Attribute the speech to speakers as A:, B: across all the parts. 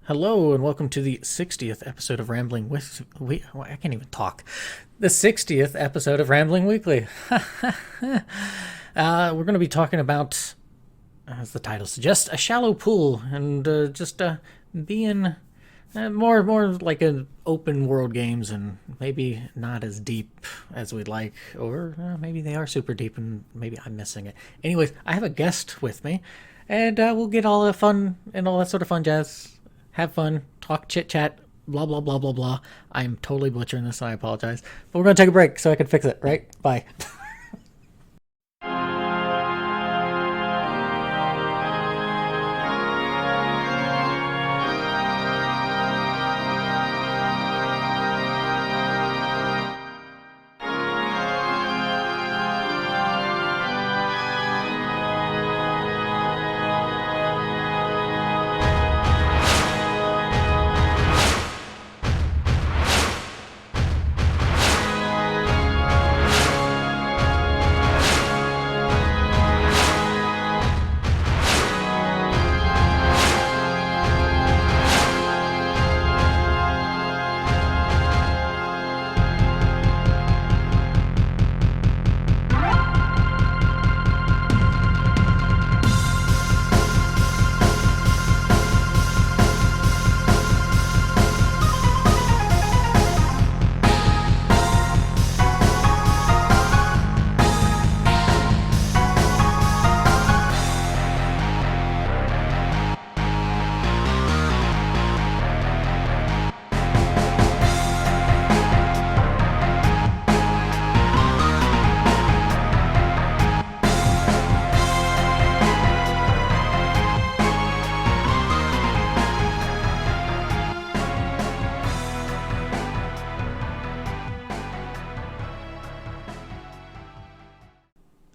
A: Hello and welcome to the 60th episode of Rambling with I can't even talk. The 60th episode of Rambling Weekly. We're going to be talking about, as the title suggests, a shallow pool and just being more like an open world games and maybe not as deep as we'd like, or maybe they are super deep and maybe I'm missing it. Anyways, I have a guest with me, and we'll get all the fun and all that sort of fun jazz. Have fun, talk, chit chat, blah blah blah blah blah. I'm totally butchering this, so I apologize. But we're gonna take a break so I can fix it, right? Bye.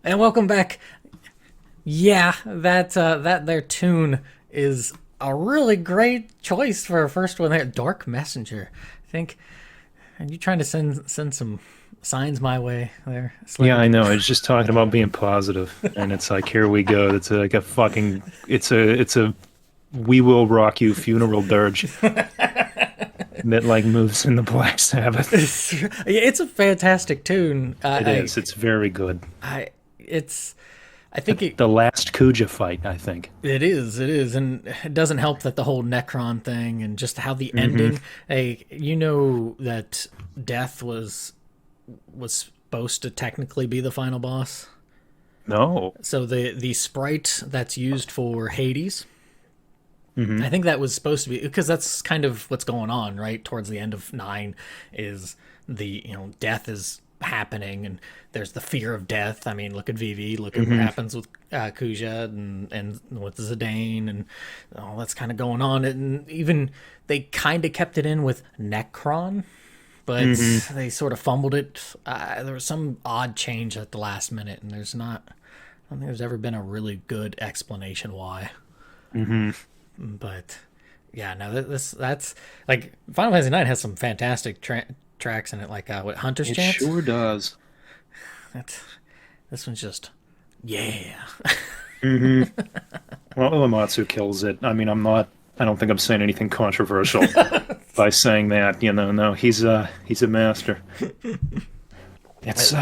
A: And welcome back. Yeah, that their tune is a really great choice for a first one there. Dark Messenger. I think. Are you trying to send some signs my way there? Slaid?
B: Yeah, I know. I was just talking about being positive, and it's like, here we go. It's like a fucking. It's a "We Will Rock You" funeral dirge that like moves in the Black Sabbath.
A: It's a fantastic tune.
B: It is. It's very good.
A: I think
B: The last Kuja fight, I think.
A: it is, and it doesn't help that the whole Necron thing and just how the ending. You know that Death was supposed to technically be the final boss.
B: No.
A: So the sprite that's used for Hades, I think that was supposed to be, because that's kind of what's going on right towards the end of 9, is death is happening and there's the fear of death. I mean, look at Vivi, look at what happens with Kuja and with Zidane and all that's kind of going on. And even they kind of kept it in with Necron, but they sort of fumbled it. There was some odd change at the last minute, and I don't think there's ever been a really good explanation why. But yeah, no, that's like Final Fantasy 9 has some fantastic tracks in it, like what, Hunter's
B: It
A: Chance.
B: sure does.
A: This one's just yeah.
B: Well, Uematsu kills it. I mean, I don't think I'm saying anything controversial by saying that. No, he's a master. It's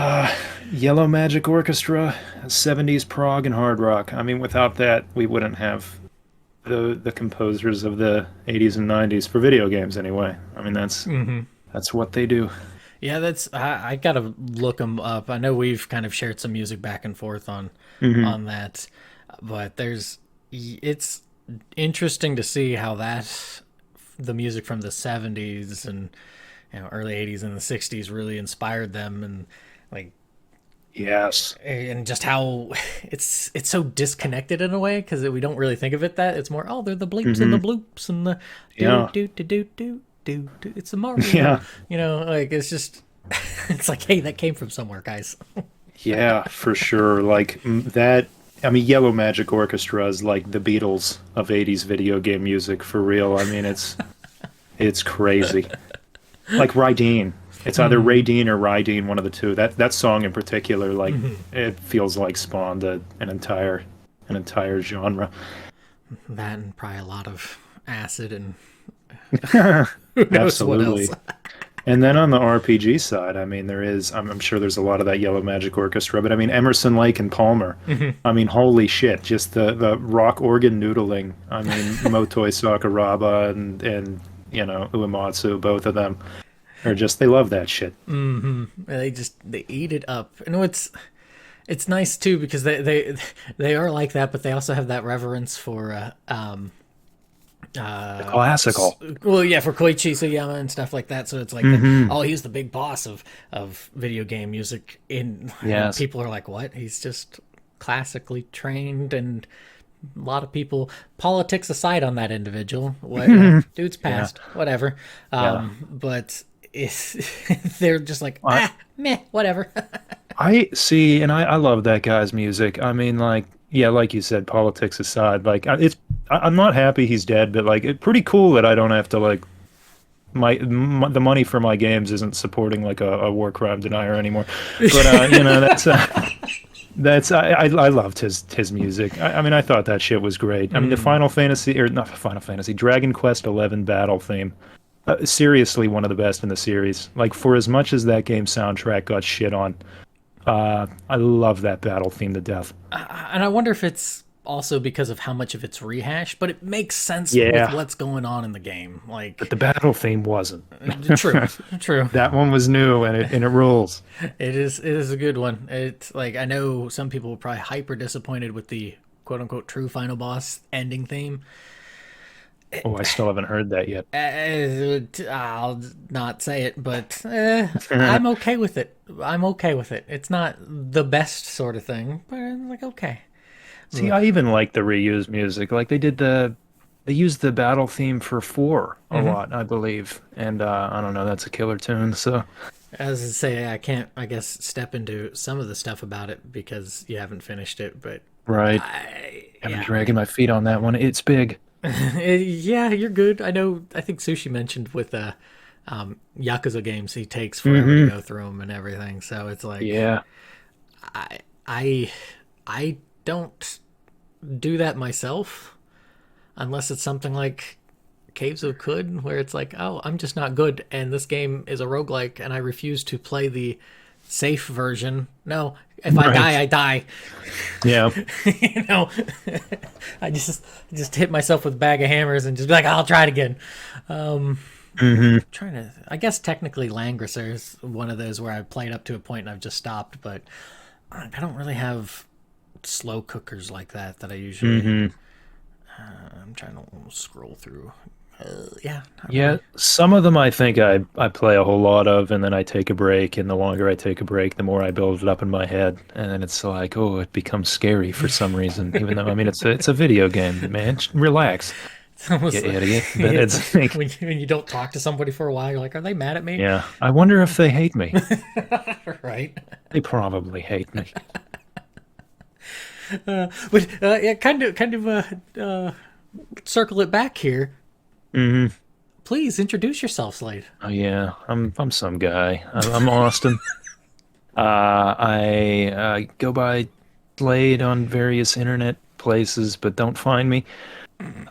B: Yellow Magic Orchestra, 70s prog and hard rock. I mean, without that, we wouldn't have the composers of the 80s and 90s for video games anyway. I mean, that's what they do.
A: Yeah, I gotta look them up. I know we've kind of shared some music back and forth on that, but it's interesting to see how the music from the 70s and early 80s and the 60s really inspired them, and like,
B: Yes.
A: and just how it's so disconnected in a way, because we don't really think of it that it's more, they're the bleeps and the bloops and the do. It's a Mario.
B: Yeah.
A: Like, it's just it's like, hey, that came from somewhere, guys.
B: Yeah, for sure. Like that. I mean, Yellow Magic Orchestra is like the Beatles of 80s video game music, for real. I mean, it's crazy. Like Rydeen. It's either Raydeen or Rydeen, one of the two. That song in particular, like, it feels like spawned an entire genre.
A: That and probably a lot of acid and who knows what else.
B: Absolutely. And then on the RPG side, I mean, there is, I'm sure there's a lot of that Yellow Magic Orchestra, but I mean, Emerson, Lake, and Palmer. I mean, holy shit, just the rock organ noodling. I mean, Motoi Sakuraba and Uematsu, both of them are just, they love that shit.
A: They eat it up. And it's nice too because they are like that, but they also have that reverence for
B: The classical.
A: well, yeah, for Koichi Sugiyama and stuff like that. So it's like, oh, he's the big boss of video game music.
B: Yes.
A: People are like, what? He's just classically trained, and a lot of people, politics aside on that individual, what dude's passed, whatever. But they're just like, meh, whatever.
B: I see, and I love that guy's music. I mean, like, yeah, like you said, politics aside, like I'm not happy he's dead, but like, it's pretty cool that I don't have to like the money for my games isn't supporting like a war crime denier anymore. But that's I loved his music. I mean, I thought that shit was great. I mean, the Final Fantasy or not Final Fantasy, Dragon Quest XI battle theme. Seriously, one of the best in the series. Like, for as much as that game soundtrack got shit on, I love that battle theme to death.
A: And I wonder if it's also because of how much of it's rehash, but it makes sense
B: Yeah.
A: with what's going on in the game. Like,
B: But the battle theme wasn't.
A: true.
B: That one was new, and it rules.
A: It is a good one. It's like, I know some people were probably hyper disappointed with the quote unquote true final boss ending theme.
B: Oh, I still haven't heard that yet.
A: I'll not say it, but I'm okay with it. I'm okay with it. It's not the best sort of thing, but I'm like, okay.
B: See, I even like the reused music. Like, they used the battle theme for 4 a lot, I believe. And I don't know, that's a killer tune. So
A: As I say, I can't, I guess, step into some of the stuff about it because you haven't finished it, but
B: right, I'm dragging my feet on that one. It's big.
A: yeah, you're good. I think Sushi mentioned with Yakuza games, he takes forever to go through them and everything. So it's like,
B: Yeah.
A: I don't do that myself unless it's something like Caves of Could, where it's like, oh, I'm just not good, and this game is a roguelike, and I refuse to play the safe version. No, if I die, I die.
B: Yeah.
A: You know, I just hit myself with a bag of hammers and just be like, I'll try it again. Trying to, I guess technically Langrisser is one of those where I played up to a point and I've just stopped, but I don't really have slow cookers like that I usually. I'm trying to scroll through. Yeah.
B: Yeah, some of them I think I play a whole lot of, and then I take a break, and the longer I take a break, the more I build it up in my head, and then it's like, oh, it becomes scary for some reason, even though, I mean, it's a video game, man. Relax,
A: It's almost
B: you
A: like,
B: idiot. But it's like,
A: when you don't talk to somebody for a while, you're like, are they mad at me?
B: yeah, I wonder if they hate me.
A: Right.
B: They probably hate me.
A: But yeah, kind of circle it back here. Please introduce yourself, Slade.
B: Oh yeah, I'm some guy. I'm Austin. I go by Slaid on various internet places, but don't find me.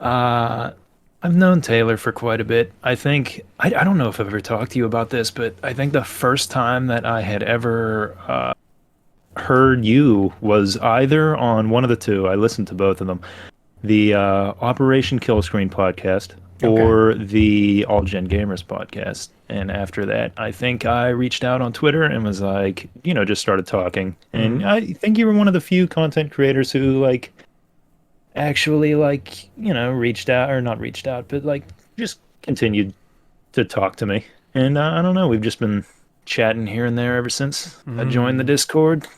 B: I've known Taylor for quite a bit. I think I don't know if I've ever talked to you about this, but I think the first time that I had ever heard you was either on one of the two. I listened to both of them, the Operation Killscreen podcast. Or the All Gen Gamers podcast. And after that, I think I reached out on Twitter and was like, just started talking. And I think you were one of the few content creators who, like, actually, like, reached out, or not reached out, but, like, just continued to talk to me. And I don't know, we've just been chatting here and there ever since I joined the Discord.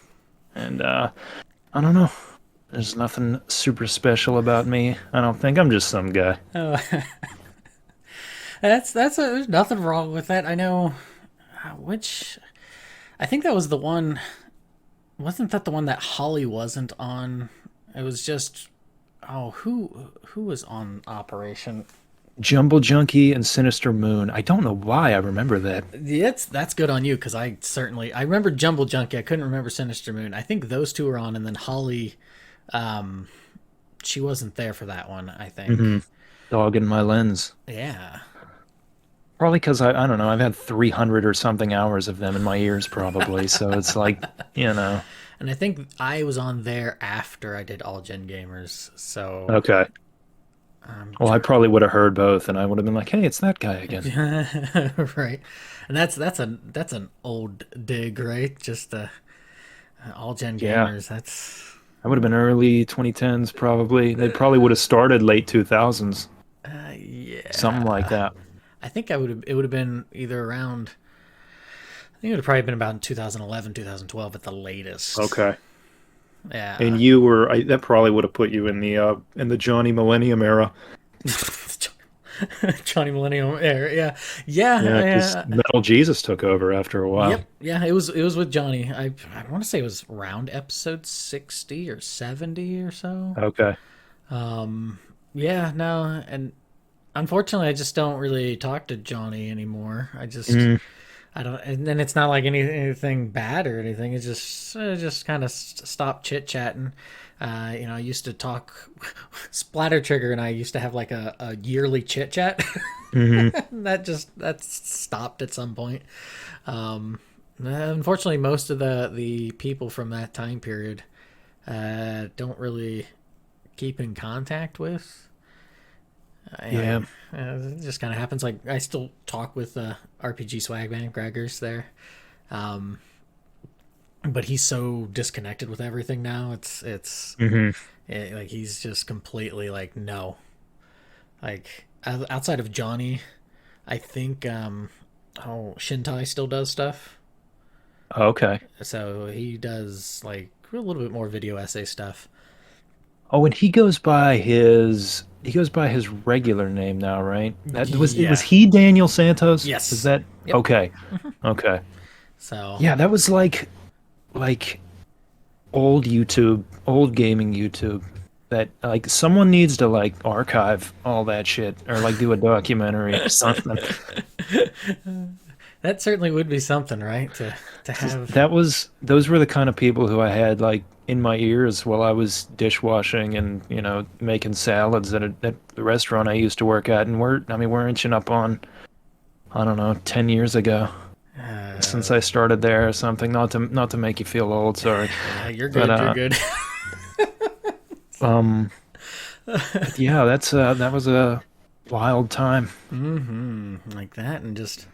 B: And I don't know. There's nothing super special about me. I don't think. I'm just some guy.
A: Oh. There's nothing wrong with that. I know I think that was the one. Wasn't that the one that Holly wasn't on? It was just, who was on Operation?
B: Jumble Junkie and Sinister Moon. I don't know why I remember that.
A: That's good on you, because I remember Jumble Junkie. I couldn't remember Sinister Moon. I think those two were on, and then Holly, she wasn't there for that one, I think.
B: dogging my lens.
A: Yeah.
B: Probably because I don't know, I've had 300 or something hours of them in my ears probably. So it's like, you know,
A: And I think I was on there after I did All Gen Gamers, so
B: okay.
A: I'm
B: Well, I probably would have heard both and I would have been like, hey, it's that guy again.
A: right. And that's an old dig, right? Just All Gen
B: Yeah.
A: Gamers. That's
B: I would have been early 2010s probably. They probably would have started late 2000s, something like
A: yeah.
B: that.
A: I think I would have. It would have been either around. I think it would have probably been about in 2011, 2012 at the latest.
B: Okay. And
A: Yeah.
B: you were that probably would have put you in the Johnny Millennium era.
A: Johnny Millennium Air. Yeah. Yeah.
B: Yeah, because
A: Yeah.
B: Metal Jesus took over after a while.
A: Yep. Yeah. It was with Johnny. I want to say it was around episode 60 or 70 or so.
B: Okay.
A: Yeah. No. And unfortunately, I just don't really talk to Johnny anymore.
B: Mm,
A: I don't, and then it's not like anything bad or anything. It's just kind of stop chit chatting. I used to talk. Splatter Trigger and I used to have like a yearly chit chat.
B: hmm
A: That stopped at some point. Unfortunately, most of the people from that time period don't really keep in contact with.
B: Yeah.
A: It just kind of happens. Like I still talk with RPG Swagman Gregors there, um, but he's so disconnected with everything now.
B: hmm
A: Like he's just completely like no. Like outside of Johnny, I think Shintai still does stuff.
B: Okay.
A: So he does like a little bit more video essay stuff.
B: Oh, and he goes by his regular name now, right? That was
A: Yeah.
B: he Daniel Santos? Is
A: Yes.
B: that
A: Yep.
B: okay? Okay.
A: So
B: Yeah, that was like old YouTube, old gaming YouTube. That like someone needs to like archive all that shit or like do a documentary or something.
A: that certainly would be something, right? To have.
B: Those were the kind of people who I had like in my ears while I was dishwashing and making salads at the restaurant I used to work at, and we're inching up on I don't know 10 years ago since I started there or something. Not to make you feel old, sorry,
A: You're
B: but
A: good. You're good.
B: um yeah, that was a wild time.
A: Like that, and just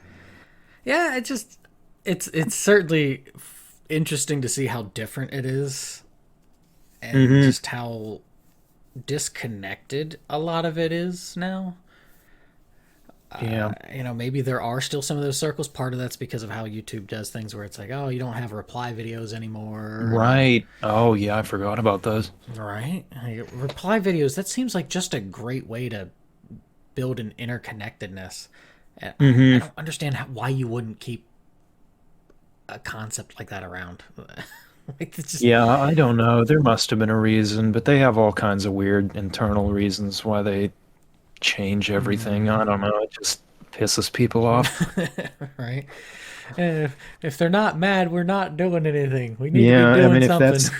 A: yeah, it's certainly interesting to see how different it is, and
B: Hmm
A: just how disconnected a lot of it is now.
B: Yeah,
A: Maybe there are still some of those circles. Part of that's because of how YouTube does things, where it's like, oh, you don't have reply videos anymore,
B: right. Oh yeah, I forgot about those.
A: right? Like, reply videos. That seems like just a great way to build an interconnectedness. And I
B: Hmm
A: don't understand why you wouldn't keep a concept like that around. Like it's just
B: Yeah, I don't know. There must have been a reason, but they have all kinds of weird internal reasons why they change everything. I don't know. It just pisses people off.
A: right. If they're not mad, we're not doing anything. We need to be
B: Yeah, I
A: doing
B: mean,
A: something.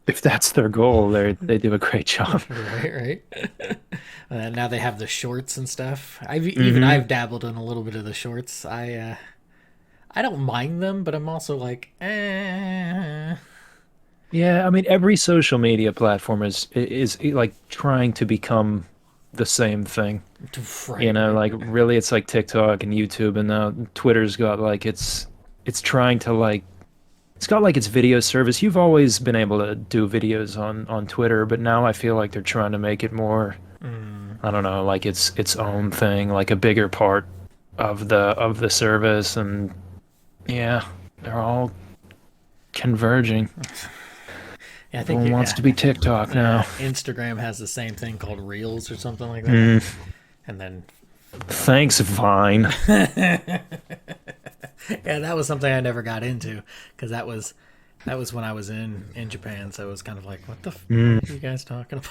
B: if that's their goal, they do a great job.
A: Right, right. Now they have the shorts and stuff.
B: Hmm
A: I've dabbled in a little bit of the shorts. I don't mind them, but I'm also like,
B: Yeah, I mean, every social media platform is like trying to become the same thing.
A: right, right.
B: Like really, it's like TikTok and YouTube, and now Twitter's got like it's trying to like it's got like its video service. You've always been able to do videos on Twitter, but now I feel like they're trying to make it more, I don't know, like its own thing, like a bigger part of the service, and yeah, they're all converging.
A: Yeah, I think
B: Everyone wants to be TikTok now.
A: Instagram has the same thing called Reels or something like that.
B: Mm,
A: And then,
B: thanks, Vine.
A: yeah, that was something I never got into because that was when I was in Japan. So it was kind of like, what the
B: Mm,
A: are you guys talking about?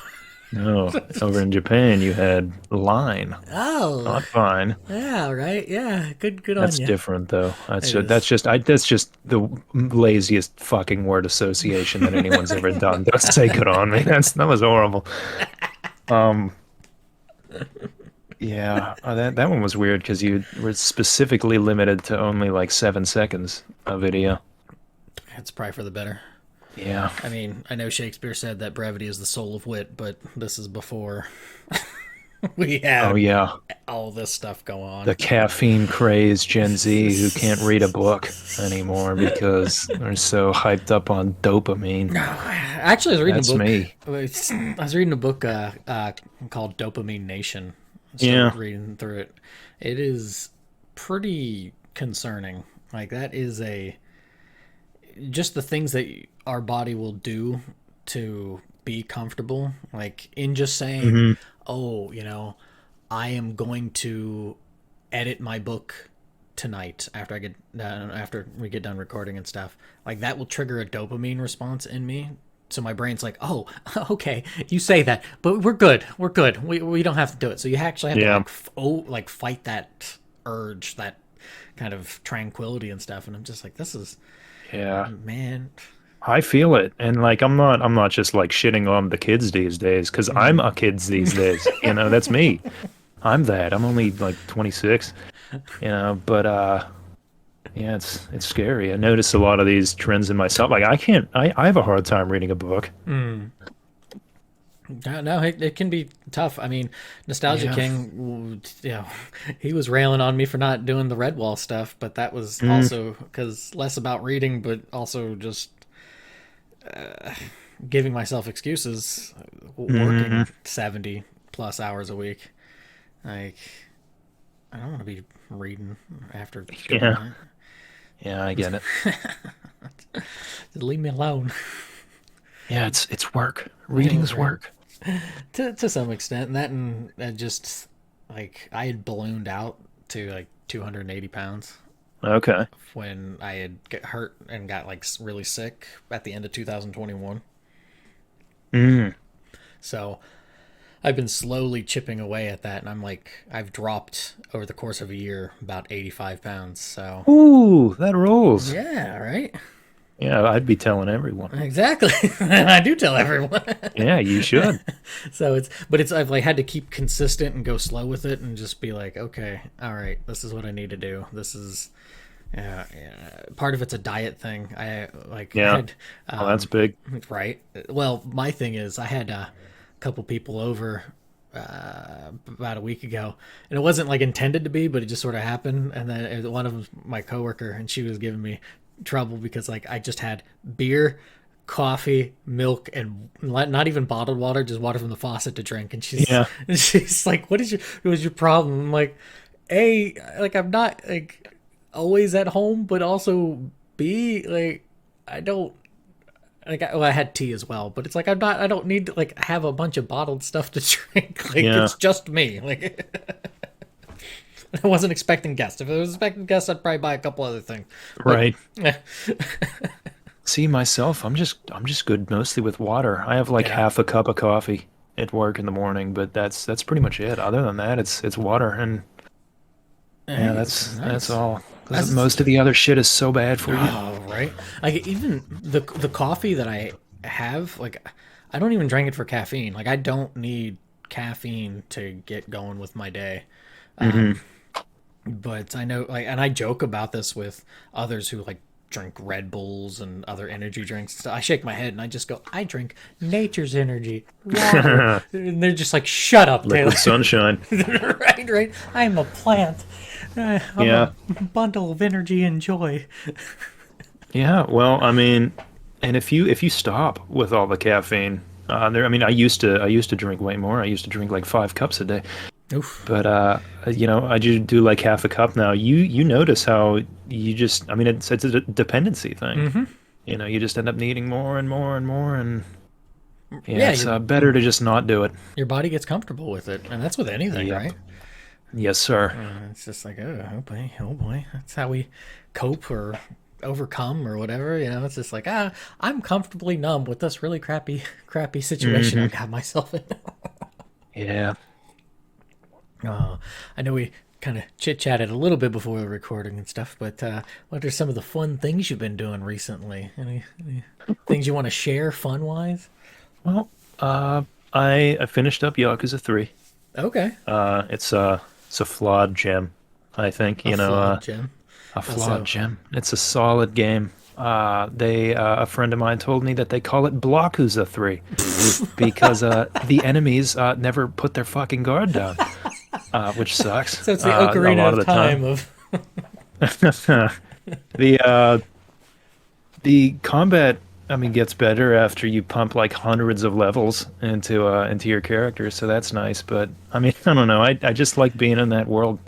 B: no, over in Japan you had Line,
A: Oh,
B: not Vine.
A: yeah, right. Yeah, good on
B: That's
A: you.
B: different though.
A: It is.
B: That's just the laziest fucking word association that anyone's ever done. Don't say good on me. That was horrible. Um Yeah, that one was weird because you were specifically limited to only like 7 seconds of video.
A: It's probably for the better.
B: Yeah.
A: I mean, I know Shakespeare said that brevity is the soul of wit, but this is before we
B: Oh
A: had
B: yeah.
A: all this stuff go
B: The
A: on.
B: caffeine crazed Gen Z who can't read a book anymore because they're so hyped up on dopamine.
A: Actually, I was reading a
B: That's
A: book.
B: me.
A: I was reading a book called Dopamine Nation. Still
B: Yeah.
A: reading through it. It is pretty concerning. Like that is a just the things that our body will do to be comfortable. Like in just saying,
B: Hmm.
A: "Oh, I am going to edit my book tonight after I get after we get done recording and stuff." Like that will trigger a dopamine response in me. So my brain's like, "Oh, okay, you say that, but we're good. We're good. We don't have to do it." So you actually have to
B: Yeah.
A: like fight that urge, that kind of tranquility and stuff. And I'm just like, this is
B: Yeah.
A: man.
B: I feel it. And like I'm not just like shitting on the kids these days because I'm a kids these days. That's me. I'm that. I'm only like 26, but yeah, it's scary. I notice a lot of these trends in myself. Like I have a hard time reading a book.
A: No, it can be tough. I mean, Nostalgia
B: Yeah.
A: King, he was railing on me for not doing the Redwall stuff, but that was
B: Mm,
A: also because less about reading, but also just giving myself excuses, working
B: hmm
A: 70 plus hours a week. Like, I don't want to be reading after doing
B: Yeah.
A: that.
B: Yeah, I get it.
A: Just leave me alone.
B: Yeah, it's work.
A: Yeah,
B: Reading's
A: right.
B: work.
A: To some extent, and that and just like I had ballooned out to like 280 pounds
B: Okay.
A: when I had get hurt and got like really sick at the end of 2021.
B: Mm.
A: So I've been slowly chipping away at that, and I've dropped over the course of a year about 85 pounds. So
B: Ooh, that rolls.
A: yeah, right.
B: Yeah, I'd be telling everyone.
A: Exactly. And I do tell everyone.
B: Yeah, you should.
A: So but I've like had to keep consistent and go slow with it and just be like, okay, all right, this is what I need to do. This is part of it's a diet thing. I like
B: Yeah.
A: had
B: Oh, that's big.
A: right. Well, my thing is I had a couple people over about a week ago, and it wasn't like intended to be, but it just sort of happened. And then one of them, my coworker, and she was giving me trouble because like I just had beer, coffee, milk, and not even bottled water, just water from the faucet to drink. And she's
B: Yeah.
A: and she's like, what was your problem?" I'm like, A, like I'm not like always at home, but also B, like I don't like I had tea as well, but it's like I don't need to like have a bunch of bottled stuff to drink. Like
B: Yeah.
A: it's just me. Like I wasn't expecting guests. If I was expecting guests, I'd probably buy a couple other things. But
B: Right.
A: yeah,
B: See, myself, I'm just good mostly with water. I have like
A: yeah.
B: half a cup of coffee at work in the morning, but that's pretty much it. Other than that, it's water, and yeah,
A: Hey,
B: that's
A: nice.
B: all. Because
A: That's
B: most of the other shit is so bad for you.
A: oh right. Like even the coffee that I have, like I don't even drink it for caffeine. Like I don't need caffeine to get going with my day.
B: Hmm.
A: But I know, like, and I joke about this with others who like drink Red Bulls and other energy drinks. So I shake my head and I just go, I drink nature's energy, water. And they're just like, shut up, Taylor.
B: Liquid sunshine.
A: Right, right. I'm a plant. I'm
B: Yeah.
A: a bundle of energy and joy.
B: Yeah. Well, I mean, and if you stop with all the caffeine, I mean, I used to drink way more. I used to drink like 5 cups a day.
A: Oof.
B: But I just do like half a cup now. You notice how you just I mean it's a dependency thing. You just end up needing more and more and more, and yeah,
A: Yeah,
B: it's better to just not do it.
A: your body gets comfortable with it, and that's with anything,
B: Yep.
A: right?
B: Yes, sir.
A: It's just like, oh boy, oh boy. That's how we cope or overcome or whatever. It's just like, I'm comfortably numb with this really crappy situation I
B: Hmm.
A: got myself in.
B: Yeah.
A: I know we kind of chit chatted a little bit before the recording and stuff, but what are some of the fun things you've been doing recently? Any things you want to share fun wise?
B: Well, I finished up Yakuza 3.
A: Okay.
B: It's a flawed gem, I think.
A: A flawed gem.
B: A
A: How
B: flawed
A: so?
B: gem. It's a solid game. They a friend of mine told me that they call it Blockuza 3 because the enemies never put their fucking guard down, which sucks
A: So it's the
B: a
A: Ocarina
B: lot
A: of
B: of the time.
A: Time of.
B: The the combat, I mean, gets better after you pump like hundreds of levels into your character, so that's nice. But I mean, I don't know. I just like being in that world,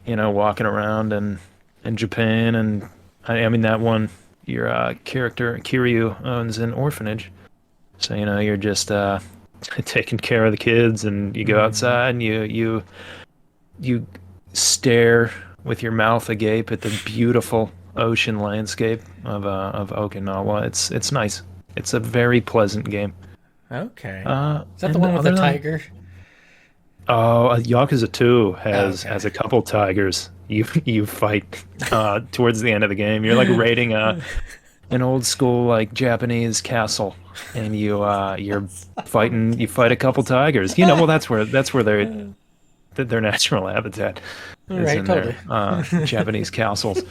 B: walking around and in Japan, and I mean that one. Your character Kiryu owns an orphanage, so you're just taking care of the kids, and you go
A: Mm,
B: outside and you stare with your mouth agape at the beautiful ocean landscape of Okinawa. It's nice. It's a very pleasant game.
A: okay. Is that the
B: And
A: one with the
B: other than
A: tiger?
B: Yakuza 2
A: Oh,
B: has
A: okay.
B: a couple tigers. You fight towards the end of the game. You're like raiding an old school like Japanese castle, and you're fighting. You fight a couple tigers. Well, that's where their natural habitat is
A: Right,
B: in their
A: totally.
B: Japanese castles.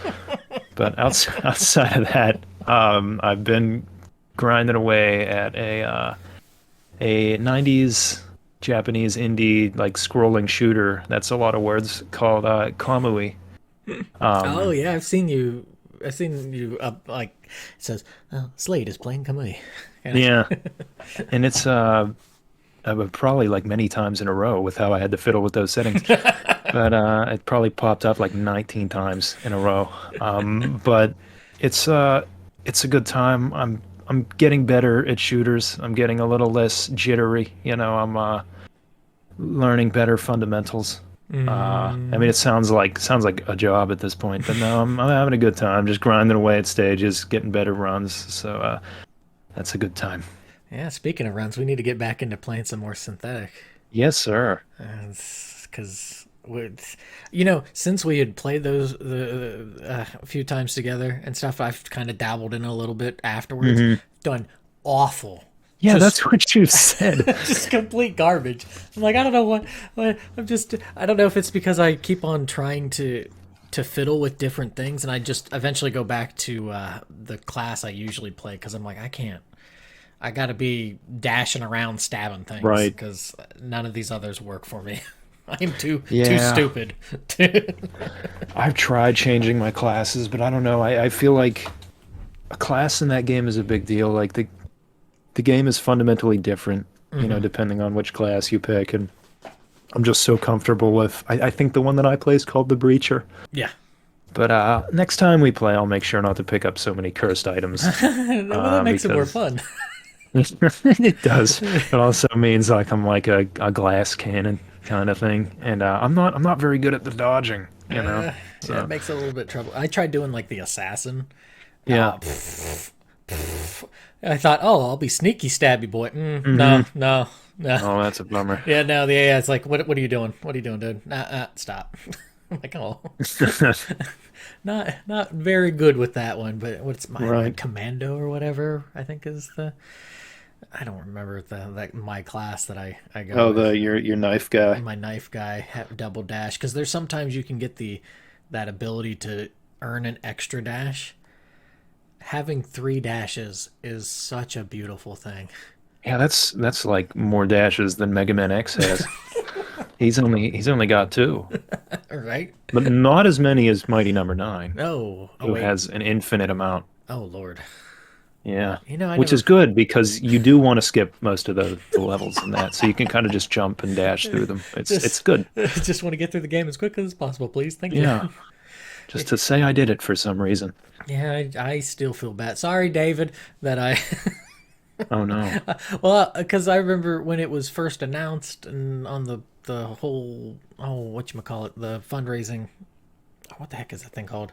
B: But outside of that, I've been grinding away at a 90s Japanese indie like scrolling shooter. That's a lot of words called Kamui.
A: Oh
B: Um,
A: yeah, I've seen you. I've seen you up like it says. Oh, Slade is playing Kamui. And
B: yeah, and it's probably like many times in a row with how I had to fiddle with those settings. But it probably popped up like 19 times in a row. But it's it's a good time. I'm getting better at shooters. I'm getting a little less jittery. I'm learning better fundamentals. I mean,
A: mm,
B: it sounds like a job at this point, but no, I'm having a good time. Just grinding away at stages, getting better runs. So that's a good time.
A: yeah, speaking of runs, we need to get back into playing some more synthetic.
B: Yes, sir.
A: Because since we had played those a few times together and stuff, I've kind of dabbled in a little bit afterwards.
B: Hmm.
A: Done awful,
B: Yeah,
A: just
B: that's what you said.
A: just complete garbage. I'm like, I don't know what I don't know if it's because I keep on trying to fiddle with different things, and I just eventually go back to the class I usually play because I'm like, I can't. I got to be dashing around stabbing things
B: Right.
A: because none of these others work for me. I'm too
B: Yeah.
A: stupid.
B: I've tried changing my classes, but I don't know. I feel like a class in that game is a big deal. Like the game is fundamentally different, depending on which class you pick. And I'm just so comfortable with. I think the one that I play is called the Breacher.
A: Yeah.
B: But next time we play, I'll make sure not to pick up so many cursed items,
A: Well, that makes it more
B: because
A: fun.
B: it does. It also means like I'm like a glass cannon kind of thing, and I'm not very good at the dodging.
A: Yeah, it
B: So
A: makes it a little bit trouble. I tried doing like the assassin.
B: yeah.
A: I thought, oh, I'll be sneaky stabby boy. No,
B: Hmm.
A: no, no.
B: Oh, that's a bummer.
A: Yeah, no, the AI is like, what are you doing? What are you doing, dude? Stop. I'm like, oh, not very good with that one. But what's my
B: Right.
A: commando or whatever? I think is the I don't remember my class that I go
B: Oh,
A: with.
B: the your knife guy.
A: My knife guy double dash because there's sometimes you can get that ability to earn an extra dash. Having three dashes is such a beautiful thing.
B: Yeah, that's like more dashes than Mega Man X has. He's only got two,
A: Right?
B: but not as many as Mighty Number Nine,
A: Oh, oh
B: who
A: wait.
B: has an infinite amount.
A: Oh Lord.
B: Yeah,
A: I
B: which is
A: never
B: good because you do want to skip most of the levels in that, so you can kind of just jump and dash through them. It's
A: just
B: good.
A: just want to get through the game as quickly as possible, please. Thank you.
B: Yeah, just to say I did it for some reason.
A: Yeah, I still feel bad. Sorry, David, that I
B: Oh no.
A: well, because I remember when it was first announced and on the whole whatchamacallit, the fundraising. What the heck is that thing called?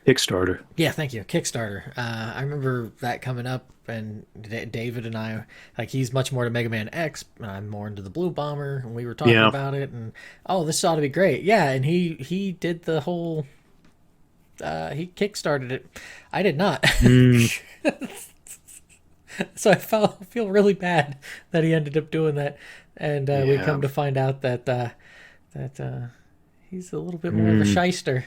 B: Kickstarter.
A: Yeah, thank you. Kickstarter. I remember that coming up, and David and I, like, he's much more to Mega Man X, and I'm more into the Blue Bomber, and we were talking
B: Yeah.
A: about it, and oh, this ought to be great. Yeah, and he did the whole. He kickstarted it. I did not.
B: Mm,
A: So I feel really bad that he ended up doing that and we
B: Yeah.
A: come to find out that he's a little bit more of a shyster.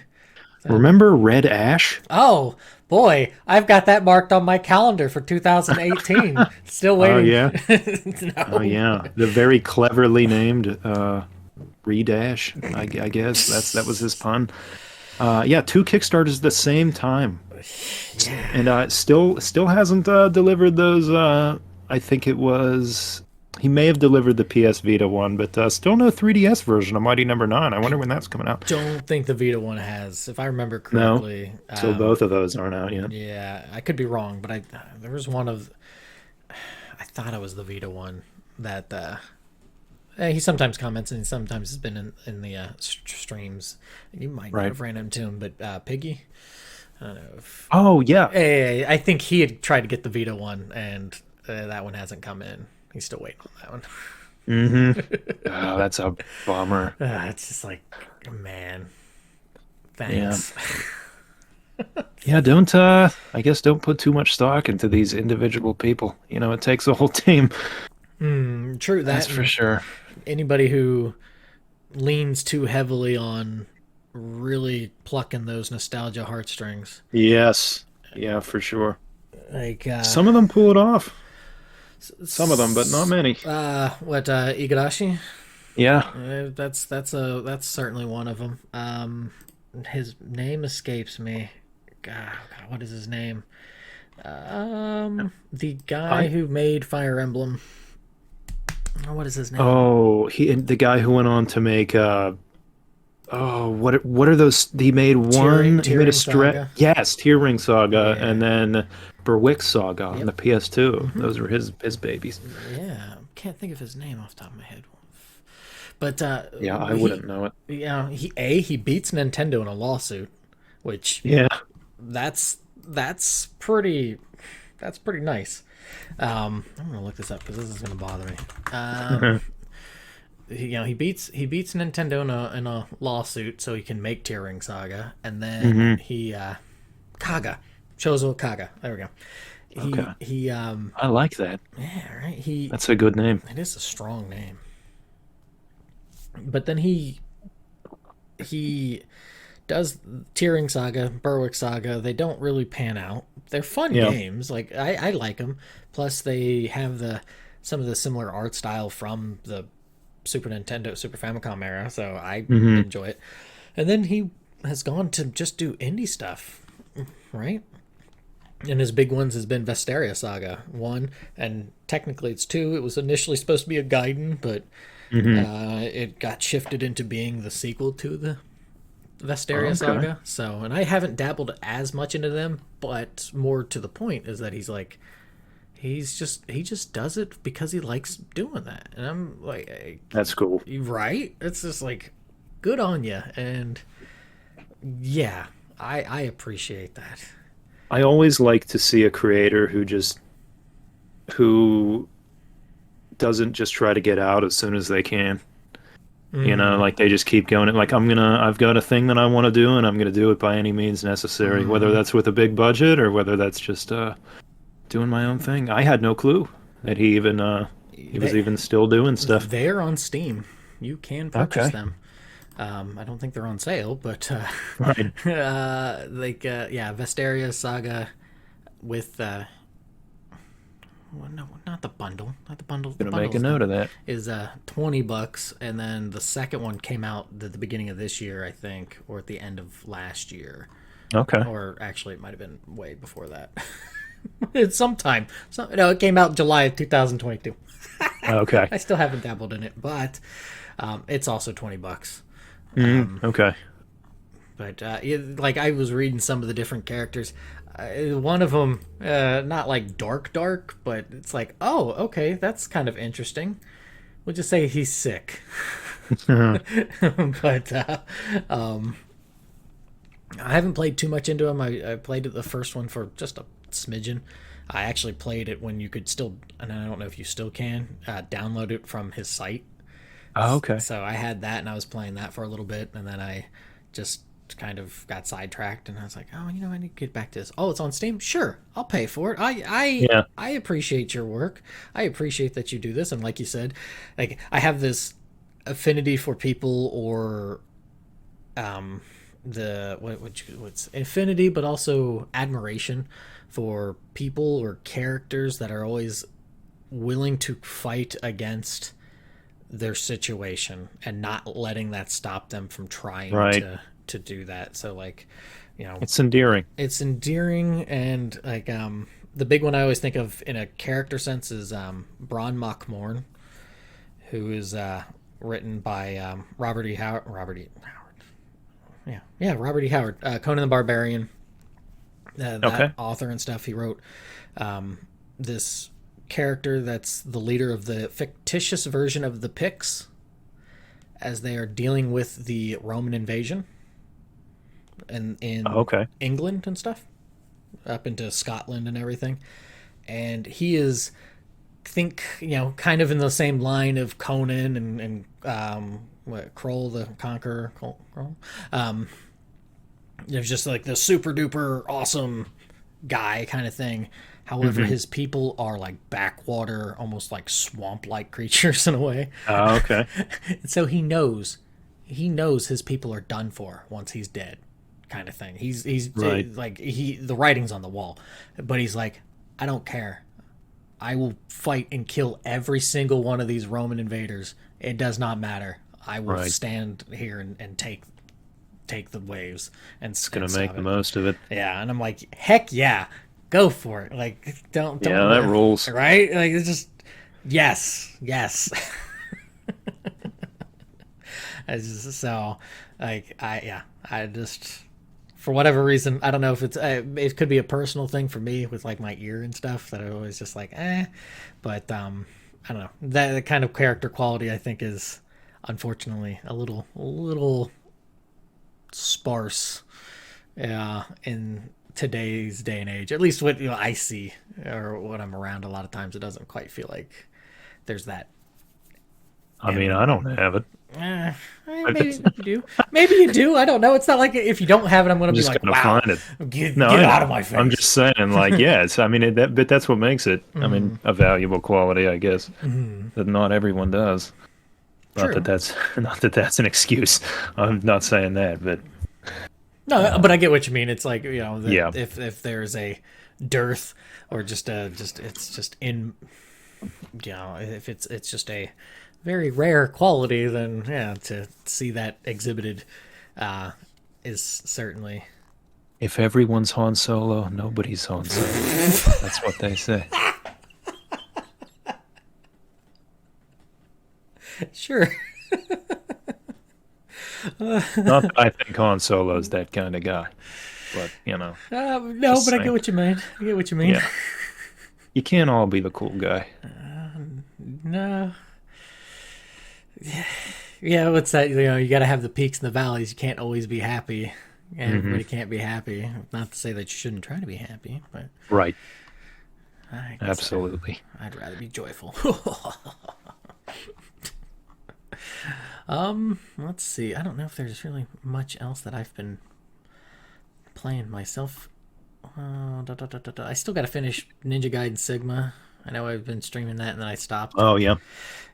A: So,
B: Remember Red Ash?
A: oh boy, I've got that marked on my calendar for 2018. Still
B: Oh
A: waiting.
B: yeah. Oh
A: No.
B: yeah. The very cleverly named Redash. I guess that was his pun. Yeah, two Kickstarters at the same time, and still hasn't delivered those. I think it was he may have delivered the PS Vita one, but still no 3DS version of Mighty Number Nine. I wonder when that's coming out.
A: Don't think the Vita one has, if I remember
B: No,
A: correctly.
B: so both of those aren't out yet.
A: Yeah, I could be wrong, but I there was one of I thought it was the Vita one that he sometimes comments and sometimes has been in the streams. You might not
B: Right.
A: have ran into him, but Piggy. I don't know.
B: Oh yeah.
A: I think he had tried to get the Vita one, and that one hasn't come in. He's still waiting on that one.
B: Oh, that's a bummer.
A: It's just like, man, thanks.
B: Yeah, don't I guess don't put too much stock into these individual people. You know, it takes a whole team.
A: True that.
B: That's for sure.
A: Anybody who leans too heavily on really plucking those nostalgia heartstrings,
B: Yes. Yeah, for sure.
A: like
B: Some of them pull it off. Some of them, but not many.
A: Igarashi?
B: Yeah.
A: That's certainly one of them. His name escapes me. God, what is his name? The guy who made Fire Emblem. Oh, what is his name?
B: Oh, the guy who went on to make what are those? He made one. He made a
A: Tearing Saga.
B: Yes, Tear Ring Saga,
A: Yeah.
B: and then Berwick Saga on
A: Yep.
B: the PS2. Those were his babies.
A: Yeah, can't think of his name off the top of my head. But
B: Yeah, I wouldn't know it.
A: Yeah, he beats Nintendo in a lawsuit, which
B: Yeah.
A: that's pretty nice. I'm gonna look this up because this is gonna bother me. He beats Nintendo in a lawsuit so he can make Tearing Saga, and then he Kaga, Chozo Kaga. There we go. He
B: I like that.
A: yeah, right.
B: That's a good name.
A: It is a strong name. But then he does Tearing Saga, Berwick Saga. They don't really pan out. They're fun
B: Yeah.
A: games. Like I like them. Plus they have some of the similar art style from the Super Nintendo, Super Famicom era. So I enjoy it. And then he has gone to just do indie stuff, right? And his big ones has been Vesteria Saga 1, and technically it's 2. It was initially supposed to be a Gaiden, but it got shifted into being the sequel to the Vesteria Saga. So, and I haven't dabbled as much into them, but more to the point is that he just does it because he likes doing that. And I'm like,
B: That's cool.
A: right? It's just like, good on you. And yeah, I appreciate that.
B: I always like to see a creator who doesn't just try to get out as soon as they can. You know, like they just keep going. Like I've got a thing that I want to do, and I'm gonna do it by any means necessary, whether that's with a big budget or whether that's just doing my own thing. I had no clue that he was even still doing stuff.
A: They're on Steam. You can purchase
B: Okay.
A: them. I don't think they're on sale, but
B: Right.
A: Vesteria Saga with well, no, not the bundle, not the bundle. The
B: Gonna make a
A: bundle's
B: note of that.
A: is $20, and then the second one came out at the beginning of this year, I think, or at the end of last year,
B: Okay.
A: or actually it might have been way before that. It's sometime. No, it came out July of 2022.
B: Okay.
A: I still haven't dabbled in it, but it's also $20.
B: Okay.
A: But like I was reading some of the different characters. One of them, not like dark, but it's like, oh, okay, that's kind of interesting. We'll just say he's sick. But I haven't played too much into him. I played the first one for just a smidgen. I actually played it when you could still, and I don't know if you still can, download it from his site.
B: Oh, okay.
A: So I had that, and I was playing that for a little bit, and then I just kind of got sidetracked, and I was like, oh, I need to get back to this. Oh, it's on Steam. Sure, I'll pay for it.
B: Yeah.
A: I appreciate your work. I appreciate that you do this, and like you said, like I have this affinity for people, or what's affinity, but also admiration for people or characters that are always willing to fight against their situation and not letting that stop them from trying
B: Right.
A: to do that. So like,
B: It's endearing.
A: it's endearing. And like the big one I always think of in a character sense is Bron Mockmorn, who is written by Robert E. Howard. Robert E. Howard, Conan the Barbarian, that
B: Okay.
A: author and stuff. He wrote this character that's the leader of the fictitious version of the Picts as they are dealing with the Roman invasion and in
B: Okay.
A: England and stuff, up into Scotland and everything. And he is, think, kind of in the same line of Conan and Kroll the Conqueror. Kroll? There's just like the super duper awesome guy kind of thing. However, his people are like backwater, almost like swamp-like creatures in a way.
B: Oh, okay.
A: So he knows his people are done for once he's dead, kind of thing. He's
B: Right.
A: like the writing's on the wall, but he's like, I don't care. I will fight and kill every single one of these Roman invaders. It does not matter. I will
B: Right.
A: stand here and take the waves and
B: Gonna make the most of it.
A: Yeah, and I'm like, heck yeah, go for it. Like, don't
B: Yeah, that rules.
A: right? Like, it's just yes. So, like, I just, for whatever reason, I don't know if it could be a personal thing for me with like my ear and stuff that I always just like, but I don't know, that kind of character quality I think is unfortunately a little sparse, in today's day and age. At least what I see or what I'm around. A lot of times, it doesn't quite feel like there's that.
B: I mean, I don't have it.
A: Maybe you do. Maybe you do. I don't know. It's not like if you don't have it, I'm going to be
B: Just
A: like,
B: gonna
A: wow,
B: find it.
A: get
B: No, I
A: out
B: know.
A: of my face.
B: I'm just saying, like, yeah, it's. I mean, but that's what makes it. I mean, a valuable quality, I guess, that not everyone does.
A: True.
B: Not that that's an excuse. I'm not saying that, but
A: No, but I get what you mean. It's like,
B: Yeah.
A: if there's a dearth or just it's just in, if it's just a very rare quality, then yeah, to see that exhibited is certainly.
B: if everyone's Han Solo, nobody's Han Solo. That's what they say.
A: Sure.
B: Not that I think Han Solo's that kind of guy, but
A: No,
B: Just
A: but I
B: saying.
A: get what you mean. I get what you mean.
B: yeah, you can't all be the cool guy.
A: No. Yeah, what's that? You got to have the peaks and the valleys. You can't always be happy. Everybody can't be happy. Not to say that you shouldn't try to be happy, but
B: Right.
A: I guess
B: Absolutely.
A: I'd rather be joyful. Let's see. I don't know if there's really much else that I've been playing myself. I still got to finish Ninja Gaiden Sigma. I know I've been streaming that and then I stopped.
B: Oh yeah.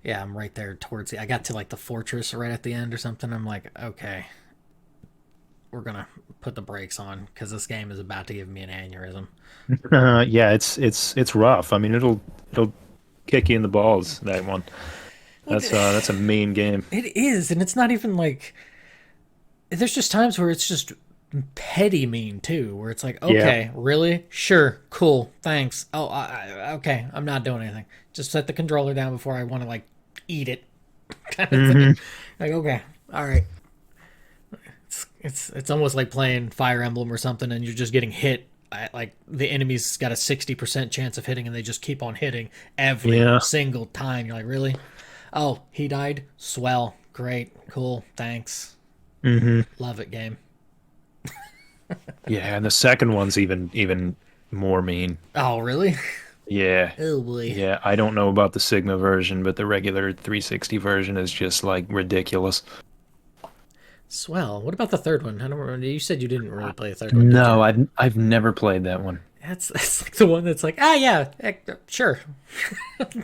A: Yeah, I'm right there towards I got to like the fortress right at the end or something. I'm like, okay, we're gonna put the brakes on because this game is about to give me an aneurysm.
B: Yeah, it's rough. I mean, it'll kick you in the balls. That one. That's a mean game.
A: It is, and it's not even like. There's just times where it's just petty mean too, where it's like, okay, really, sure, cool, thanks. Oh, okay, I'm not doing anything. Just set the controller down before I want to like eat it, kind of thing. Like, okay, all right. It's almost like playing Fire Emblem or something, and you're just getting hit. Like the enemy's got a 60% chance of hitting, and they just keep on hitting every single time. You're like, really? Oh, he died? Swell. Great. Cool. Thanks. Love it, game.
B: Yeah, and the second one's even more mean.
A: Oh, really?
B: Yeah.
A: Oh, boy.
B: Yeah, I don't know about the Sigma version, but the regular 360 version is just like ridiculous.
A: Swell. What about the third one? I don't remember. You said you didn't really play the third one, did you?
B: No, I've never played that one.
A: That's like the one that's like, yeah, sure.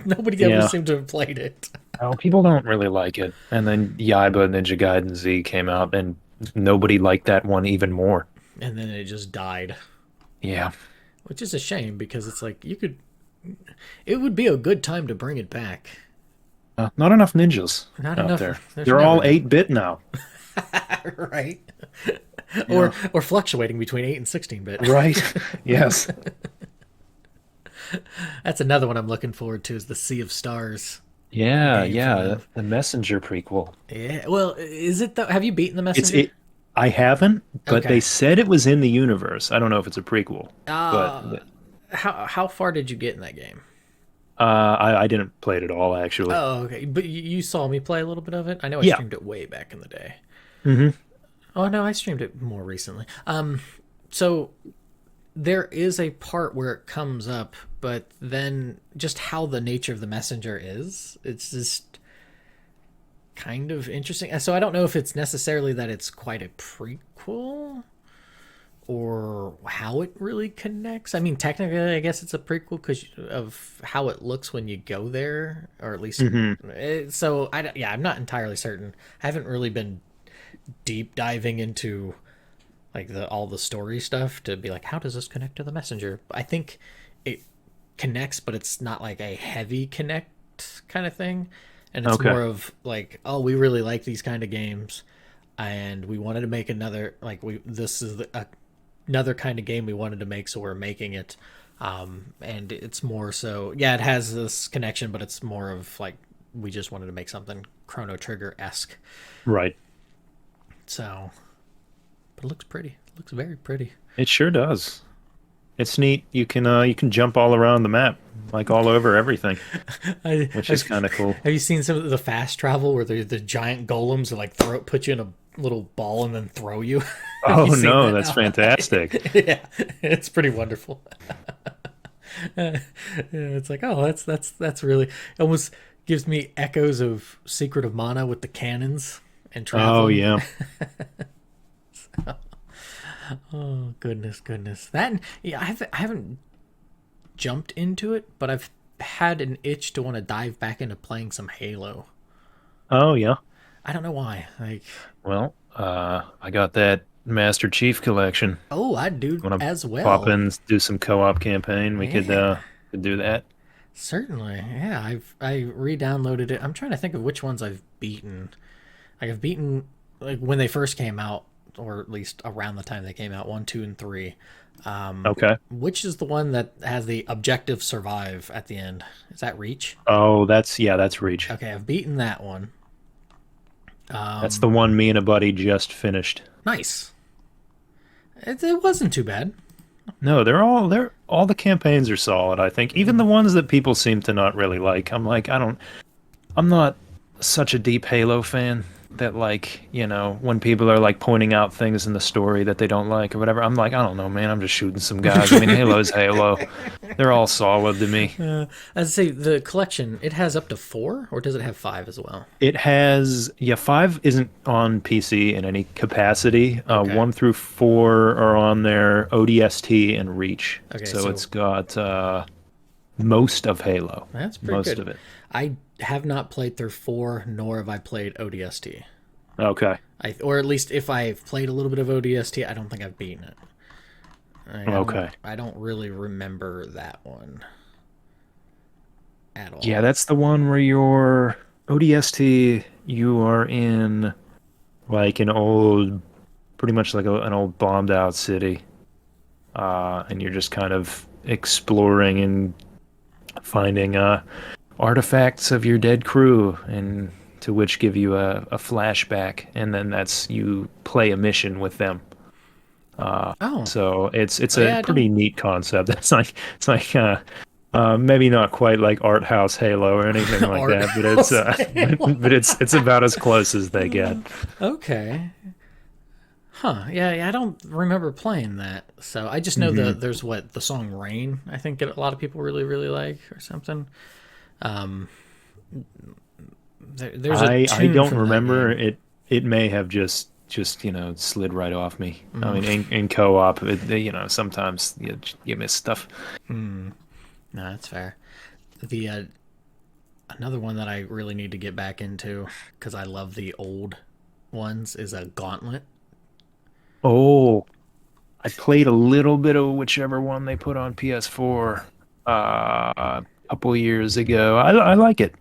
A: Nobody ever
B: Yeah.
A: seemed to have played it.
B: Oh, people don't really like it. And then Yaiba Ninja Gaiden Z came out, and nobody liked that one even more.
A: And then it just died,
B: Yeah.
A: which is a shame because it's like you could. It would be a good time to bring it back.
B: Not enough ninjas
A: Not
B: out
A: enough.
B: there.
A: There's
B: They're
A: never
B: all
A: enough.
B: 8-bit now.
A: Right?
B: Yeah.
A: Or fluctuating between 8 and 16-bit.
B: Right. Yes.
A: That's another one I'm looking forward to is the Sea of Stars
B: Yeah,
A: game from
B: yeah.
A: them.
B: The Messenger prequel.
A: Yeah. Well, is it though? Have you beaten the
B: It's
A: Messenger?
B: it. I haven't, but they
A: Okay.
B: said it was in the universe. I don't know if it's a prequel, but
A: Uh how far did you get in that game?
B: I didn't play it at all actually.
A: Oh, okay. But you saw me play a little bit of it. I know I
B: Yeah.
A: streamed it way back in the day.
B: Hmm.
A: Oh no, I streamed it more recently. So there is a part where it comes up, but then just how the nature of the messenger is, it's just kind of interesting. So I don't know if it's necessarily that it's quite a prequel or how it really connects. I mean, technically, I guess it's a prequel because of how it looks when you go there, or at least.
B: Hmm.
A: So yeah, I'm not entirely certain. I haven't really been deep diving into like all the story stuff to be like, how does this connect to the messenger? I think it connects, but it's not like a heavy connect kind of thing, and it's
B: Okay.
A: more of like, oh, we really like these kind of games, and we wanted to make another like we this is another kind of game we wanted to make, so we're making it. And it's more so, yeah, it has this connection, but it's more of like we just wanted to make something Chrono Trigger esque.
B: Right.
A: So, but it looks pretty. It looks very pretty.
B: It sure does. It's neat. You can jump all around the map, like all over everything, which is kind of cool.
A: Have you seen some of the fast travel where the giant golems that like put you in a little ball and then throw you? Have
B: Oh
A: you seen
B: no,
A: that
B: that's
A: now?
B: fantastic.
A: Yeah, it's pretty wonderful. Yeah, it's like, oh, that's really it almost gives me echoes of Secret of Mana with the cannons and
B: Oh
A: traveling.
B: yeah.
A: Oh goodness, that yeah, I haven't jumped into it, but I've had an itch to want to dive back into playing some Halo.
B: Oh yeah.
A: I don't know why. Like,
B: Well, I got that Master Chief collection.
A: oh, I do
B: Want to
A: as
B: pop
A: well.
B: in, do some co-op campaign? We
A: Yeah,
B: could do that.
A: certainly. Yeah, I re-downloaded it. I'm trying to think of which ones I've beaten. Like I've beaten like when they first came out, or at least around the time they came out, 1, 2, and 3.
B: Okay.
A: Which is the one that has the objective survive at the end? Is that Reach?
B: Oh, that's Reach.
A: Okay, I've beaten that one.
B: That's the one me and a buddy just finished.
A: Nice. It wasn't too bad.
B: No, they're all the campaigns are solid, I think. Even the ones that people seem to not really like. I'm not such a deep Halo fan that like, when people are like pointing out things in the story that they don't like or whatever, I'm like, I don't know, man, I'm just shooting some guys. I mean, Halo's Halo. They're all solid to me.
A: As I say, the collection, it has up to 4, or does it have 5 as well?
B: It has, yeah, 5 isn't on PC in any capacity.
A: Okay.
B: 1 through 4 are on there, ODST and Reach.
A: Okay,
B: So
A: so
B: it's got most of Halo.
A: that's pretty
B: Most
A: good.
B: of it.
A: I have not played through 4, nor have I played ODST.
B: Okay.
A: Or at least if I've played a little bit of ODST, I don't think I've beaten it.
B: Okay.
A: I don't really remember that one at all.
B: Yeah, that's the one where you're ODST, you are in like an old, pretty much like an old bombed out city. And you're just kind of exploring and finding artifacts of your dead crew, and to which give you a flashback, and then that's you play a mission with them.
A: Oh,
B: So it's
A: yeah,
B: a
A: I
B: pretty
A: don't.
B: neat concept. It's like maybe not quite like art house Halo or anything like
A: Art
B: that, but
A: house Halo.
B: but it's about as close as they get.
A: Okay. Huh. Yeah, I don't remember playing that. So I just know
B: Hmm.
A: there's the song Rain, I think a lot of people really, really like or something. Um, there's a
B: I
A: tune
B: don't
A: from that
B: remember
A: game.
B: it. It may have just just slid right off me. I mean, in co-op, sometimes you miss stuff.
A: No, that's fair. The another one that I really need to get back into because I love the old ones is a Gauntlet.
B: Oh, I played a little bit of whichever one they put on PS4 a couple years ago. I like it.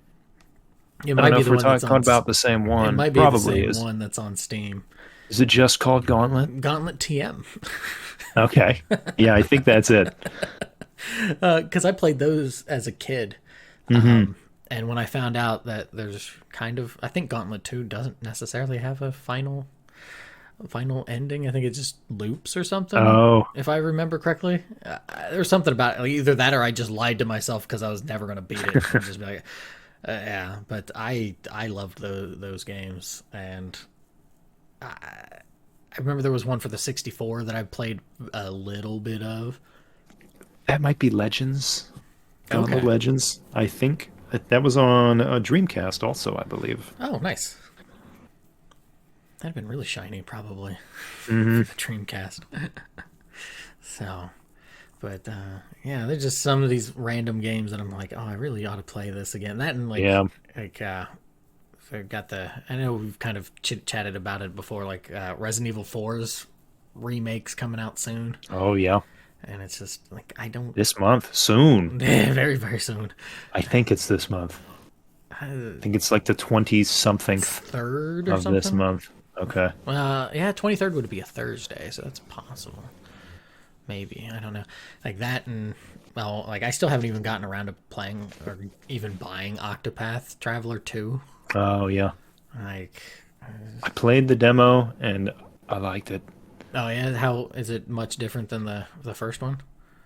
A: It
B: I don't
A: might
B: know
A: be
B: if
A: the
B: we're
A: one that's
B: talking
A: on.
B: about the same
A: It
B: one.
A: might be the
B: Probably
A: same
B: is.
A: one that's on Steam.
B: Is it just called Gauntlet?
A: Gauntlet TM.
B: Okay. Yeah, I think that's it.
A: Because I played those as a kid.
B: Hmm.
A: And when I found out that there's kind of, I think Gauntlet 2 doesn't necessarily have a final ending. I think it just loops or something,
B: Oh,
A: if I remember correctly. There was something about it, like either that or I just lied to myself because I was never going to beat it. And just be like, yeah. But I loved those games, and I remember there was one for the 64 that I played a little bit of.
B: that might be Legends. Gauntlet
A: Okay.
B: Legends, I think. That was on a Dreamcast also, I believe.
A: Oh, nice. That'd have been really shiny, probably, for
B: Hmm.
A: the Dreamcast. So, but yeah, there's just some of these random games that I'm like, oh, I really ought to play this again. That and
B: Yeah.
A: I got the. I know we've kind of chit chatted about it before, like Resident Evil 4's remakes coming out soon,
B: Oh, yeah.
A: and it's just like I don't.
B: This month, soon.
A: Very very soon.
B: I think it's this month. I think it's like the 20 something
A: Third or
B: of this
A: something.
B: month. Okay.
A: Yeah, 23rd would be a Thursday, so that's possible. Maybe, I don't know. Like that, and well, like I still haven't even gotten around to playing or even buying Octopath Traveler 2.
B: Oh, yeah.
A: Like,
B: I played the demo and I liked it.
A: oh yeah, how is it much different than the first one?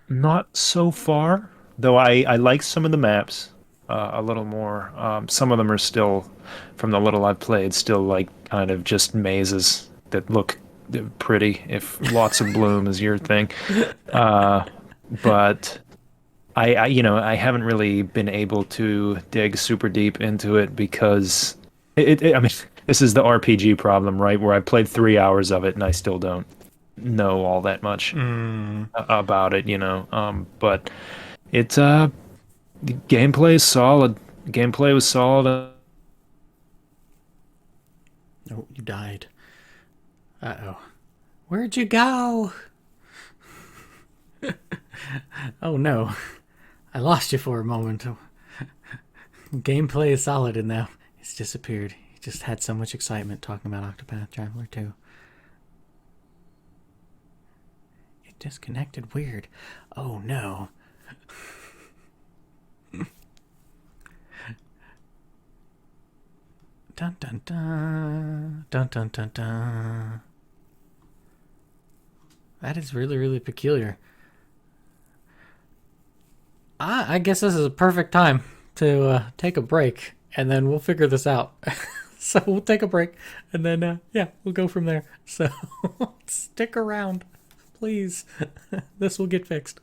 B: Not so far, though I like some of the maps a little more. Some of them are still, from the little I've played, still like kind of just mazes that look pretty if lots of bloom is your thing. Uh, but I haven't really been able to dig super deep into it because I mean, this is the RPG problem, right? Where I played 3 hours of it and I still don't know all that much about it. But it's the gameplay is solid. Gameplay was solid.
A: Oh, you died. Uh-oh. Where'd you go? Oh no. I lost you for a moment. Gameplay is solid and now it's disappeared. He just had so much excitement talking about Octopath Traveler 2. It disconnected weird. Oh no. Dun dun dun. Dun dun dun dun. That is really, really peculiar. I guess this is a perfect time to take a break, and then we'll figure this out. So we'll take a break, and then yeah, we'll go from there. So stick around, please. This will get fixed.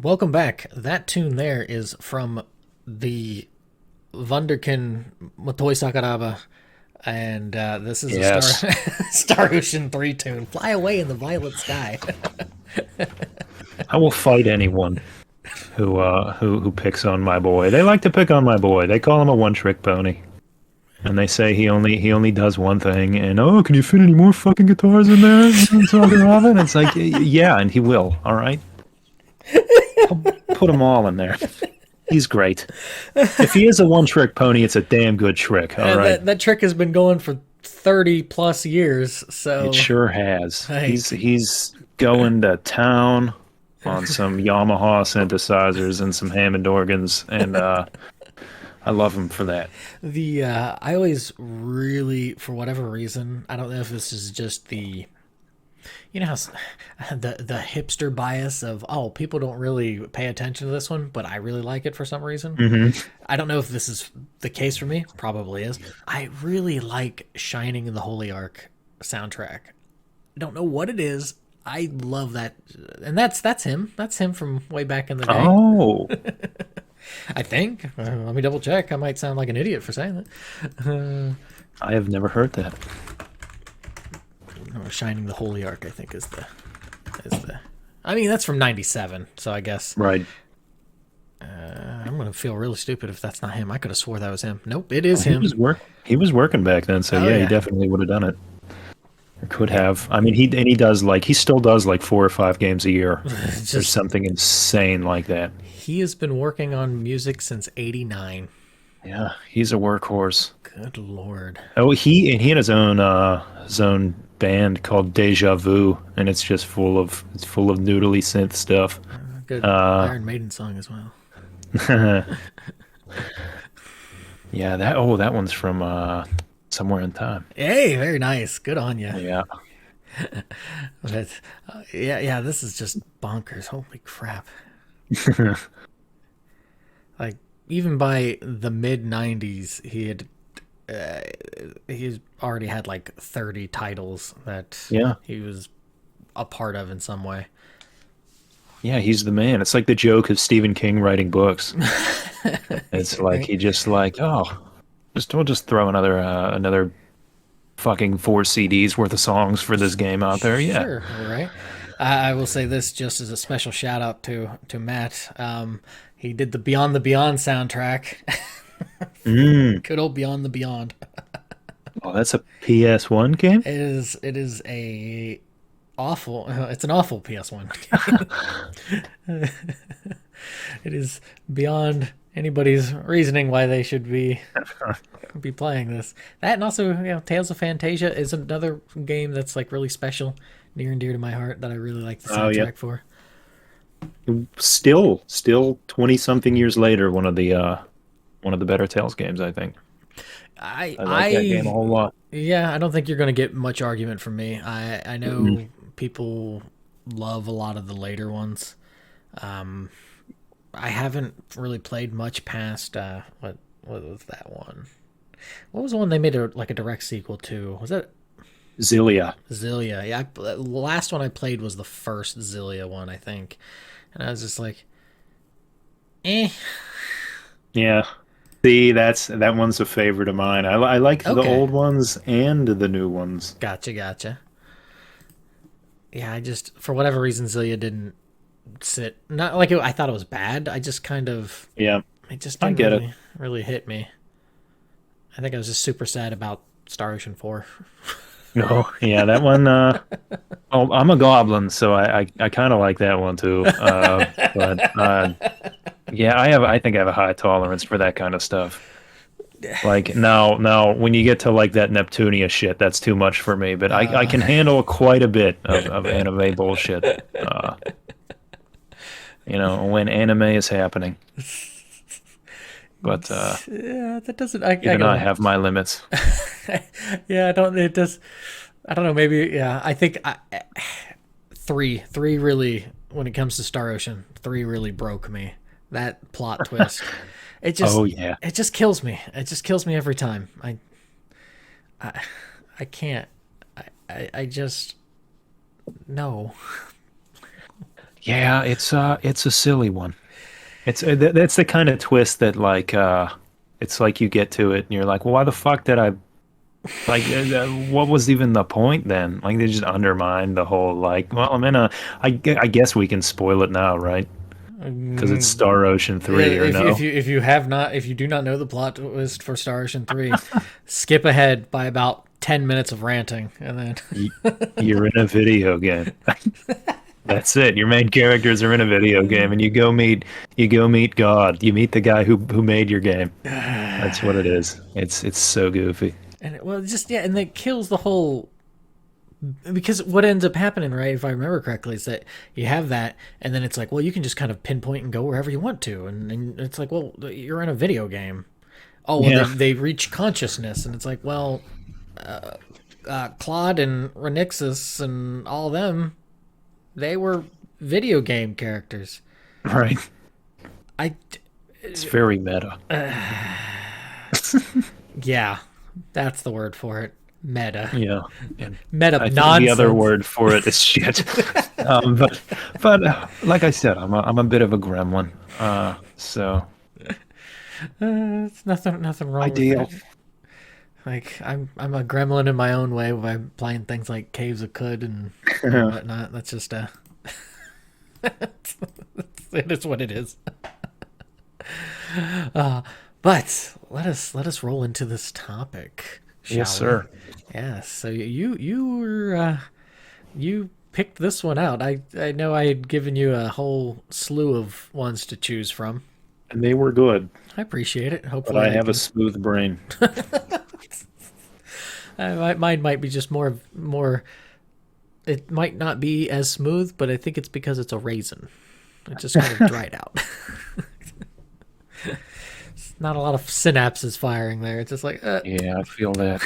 A: Welcome back. That tune there is from the Wunderkind Motoi Sakuraba, and this is a
B: Yes.
A: Star Ocean 3 tune. Fly away in the violet sky.
B: I will fight anyone who picks on my boy. They like to pick on my boy. They call him a one-trick pony. And they say he only does one thing. And can you fit any more fucking guitars in there? And it's like, yeah, and he will. All right, I'll put them all in there. He's great. If he is a one-trick pony, it's a damn good trick. All right,
A: That trick has been going for 30 plus years. So
B: it sure has.
A: Hey.
B: He's going to town on some Yamaha synthesizers and some Hammond organs, and I love him for that.
A: I always really, for whatever reason, I don't know if this is just the hipster bias of, oh, people don't really pay attention to this one, but I really like it for some reason.
B: Mm-hmm.
A: I don't know if this is the case for me. Probably is. I really like Shining in the Holy Ark soundtrack. I don't know what it is. I love that, and that's him. That's him from way back in the day.
B: Oh,
A: I think. Let me double check. I might sound like an idiot for saying that.
B: I have never heard that.
A: Shining the Holy Ark, I think, is the. I mean, that's from '97, so I guess.
B: Right.
A: I'm gonna feel really stupid if that's not him. I could have swore that was him. Nope, it is him.
B: He was working back then, so yeah, he definitely would have done it. Or could have. I mean, he still does like 4 or 5 games a year. There's something insane like that.
A: He has been working on music since '89.
B: Yeah, he's a workhorse.
A: Good lord.
B: Oh, he had his own band called Deja Vu, and it's full of noodly synth stuff.
A: Good Iron Maiden song as well.
B: Yeah, that one's from Somewhere in Time.
A: Hey, very nice. Good on you.
B: Yeah.
A: But, yeah. This is just bonkers. Holy crap! Like, even by the mid '90s, he's already had like 30 titles that he was a part of in some way.
B: Yeah, he's the man. It's like the joke of Stephen King writing books. It's like he just like, we'll just throw another fucking 4 CDs worth of songs for this game out there. Yeah,
A: sure, right. I will say this just as a special shout out to Matt. He did the Beyond the Beyond soundtrack. Good old Beyond the Beyond.
B: Oh, that's a PS1 game?
A: It is a awful. It's an awful PS1 game. It is beyond anybody's reasoning why they should be playing this. That, and also, Tales of Fantasia is another game that's like really special, near and dear to my heart, that I really like the soundtrack for.
B: Still 20 something years later, one of the better Tales games, I think. I like that game a whole lot.
A: Yeah, I don't think you're going to get much argument from me. I know people love a lot of the later ones. I haven't really played much past what was that one? What was the one they made a direct sequel to? Was that
B: Zillia?
A: Yeah, the last one I played was the first Zillia one, I think, and I was just like, eh.
B: Yeah. See, that one's a favorite of mine. I like the old ones and the new ones.
A: Gotcha. Yeah, I just, for whatever reason, Zillia didn't sit. Not like I thought it was bad. I just kind of, it just didn't really hit me. I think I was just super sad about Star Ocean 4.
B: Oh, yeah, that one. I'm a goblin, so I kind of like that one too. Yeah, I think I have a high tolerance for that kind of stuff. Like now, when you get to like that Neptunia shit, that's too much for me. But I can handle quite a bit of anime bullshit. When anime is happening. But
A: yeah, that doesn't.
B: I have my limits.
A: Yeah, I don't. It does. I don't know. Maybe. Yeah, I think three really. When it comes to Star Ocean, 3 really broke me. That plot twist. It just.
B: Oh yeah.
A: It just kills me. It just kills me every time. I can't. I just. No.
B: Yeah, it's a silly one. That's the kind of twist that like it's like you get to it and you're like, well, why the fuck did I like? What was even the point then? Like they just undermined the whole like. Well, I guess we can spoil it now, right? Because it's Star Ocean 3 or no?
A: If you do not know the plot twist for Star Ocean 3, skip ahead by about 10 minutes of ranting, and then
B: You're in a video game. That's it. Your main characters are in a video game, and you go meet God. You meet the guy who made your game. That's what it is. It's so goofy.
A: and and it kills the whole, because what ends up happening, right, if I remember correctly, is that you have that, and then it's like, well, you can just kind of pinpoint and go wherever you want to, and it's like, well, you're in a video game. Oh, well,
B: Yeah.
A: they reach consciousness, and it's like, well, Claude and Renixis and all them, they were video game characters.
B: Right.
A: I,
B: It's very meta.
A: yeah, that's the word for it. Meta.
B: Yeah. And
A: Meta
B: I think
A: nonsense.
B: the other word for it is shit. But like I said, I'm a bit of a gremlin. So
A: It's nothing wrong
B: ideal.
A: with it. Like I'm a gremlin in my own way by playing things like Caves of Cud and whatnot. That's just it is what it is. But let us roll into this topic.
B: Yes,
A: Shall
B: sir.
A: we? Yes. So you picked this one out. I know I had given you a whole slew of ones to choose from.
B: And they were good,
A: I appreciate it.
B: but
A: Hopefully,
B: I have a smooth brain.
A: mine might be just more. It might not be as smooth, but I think it's because it's a raisin. It just kind of dried out. It's not a lot of synapses firing there. It's just like,
B: Yeah, I feel that.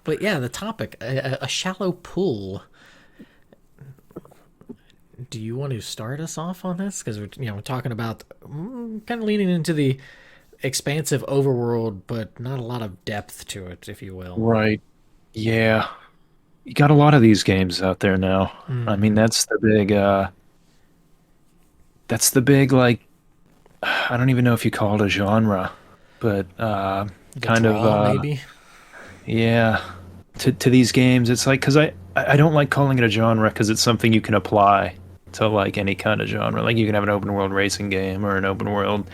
A: But yeah, the topic, a shallow pool. Do you want to start us off on this? Because we're talking about kind of leaning into the expansive overworld, but not a lot of depth to it, if you will.
B: Right. Yeah. You got a lot of these games out there now. I mean, that's the big like I don't even know if you call it a genre, but
A: The
B: kind of
A: draw, maybe.
B: yeah. To these games, it's like because I don't like calling it a genre because it's something you can apply to like any kind of genre. Like you can have an open world racing game or an open world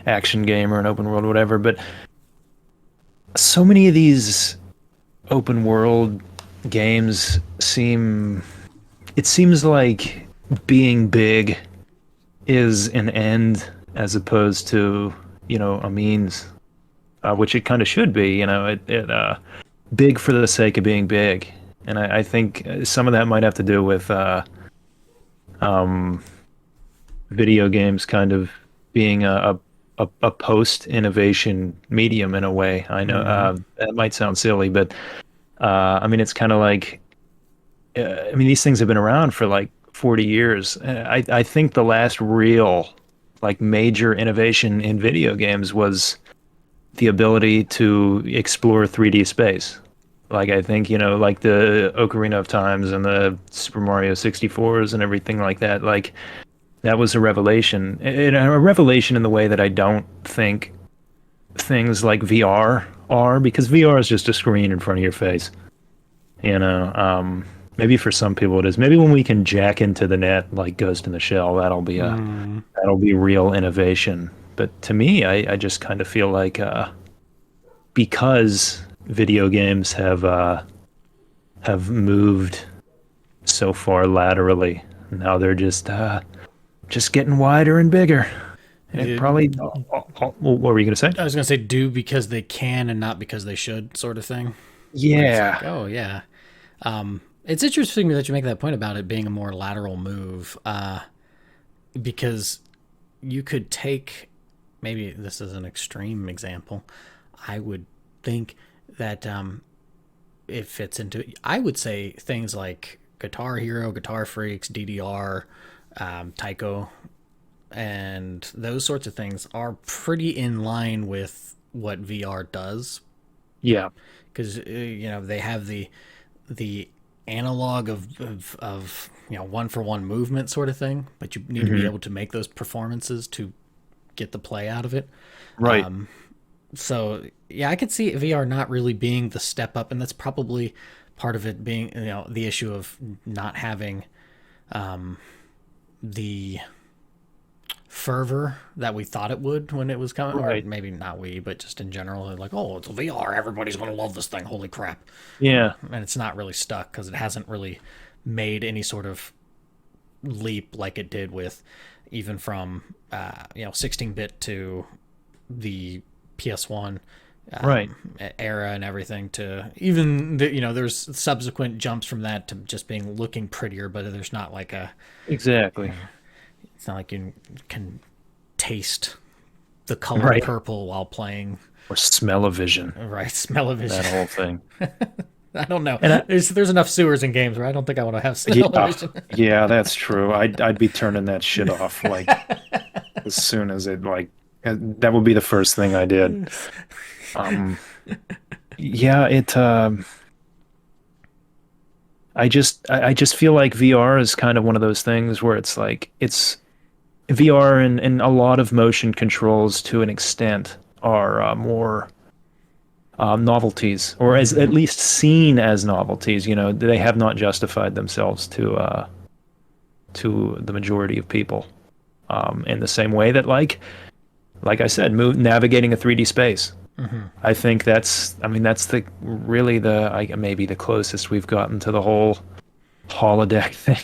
B: action game or an open world whatever, but so many of these open world games seems like being big is an end as opposed to a means, which it kind of should be. It big for the sake of being big, and I think some of that might have to do with video games kind of being a post innovation medium in a way. I know that might sound silly, but I mean it's kind of like I mean these things have been around for like 40 years. I think the last real like major innovation in video games was the ability to explore 3D space. Like I think, like the Ocarina of Times and the Super Mario 64s and everything like that. Like that was a revelation. And a revelation in the way that I don't think things like VR are, because VR is just a screen in front of your face. Maybe for some people it is. Maybe when we can jack into the net like Ghost in the Shell, that'll be real innovation. But to me, I just kind of feel like because video games have moved so far laterally, now they're just getting wider and bigger. And it probably. What were you gonna say?
A: I was gonna say do because they can and not because they should, sort of thing.
B: Yeah.
A: Like, oh yeah. It's interesting that you make that point about it being a more lateral move, because you could take, maybe this is an extreme example, I would think that it fits into, I would say things like Guitar Hero, Guitar Freaks, DDR, Taiko, and those sorts of things are pretty in line with what VR does,
B: Yeah.
A: because they have the analog of one for one movement sort of thing, but you need to be able to make those performances to get the play out of it.
B: Right.
A: So yeah, I could see VR not really being the step up, and that's probably part of it being, the issue of not having the fervor that we thought it would when it was coming, or
B: Right.
A: maybe not we, but just in general, like, oh, it's VR, everybody's gonna love this thing, holy crap.
B: Yeah.
A: And it's not really stuck because it hasn't really made any sort of leap like it did with even from 16-bit to the PS1
B: Right.
A: era and everything, to even there's subsequent jumps from that to just being looking prettier, but there's not like
B: Exactly.
A: it's not like you can taste the color
B: Right.
A: purple while playing,
B: Or smell-o-vision.
A: right? Smell-o-vision.
B: That whole thing.
A: I don't know.
B: And
A: There's enough sewers in games where I don't think I want to have smell-o-vision.
B: yeah, that's true. I'd be turning that shit off like as soon as it like that would be the first thing I did. Um, yeah, I just feel like VR is kind of one of those things where it's like it's VR and a lot of motion controls to an extent are more novelties, or as at least seen as novelties. They have not justified themselves to the majority of people, in the same way that like I said, navigating a 3D space. I think that's the really maybe the closest we've gotten to the whole holodeck thing.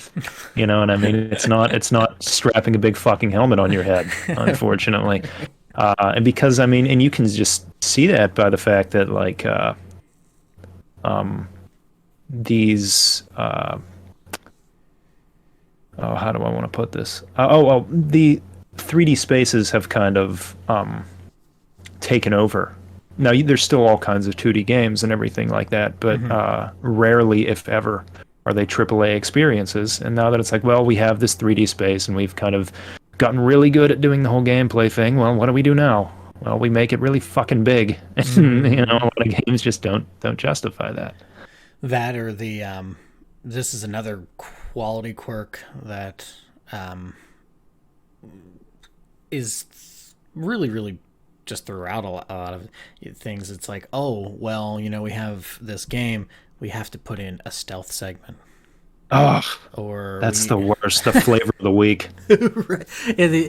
B: You know what I mean? It's not strapping a big fucking helmet on your head, unfortunately. And because and you can just see that by the fact that these how do I want to put this? The 3D spaces have kind of taken over. Now, there's still all kinds of 2D games and everything like that, but rarely, if ever, are they AAA experiences. And now that it's like, well, we have this 3D space and we've kind of gotten really good at doing the whole gameplay thing, well, what do we do now? Well, we make it really fucking big. And, a lot of games just don't justify that.
A: That, or this is another quality quirk that is really, really just throughout a lot of things. It's like, oh, well, we have this game, we have to put in a stealth segment.
B: Oh,
A: Or
B: that's the worst. The flavor of the week.
A: right. Yeah,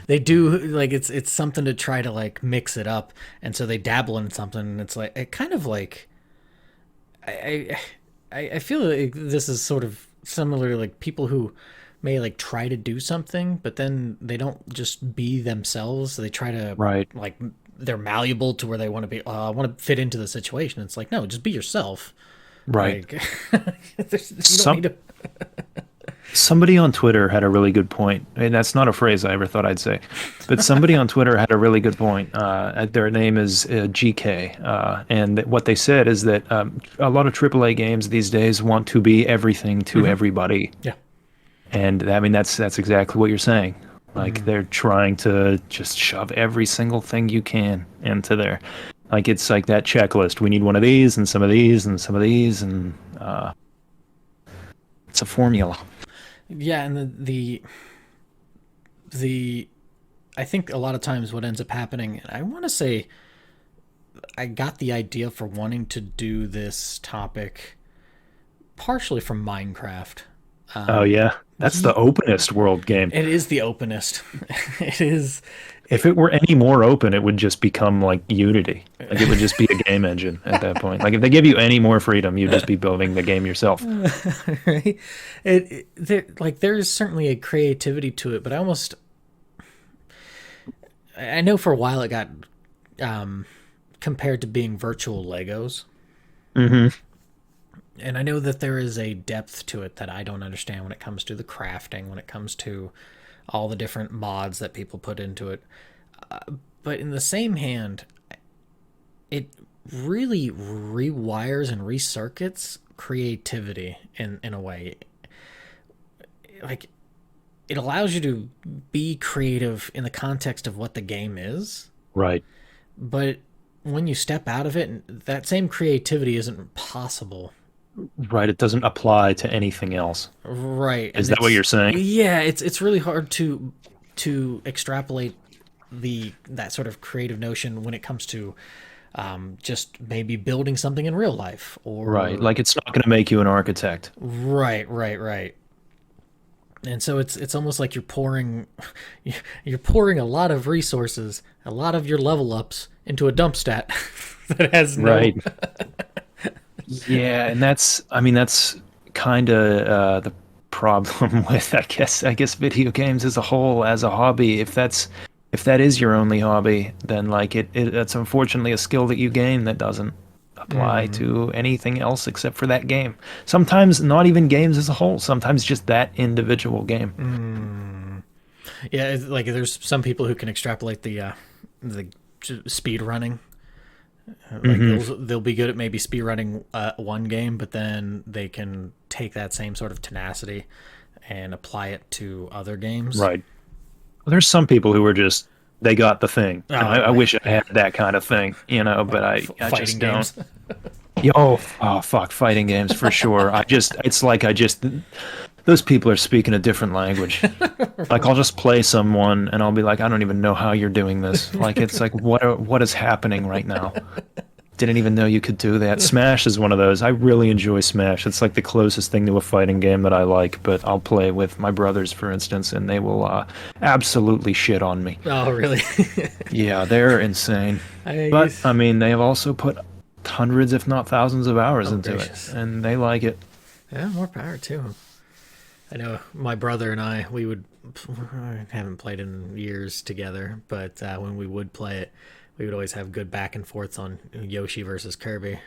A: they do, like, it's something to try to like mix it up, and so they dabble in something, and it's like, it kind of like I feel like this is sort of similar to like people who may like try to do something, but then they don't just be themselves. They try to,
B: Right.
A: like, they're malleable to where they want to be. I want to fit into the situation. It's like, no, just be yourself.
B: Right.
A: Like, you don't need to.
B: Somebody on Twitter had a really good point, and that's not a phrase I ever thought I'd say, but somebody on Twitter had a really good point. Their name is GK, and what they said is that a lot of AAA games these days want to be everything to everybody.
A: Yeah.
B: And that's exactly what you're saying. Like, they're trying to just shove every single thing you can into there. Like, it's like that checklist. We need one of these and some of these and some of these, and it's a formula.
A: Yeah, and the I think a lot of times what ends up happening, and I want to say I got the idea for wanting to do this topic partially from Minecraft.
B: Oh yeah, that's the openest world game.
A: It is the openest. It is.
B: If it were any more open, it would just become like Unity. Like, it would just be a game engine at that point. Like, if they give you any more freedom, you'd just be building the game yourself.
A: Right? There's certainly a creativity to it, but I know for a while it got compared to being virtual Legos.
B: Mm-hmm.
A: And I know that there is a depth to it that I don't understand when it comes to the crafting, when it comes to all the different mods that people put into it. But in the same hand, it really rewires and recircuits creativity in a way. Like, it allows you to be creative in the context of what the game is.
B: Right.
A: But when you step out of it, that same creativity isn't possible.
B: Right. It doesn't apply to anything else.
A: Right.
B: Is that what you're saying?
A: Yeah, it's really hard to extrapolate that sort of creative notion when it comes to just maybe building something in real life
B: Right.
A: or
B: Like it's not going to make you an architect.
A: right. And so it's almost like you're pouring a lot of resources, a lot of your level ups into a dump stat that has no.
B: Right. Yeah, and I mean, that's kind of the problem with, I guess video games as a whole, as a hobby. If that is your only hobby, then like that's unfortunately a skill that you gain that doesn't apply to anything else except for that game. Sometimes not even games as a whole. Sometimes just that individual game.
A: Yeah, it's like there's some people who can extrapolate the speed running. Like they'll be good at maybe speed running one game, but then they can take that same sort of tenacity and apply it to other games.
B: Right. Well, there's some people who are just they got the thing. And I wish I had that kind of thing, but I
A: Fighting
B: just don't.
A: games.
B: Oh fuck, fighting games for sure. It's like those people are speaking a different language. Like I'll just play someone and I'll be like, I don't even know how you're doing this. Like it's like what is happening right now? Didn't even know you could do that. Smash is one of those. I really enjoy Smash. It's like the closest thing to a fighting game that I like, but I'll play with my brothers, for instance, and they will absolutely shit on me.
A: Oh, really?
B: Yeah, they're insane. But, I mean, they have also put hundreds, if not thousands of hours into
A: gracious.
B: it, and they like it.
A: Yeah, more power too. I know my brother and I, we haven't played in years together, but when we would play it, we would always have good back and forths on Yoshi versus Kirby.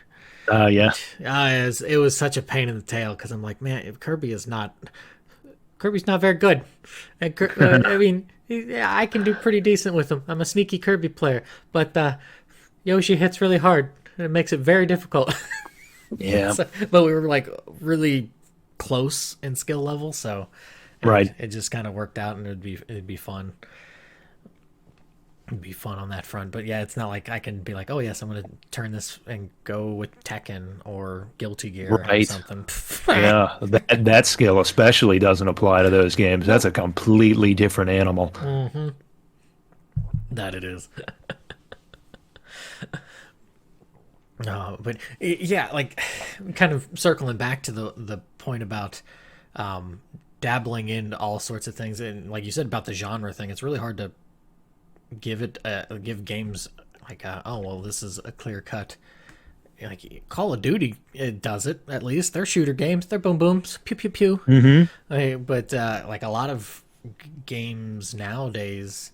B: Yeah.
A: It was such a pain in the tail because I'm like, man, if Kirby's not very good. And I mean, yeah, I can do pretty decent with him. I'm a sneaky Kirby player, but Yoshi hits really hard, and it makes it very difficult.
B: Yeah.
A: But we were like really close in skill level, so
B: Right.
A: it just kind of worked out, and it'd be fun. It'd be fun on that front. But yeah, it's not like I can be like, oh yes, I'm gonna turn this and go with Tekken or Guilty Gear or something.
B: Yeah, that skill especially doesn't apply to those games. That's a completely different animal.
A: That it is. No, but yeah, like kind of circling back to the point about dabbling in all sorts of things, and like you said about the genre thing, it's really hard to give games like oh well, this is a clear cut. Like Call of Duty, it does it at least. They're shooter games. They're boom booms, pew pew pew. But like a lot of games nowadays,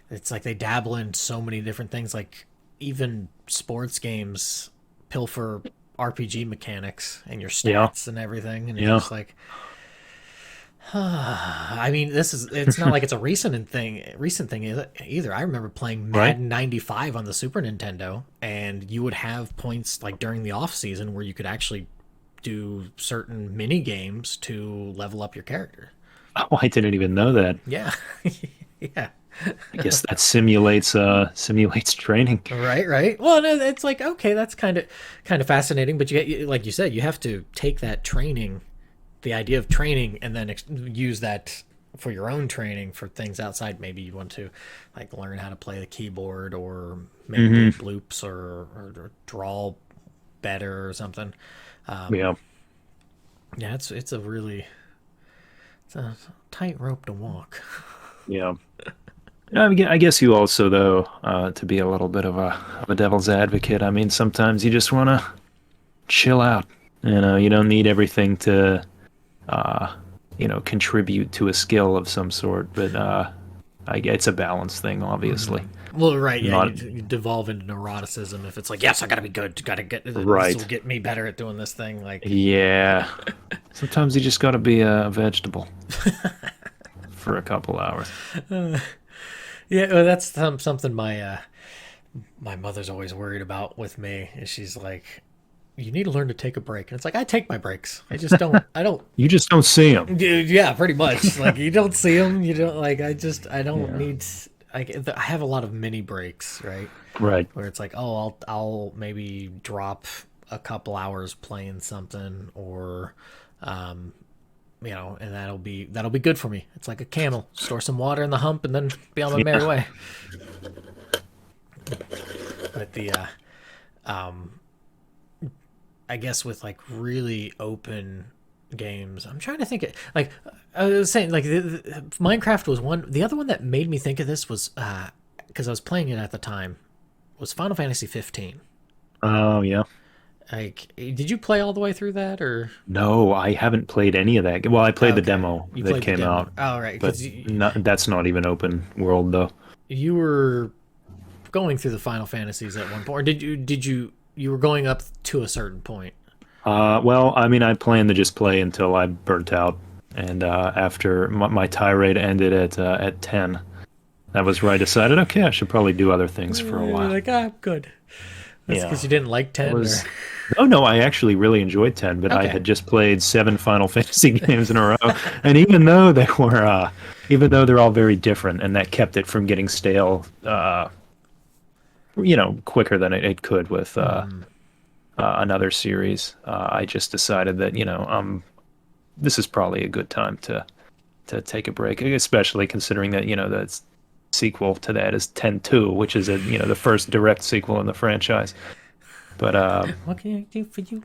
A: it's like they dabble in so many different things. Like even sports games pilfer RPG mechanics and your stats and everything, and you're just like, I mean, it's not like it's a recent thing either. I remember playing Madden 95 on the Super Nintendo, and you would have points like during the off season where you could actually do certain mini games to level up your character.
B: Oh, I didn't even know that.
A: Yeah. Yeah.
B: I guess that simulates training.
A: Right. Well, it's like, okay, that's kind of fascinating, but like you said, you have to take that training, the idea of training, and then use that for your own training for things outside. Maybe you want to like learn how to play the keyboard or make bloops or draw better or something.
B: Yeah,
A: it's a tight rope to walk.
B: Yeah. I guess you also, though, to be a little bit of a devil's advocate, I mean, sometimes you just want to chill out. You don't need everything to, contribute to a skill of some sort. But it's a balance thing, obviously.
A: Well, right, yeah, you devolve into neuroticism if it's like, yes, I gotta be good, gotta get this will get me better at doing this thing. Like,
B: yeah, sometimes you just gotta be a vegetable for a couple hours.
A: Yeah, well, that's something my mother's always worried about with me. Is she's like, you need to learn to take a break, and it's like I take my breaks. I just don't. I don't.
B: You just don't see them.
A: Yeah, pretty much. Like you don't see them. You don't like. I don't need. I have a lot of mini breaks, right?
B: Right.
A: Where it's like, oh, I'll maybe drop a couple hours playing something, or and that'll be good for me. It's like a camel. Store some water in the hump and then be on my merry way. But I guess with like really open games, I'm trying to think. Like I was saying, like Minecraft was one. The other one that made me think of this was because I was playing it at the time was Final Fantasy 15.
B: Oh yeah.
A: Like, did you play all the way through that, or
B: No, I haven't played any of that. Well, I played the demo
A: you
B: that
A: played the
B: came
A: demo?
B: out,
A: Oh, right,
B: but
A: because
B: that's not even open world though.
A: you were going through the Final Fantasies at one point, or you were going up to a certain point?
B: Well, I mean, I planned to just play until I burnt out, and after my tirade ended at 10, that was where I decided, okay, I should probably do other things for a
A: You're
B: while.
A: like, I'm good. That's because you didn't like 10.
B: Oh no, I actually really enjoyed 10, but I
A: Okay.
B: had just played 7 Final Fantasy games in a row, and even though they're all very different, and that kept it from getting stale, quicker than it could with another series. I just decided that this is probably a good time to take a break, especially considering that the sequel to that is 10-2, which is the first direct sequel in the franchise. But
A: What can I do for you?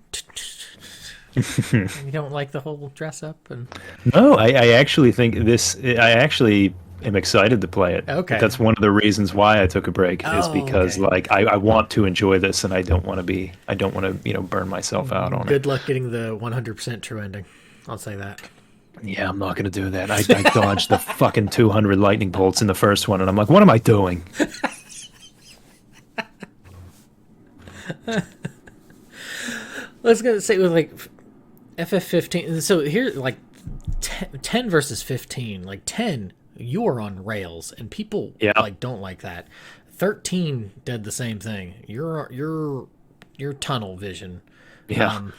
A: You don't like the whole dress up and
B: no, I actually think this. I actually am excited to play it.
A: Okay.
B: That's one of the reasons why I took a break is because
A: okay.
B: like I want to enjoy this, and I don't want to burn myself out on it.
A: good luck getting the 100% true ending. I'll say that.
B: Yeah, I'm not going to do that. I dodged the fucking 200 lightning bolts in the first one, and I'm like, what am I doing?
A: Let's go say with like FF15. So here, like 10 versus 15. Like 10, you're on rails, and people
B: Yeah.
A: like don't like that. 13 did the same thing. You're tunnel vision.
B: Yeah.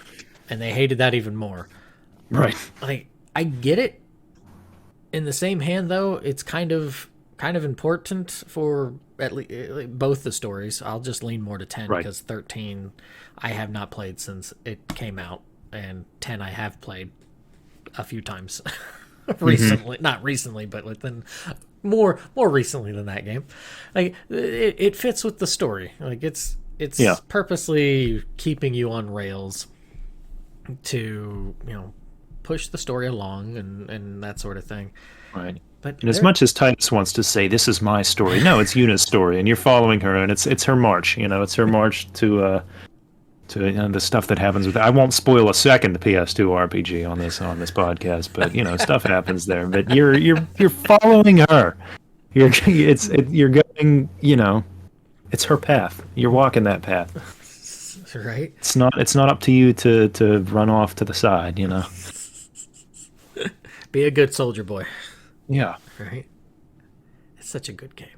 A: And they hated that even more.
B: Right.
A: Like I get it. In the same hand, though, it's kind of important for at least both the stories. I'll just lean more to 10
B: Right.
A: because 13 I have not played since it came out, and 10 I have played a few times recently. Not recently, but within more recently than that game. Like it fits with the story. Like it's
B: Yeah.
A: purposely keeping you on rails to push the story along and that sort of thing.
B: Right.
A: But
B: And as much as Titus wants to say this is my story, no, it's Yuna's story, and you're following her, and it's her march. It's her march to the stuff that happens with. I won't spoil a second PS2 RPG on this podcast, but stuff happens there. But you're following her. You're going. It's her path. You're walking that path.
A: right,
B: It's not up to you to run off to the side.
A: be a good soldier boy.
B: Yeah.
A: Right, it's such a good game.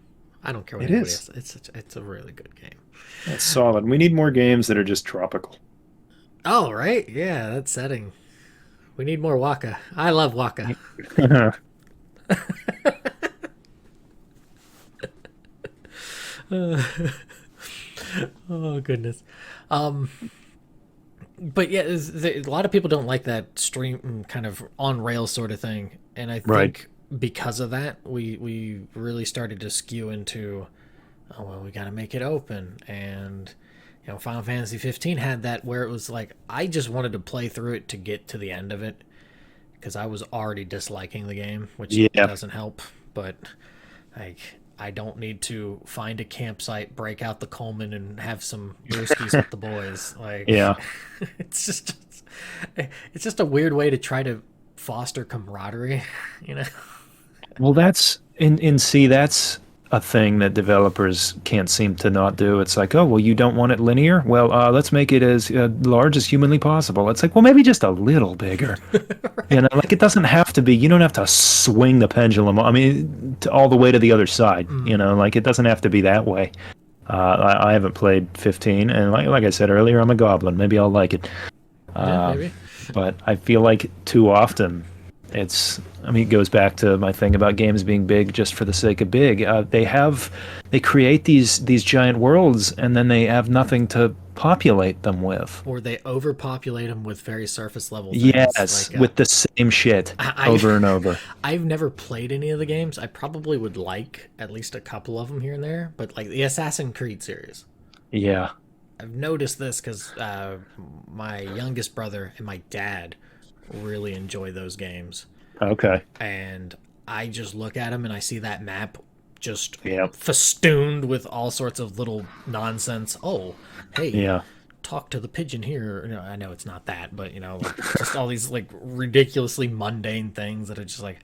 A: I don't care what
B: It
A: anybody
B: is.
A: else. It's a really good game.
B: It's solid. We need more games that are just tropical.
A: Oh right, yeah, that setting. We need more Waka. I love Waka. Oh goodness. But yeah, a lot of people don't like that stream kind of on rails sort of thing, and I think
B: Right.
A: because of that, we really started to skew into, oh well, we got to make it open, and Final Fantasy 15 had that where it was like I just wanted to play through it to get to the end of it because I was already disliking the game, which
B: Yeah.
A: doesn't help, but like. I don't need to find a campsite, break out the Coleman, and have some brewskis with the boys. Like,
B: Yeah.
A: it's just a weird way to try to foster camaraderie, you know.
B: Well, that's that's a thing that developers can't seem to not do. It's like, oh, well, you don't want it linear? Well, let's make it as large as humanly possible. It's like, well, maybe just a little bigger. Like it doesn't have to be. You don't have to swing the pendulum. I mean, all the way to the other side. Like it doesn't have to be that way. I haven't played 15, and like I said earlier, I'm a goblin. Maybe I'll like it.
A: Yeah, maybe.
B: But I feel like too often I mean, it goes back to my thing about games being big just for the sake of big. They create these giant worlds, and then they have nothing to populate them with.
A: Or they overpopulate them with very surface level things.
B: Yes, with the same shit
A: I
B: over and over.
A: I've never played any of the games. I probably would like at least a couple of them here and there, but like the Assassin's Creed series.
B: Yeah.
A: I've noticed this because my youngest brother and my dad really enjoy those games.
B: Okay.
A: And I just look at them and I see that map just
B: Yep.
A: festooned with all sorts of little nonsense. Oh, hey,
B: Yeah.
A: talk to the pigeon here. You know, I know it's not that, but like, just all these like ridiculously mundane things that are just like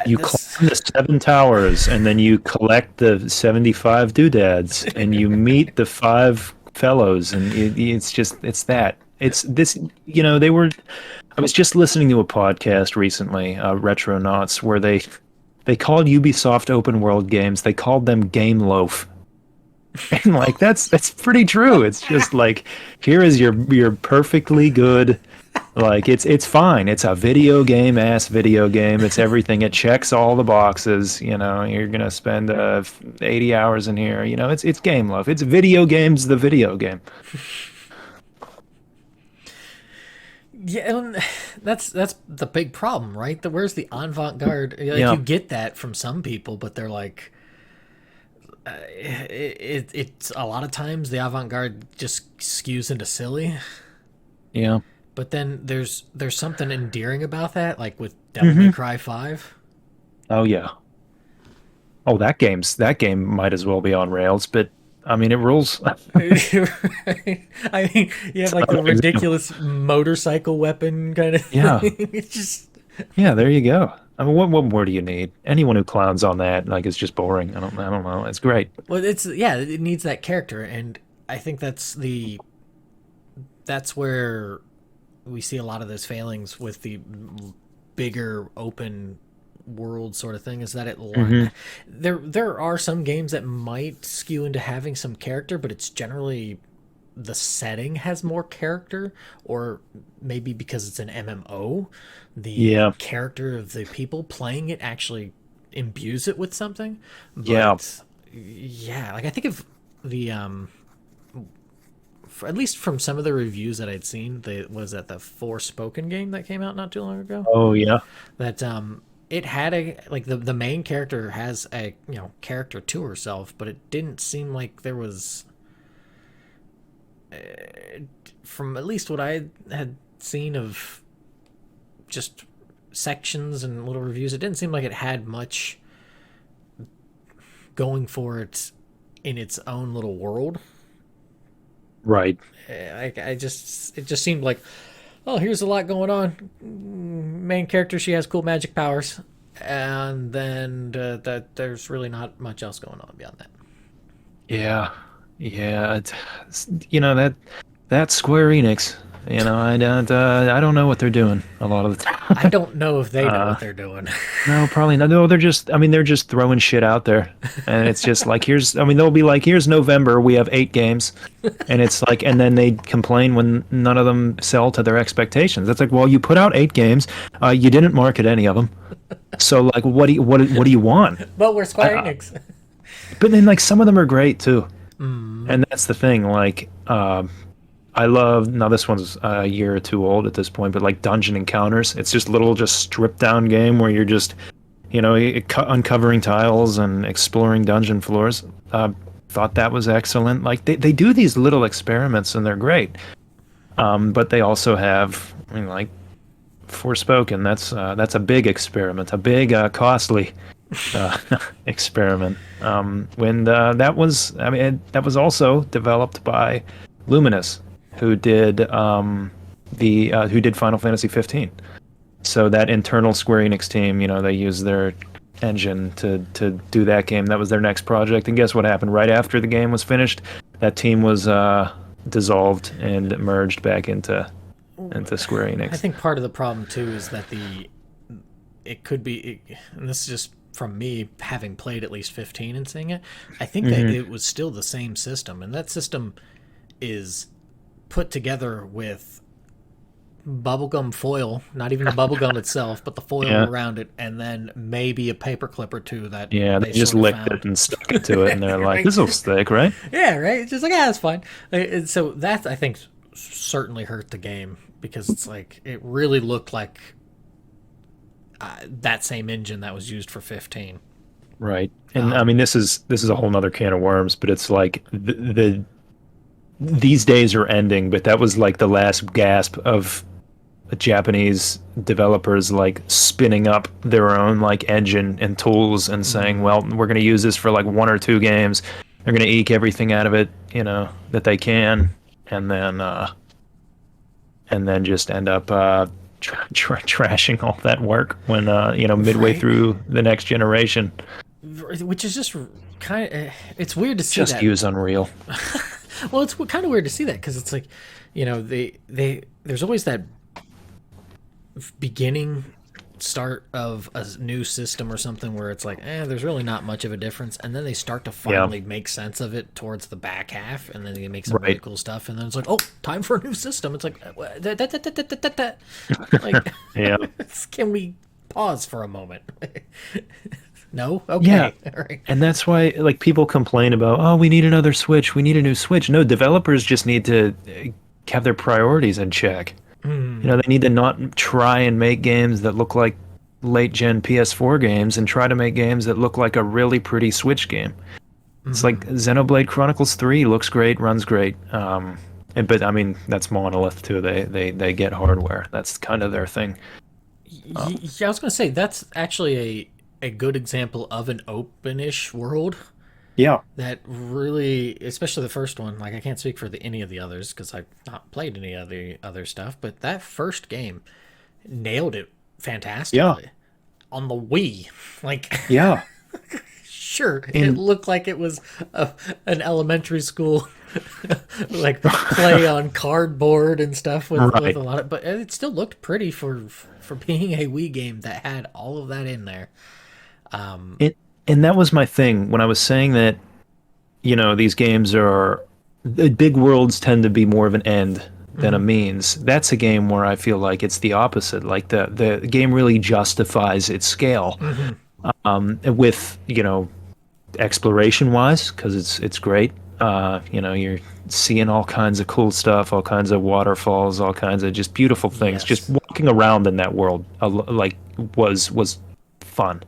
B: You climb the 7 towers, and then you collect the 75 doodads, and you meet the 5 fellows, and it's that. It's this. They were. I was just listening to a podcast recently, Retronauts, where they called Ubisoft open world games. They called them Game Loaf. And like that's pretty true. It's just like, here is your perfectly good, like it's fine. It's a video game video game. It's everything. It checks all the boxes. You're gonna spend 80 hours in here. It's Game Love. It's video games. The video game.
A: Yeah, and that's the big problem, right? Where's the avant-garde? Like,
B: Yeah.
A: you get that from some people, but they're like, it's a lot of times the avant-garde just skews into silly.
B: Yeah.
A: But then there's something endearing about that, like with Devil May Cry 5.
B: Oh yeah. Oh, that game might as well be on rails, but I mean, it rules.
A: Right? I mean, you have like the ridiculous motorcycle weapon kind of
B: Yeah.
A: thing. It's just
B: Yeah, there you go. I mean, what more do you need? Anyone who clowns on that, like, is just boring. I don't know. It's great.
A: well, it needs that character, and I think that's where we see a lot of those failings with the bigger open world sort of thing, is that there are some games that might skew into having some character, but it's generally the setting has more character, or maybe because it's an MMO, the
B: Yeah.
A: character of the people playing it actually imbues it with something.
B: Yeah.
A: But yeah, like I think of the at least from some of the reviews that I'd seen, was at the Forspoken game that came out not too long ago.
B: Oh yeah.
A: That it had the main character has a character to herself, but it didn't seem like there was, from at least what I had seen of just sections and little reviews, it didn't seem like it had much going for it in its own little world.
B: Right.
A: It just seemed like, oh, here's a lot going on. Main character, she has cool magic powers, and then that there's really not much else going on beyond that.
B: Yeah. Yeah. That Square Enix. I don't know what they're doing a lot of the time.
A: I don't know if they know what they're doing.
B: No, probably not. No, they're just throwing shit out there. And it's just like, they'll be like, here's November, we have 8 games. And it's like, and then they complain when none of them sell to their expectations. It's like, well, you put out 8 games, you didn't market any of them. So like, what do you want?
A: But we're Square Enix.
B: But then like, some of them are great too. And that's the thing, like, I love, now this one's a year or two old at this point, but like Dungeon Encounters, it's just stripped down game where you're just, uncovering tiles and exploring dungeon floors. Thought that was excellent. Like they do these little experiments and they're great. But they also have, like Forspoken. That's a big experiment, a big costly experiment. That was also developed by Luminous, who did who did Final Fantasy 15. So that internal Square Enix team, they used their engine to do that game. That was their next project. And guess what happened? Right after the game was finished, that team was dissolved and merged back into Square Enix.
A: I think part of the problem too is that it could be, and this is just from me having played at least 15 and seeing it, I think that it was still the same system, and that system is put together with bubblegum foil, not even the bubblegum itself, but the foil
B: Yeah.
A: around it, and then maybe a paperclip or two that
B: Yeah,
A: they
B: they just
A: sort of
B: licked
A: found.
B: it and stuck it to it, and they're like,
A: Right?
B: "This will stick, right?"
A: Yeah, right. It's just like, yeah, that's fine. And so that, I think, certainly hurt the game because it's like it really looked like that same engine that was used for 15.
B: Right. And I mean, this is a whole nother can of worms, but it's like these days are ending, but that was like the last gasp of Japanese developers like spinning up their own like engine and tools and saying, well, we're going to use this for like one or two games. They're going to eke everything out of it, that they can, and then just end up trashing all that work when midway
A: Right.
B: through the next generation.
A: Which is just kind of, it's weird to see
B: Just
A: that.
B: use Unreal.
A: Well, it's kind of weird to see that because it's like, there's always that beginning start of a new system or something where it's like, there's really not much of a difference, and then they start to finally make sense of it towards the back half, and then they make some really
B: Right.
A: cool stuff, and then it's like, oh, time for a new system. It's like, like,
B: Yeah.
A: can we pause for a moment? No, okay,
B: Yeah.
A: all right.
B: And that's why like people complain about, oh, we need another Switch, we need a new Switch. No, developers just need to have their priorities in check. They need to not try and make games that look like late gen PS4 games and try to make games that look like a really pretty Switch game. It's like Xenoblade Chronicles 3 looks great, runs great. But I mean, that's Monolith too. They get hardware. That's kind of their thing.
A: Yeah, I was gonna say that's actually a good example of an open-ish world
B: Yeah.
A: that really, especially the first one. Like I can't speak for any of the others because I've not played any of the other stuff, but that first game nailed it fantastically on the Wii. Like,
B: Yeah.
A: sure, it
B: And
A: looked like it was an elementary school like play on cardboard and stuff with
B: right.
A: a lot of, but it still looked pretty for being a Wii game that had all of that in there.
B: It and that was my thing when I was saying that, these games are the big worlds tend to be more of an end than a means. That's a game where I feel like it's the opposite. Like the game really justifies its scale. With, exploration wise, because it's great. You're seeing all kinds of cool stuff, all kinds of waterfalls, all kinds of just beautiful things. Just
A: Yes.
B: walking around in that world, like was fun.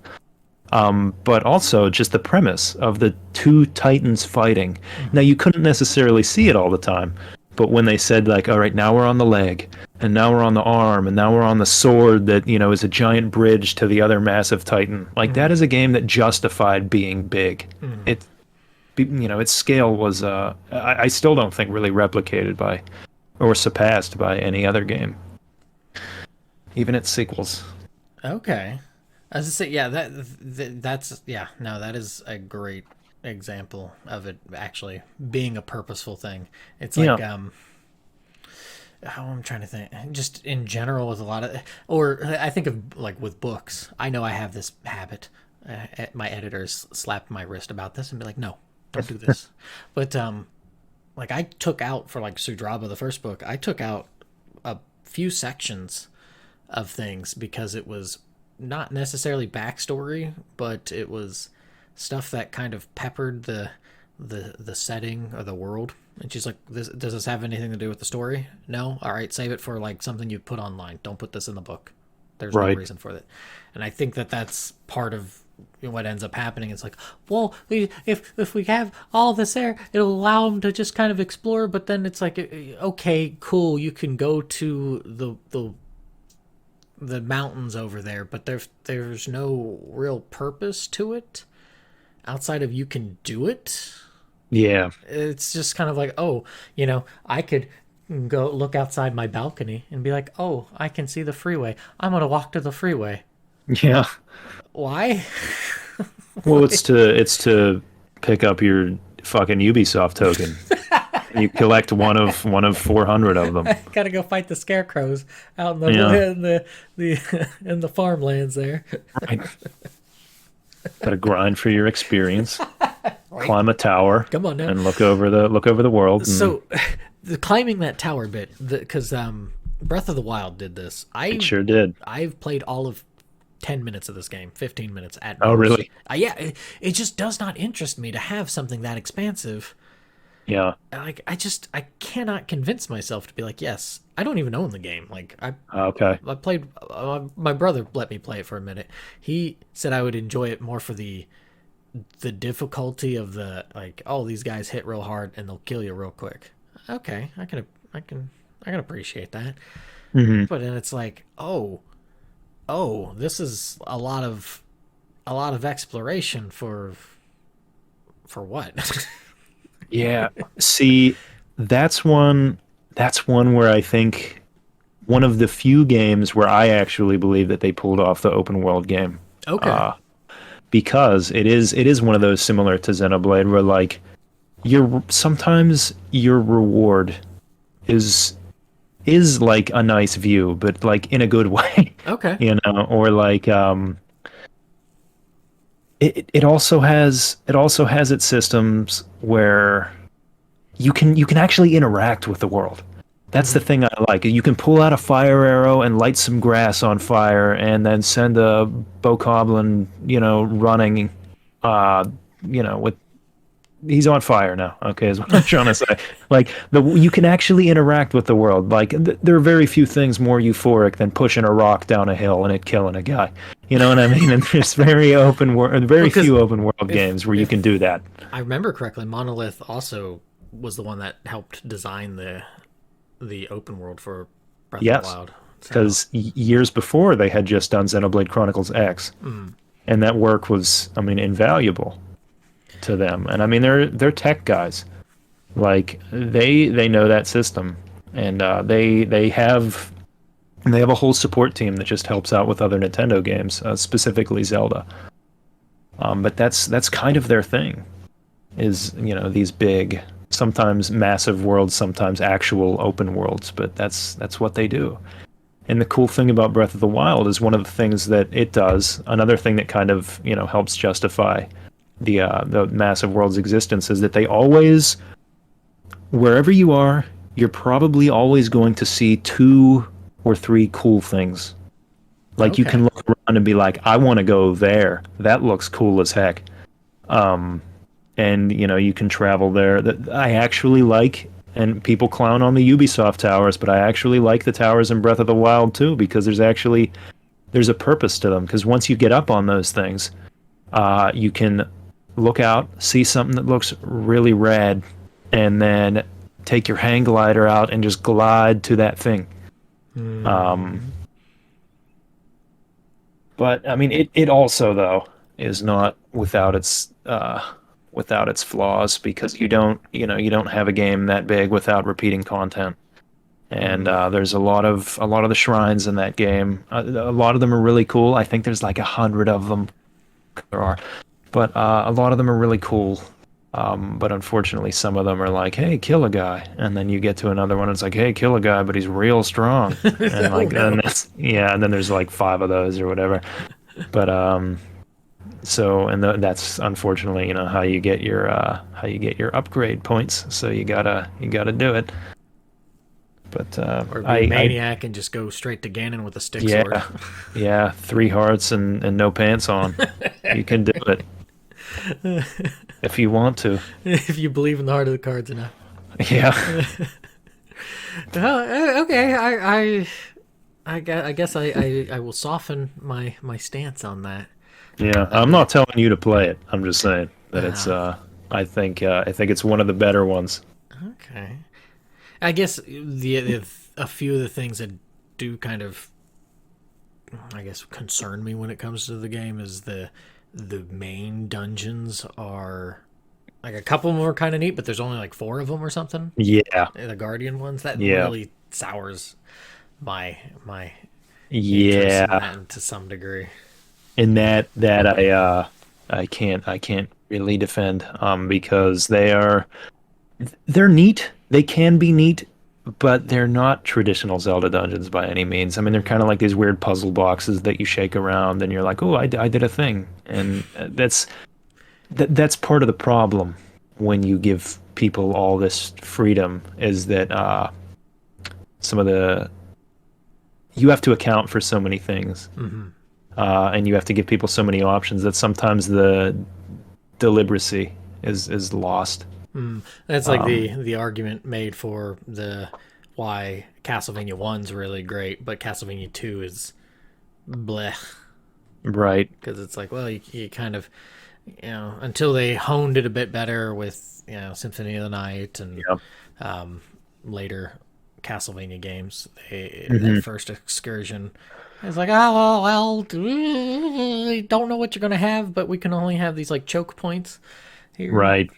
B: But also just the premise of the two titans fighting. Now you couldn't necessarily see it all the time, but when they said like, all right, now we're on the leg, and now we're on the arm, and now we're on the sword that is a giant bridge to the other massive titan. Like that is a game that justified being big. Its scale was I still don't think really replicated by or surpassed by any other game, even its sequels.
A: Okay. As I say, yeah, that's yeah. No, that is a great example of it actually being a purposeful thing. It's
B: Yeah.
A: like oh, I'm trying to think. Just in general, with a lot of, or I think of like with books. I know I have this habit. My editors slap my wrist about this and be like, "No, don't do this." But like I took out for like Sudraba, the first book. I took out a few sections of things because it was not necessarily backstory, but it was stuff that kind of peppered the setting or the world. And she's like, "This does this have anything to do with the story? No. All right, save it for like something you put online. Don't put this in the book. There's no
B: Right.
A: reason for that." And I think that that's part of what ends up happening. It's like, well, if we have all this there, it'll allow them to just kind of explore. But then it's like, okay, cool, you can go to the mountains over there, but there's no real purpose to it outside of you can do it.
B: Yeah.
A: It's just kind of like, oh, I could go look outside my balcony and be like, oh, I can see the freeway. I'm gonna walk to the freeway.
B: Yeah.
A: Why?
B: Well, it's to pick up your fucking Ubisoft token. You collect one of 400 of them.
A: Gotta go fight the scarecrows out in the
B: Yeah.
A: in the farmlands there.
B: Right. Got to grind for your experience. Climb a tower.
A: Come on now.
B: And look over the world. And,
A: So, the climbing that tower bit, because Breath of the Wild did this.
B: It sure did.
A: I've played all of 10 minutes of this game, 15 minutes at
B: Oh,
A: most.
B: really?
A: Yeah, it just does not interest me to have something that expansive.
B: Yeah.
A: Like, I cannot convince myself to be like, yes, I don't even own the game. Like,
B: Okay.
A: I played, my brother let me play it for a minute. He said I would enjoy it more for the difficulty of the, like, oh, these guys hit real hard and they'll kill you real quick. Okay, I can appreciate that.
B: Hmm.
A: But then it's like, oh, this is a lot of exploration for what?
B: Yeah. See, that's one. That's one where I think one of the few games where I actually believe that they pulled off the open world game.
A: Okay.
B: Uh, because it is one of those similar to Xenoblade where like your sometimes your reward is is like a nice view, but like in a good way,
A: Okay.
B: or like it also has its systems where you can actually interact with the world. That's the
A: Hmm.
B: thing I like. You can pull out a fire arrow and light some grass on fire, and then send a bokoblin, running, uh, with he's on fire now. Okay, is what I'm trying to say. Like you can actually interact with the world. Like there are very few things more euphoric than pushing a rock down a hill and it killing a guy. You know what I mean? And there's very
A: Because
B: few open world
A: if
B: games where you can
A: if
B: do that.
A: I remember correctly, Monolith also was the one that helped design the open world for Breath of the
B: Yes,
A: Wild. So,
B: because years before they had just done Xenoblade Chronicles X,
A: mm,
B: and that work was, I mean, invaluable to them. And I mean, they're tech guys. Like they know that system, and they have a whole support team that just helps out with other Nintendo games, specifically Zelda. But that's kind of their thing, is these big, sometimes massive worlds, sometimes actual open worlds. But that's what they do. And the cool thing about Breath of the Wild is one of the things that it does. Another thing that kind of helps justify the massive world's existence is that they always, wherever you are, you're probably always going to see two or three cool things. Like you
A: okay.
B: can look around and be like, I want to go there. That looks cool as heck. Um, and you can travel there. That I actually like. And people clown on the Ubisoft towers, but I actually like the towers in Breath of the Wild too, because there's a purpose to them. Because once you get up on those things, you can look out, see something that looks really rad, and then take your hang glider out and just glide to that thing. Um,
A: Mm,
B: but I mean, it also though is not without its flaws, because you don't have a game that big without repeating content. And
A: mm.
B: there's a lot of the shrines in that game. A lot of them are really cool. I think there's like 100 of them. There are, but a lot of them are really cool. But unfortunately, some of them are like, "Hey, kill a guy," and then you get to another one, it's like, "Hey, kill a guy, but he's real strong," and
A: Oh
B: like, and
A: no.
B: that's yeah, and then there's like five of those or whatever. But that's unfortunately, how you get your upgrade points. So you gotta do it. But
A: Or be a
B: I
A: maniac and just go straight to Ganon with a stick sword.
B: yeah, yeah, 3 hearts and no pants on. You can do it if you want to.
A: If you believe in the heart of the cards enough.
B: Yeah.
A: Okay, I guess I will soften my stance on that.
B: Yeah,
A: A
B: I'm not
A: bit.
B: telling you to play it. I'm just saying that it's
A: Uh,
B: I think it's one of the better ones.
A: okay. I guess the a few of the things that do kind of, I guess, concern me when it comes to the game is the main dungeons are, like, a couple more kind of neat, but there's only like four of them or something.
B: Yeah.
A: The Guardian ones that
B: Yeah.
A: really sours my interest in
B: Yeah.
A: that to some degree.
B: And that I can't really defend, because they're neat. They can be neat, but they're not traditional Zelda dungeons by any means. I mean, they're kind of like these weird puzzle boxes that you shake around, and you're like, "Oh, I did a thing," and that's part of the problem when you give people all this freedom, is that some of the you have to account for so many things, and you have to give people so many options that sometimes the deliberacy is lost.
A: That's like the argument made for the why Castlevania 1's really great, but Castlevania 2 is bleh.
B: Right.
A: Because it's like, well, you kind of, until they honed it a bit better with, Symphony of the Night and
B: Yep.
A: later Castlevania games, that first excursion, it's like, oh, well, we don't know what you're going to have, but we can only have these, like, choke points here.
B: Right.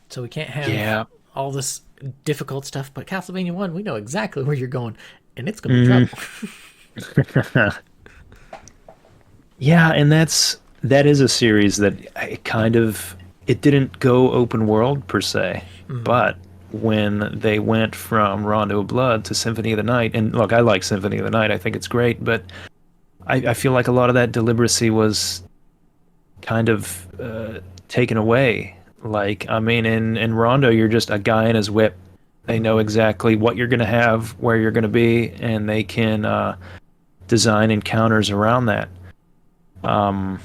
A: So we can't have
B: Yeah.
A: all this difficult stuff, but Castlevania 1, we know exactly where you're going, and it's going to be trouble.
B: Yeah, and that is a series that it didn't go open world per se, but when they went from Rondo of Blood to Symphony of the Night, and look, I like Symphony of the Night, I think it's great, but I feel like a lot of that deliberacy was kind of taken away. Like, I mean, in Rondo, you're just a guy in his whip. They know exactly what you're going to have, where you're going to be, and they can design encounters around that. And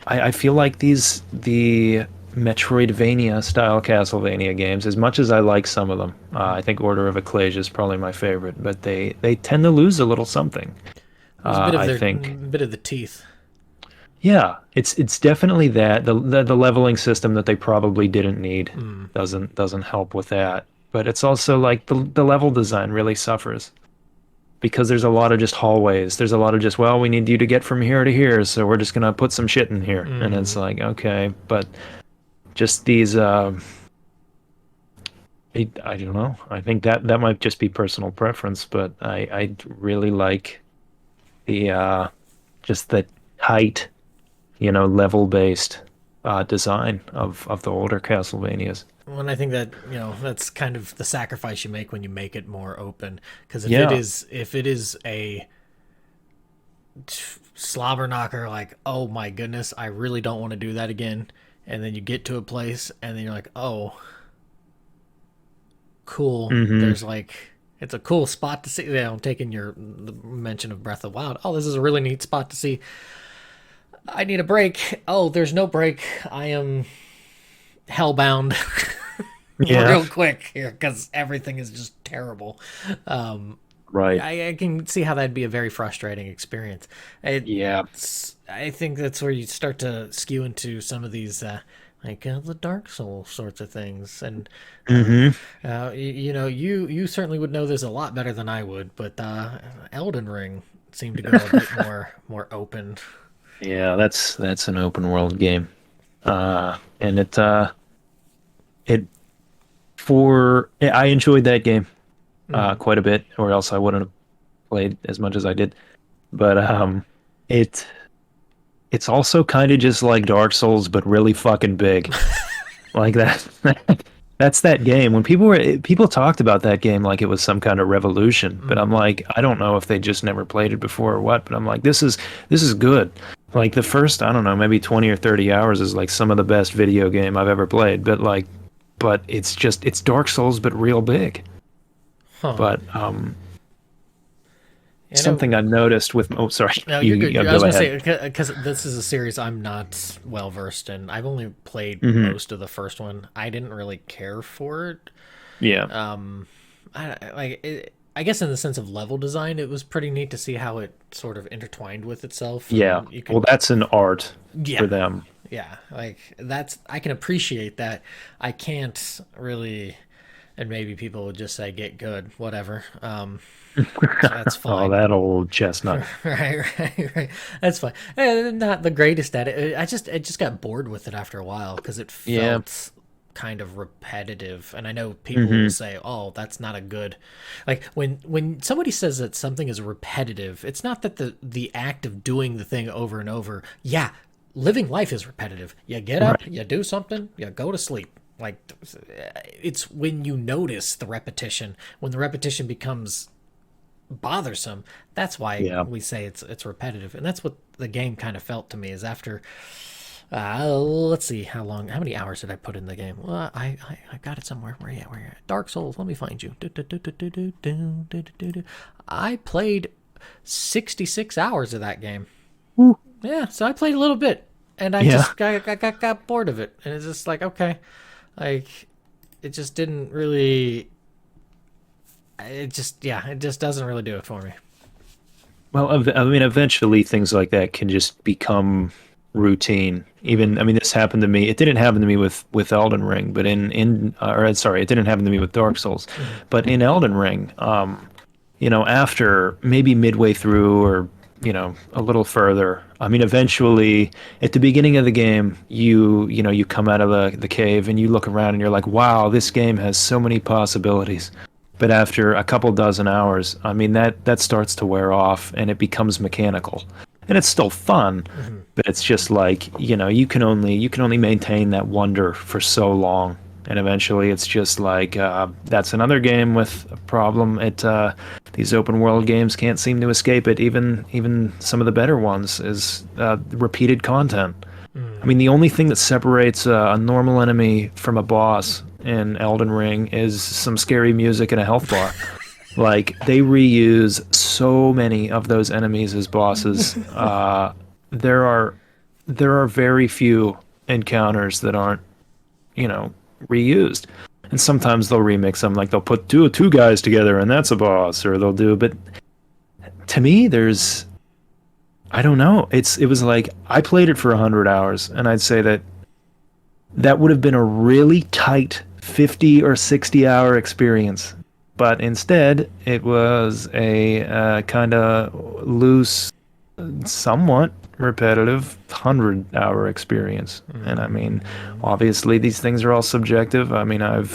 B: I feel like the Metroidvania style Castlevania games, as much as I like some of them, I think Order of Ecclesia is probably my favorite, but they tend to lose a little something. I think
A: bit of the teeth.
B: Yeah, it's definitely that the leveling system that they probably didn't need doesn't help with that. But it's also like the level design really suffers because there's a lot of just hallways. There's a lot of just, well, we need you to get from here to here, so we're just gonna put some shit in here, and it's like, okay, but just these I don't know. I think that might just be personal preference, but I really like the just the tight, level based design of the older Castlevanias.
A: Well, and I think that that's kind of the sacrifice you make when you make it more open. Because
B: Yeah.
A: if it is a slobber knocker, like, oh my goodness, I really don't want to do that again, and then you get to a place and then you're like, oh, cool. There's like, it's a cool spot to see. I'm taking the mention of Breath of the Wild. Oh, this is a really neat spot to see. I need a break. Oh, there's no break. I am hellbound real quick here because everything is just terrible.
B: Right.
A: I can see how that'd be a very frustrating experience.
B: Yeah.
A: I think that's where you start to skew into some of these the Dark Souls sorts of things, and you certainly would know this a lot better than I would, but Elden Ring seemed to go a bit more open.
B: Yeah, that's an open world game. And I enjoyed that game quite a bit, or else I wouldn't have played as much as I did. But it's also kind of just like Dark Souls, but really fucking big. Like that. That's that game. When people talked about that game like it was some kind of revolution, but I'm like, I don't know if they just never played it before or what. But I'm like, this is good. Like the first, I don't know, maybe 20 or 30 hours is like some of the best video game I've ever played. But it's Dark Souls, but real big.
A: Huh.
B: But something I noticed with sorry,
A: no, you're good. I was going to say, because this is a series I'm not well versed in. I've only played most of the first one. I didn't really care for it.
B: Yeah.
A: I guess in the sense of level design, it was pretty neat to see how it sort of intertwined with itself.
B: Yeah. Well, that's an art for them.
A: Yeah, like I can appreciate that. I can't really, and maybe people would just say get good, whatever. So that's fine.
B: Oh, that old chestnut.
A: right. That's fine. Not the greatest at it. I just got bored with it after a while because it felt kind of repetitive. And I know people will say, "Oh, that's not a good." Like when somebody says that something is repetitive, it's not that the act of doing the thing over and over. Yeah, living life is repetitive. You get up, you do something, you go to sleep. Like it's when you notice the repetition, when the repetition becomes bothersome, that's why we say it's repetitive. And that's what the game kind of felt to me, is after Let's see how many hours did I put in the game? Well, I got it somewhere. Where you at? Where you at? Dark Souls. Let me find you. I played 66 hours of that game.
B: Woo.
A: Yeah, so I played a little bit, and I
B: Yeah.
A: just got bored of it, and it's just like, okay, like it just didn't really. It just doesn't really do it for me.
B: Well, I mean, eventually things like that can just become routine. Even, I mean, this happened to me. It didn't happen to me with Elden Ring, but or sorry, it didn't happen to me with Dark Souls, but in Elden Ring, after maybe midway through or a little further. I mean, eventually, at the beginning of the game, you come out of the cave and you look around and you're like, wow, this game has so many possibilities. But after a couple dozen hours, I mean, that starts to wear off and it becomes mechanical. And it's still fun, but it's just like, you can only maintain that wonder for so long. And eventually it's just like, that's another game with a problem. These open world games can't seem to escape it. Even some of the better ones is repeated content. I mean, the only thing that separates a normal enemy from a boss in Elden Ring is some scary music and a health bar. Like, they reuse so many of those enemies as bosses. There are very few encounters that aren't, reused. And sometimes they'll remix them, like they'll put two guys together and that's a boss, or they'll do. But to me, I don't know. It was like I played it for 100 hours, and I'd say that would have been a really tight 50 or 60-hour experience. But instead, it was a kind of loose, somewhat repetitive 100-hour experience. And I mean, obviously, these things are all subjective. I mean, I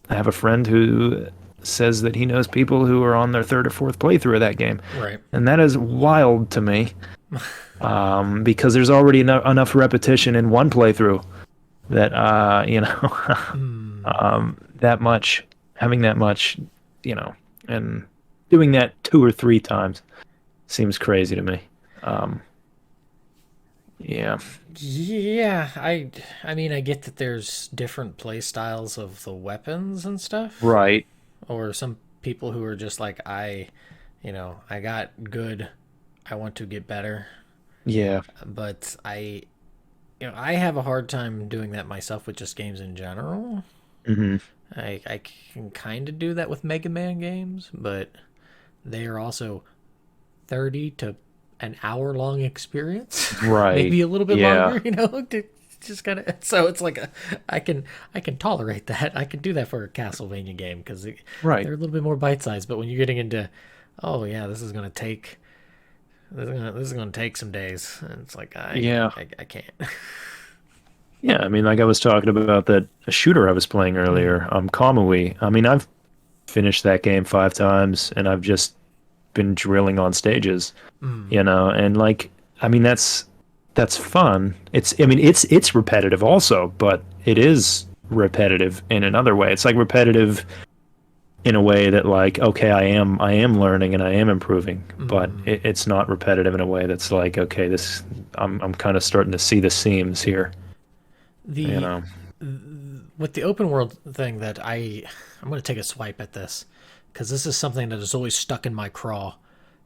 B: have a friend who says that he knows people who are on their third or fourth playthrough of that game.
A: Right.
B: And that is wild to me. Because there's already enough repetition in one playthrough that that much, having that much, and doing that 2 or 3 times seems crazy to me. Yeah.
A: Yeah, I mean, I get that there's different play styles of the weapons and stuff.
B: Right.
A: Or some people who are just like, I got good, I want to get better.
B: Yeah.
A: But I have a hard time doing that myself with just games in general.
B: Mm-hmm.
A: I can kind of do that with Mega Man games, but they are also 30 to an hour long experience.
B: Right.
A: Maybe a little bit
B: Yeah.
A: longer, just kind of. So it's like I can tolerate that. I can do that for a Castlevania game because
B: Right.
A: they're a little bit more bite sized. But when you're getting into, oh yeah, this is gonna take some days, and it's like I can't.
B: Yeah, I mean, like I was talking about that a shooter I was playing earlier, Kamui. I mean, I've finished that game 5 times, and I've just been drilling on stages, and like, I mean, that's fun. It's repetitive also, but it is repetitive in another way. It's like repetitive in a way that, like, okay, I am learning and I am improving, but it's not repetitive in a way that's like, okay, I'm kind of starting to see the seams here.
A: With the open world thing that I'm going to take a swipe at this because this is something that is always stuck in my craw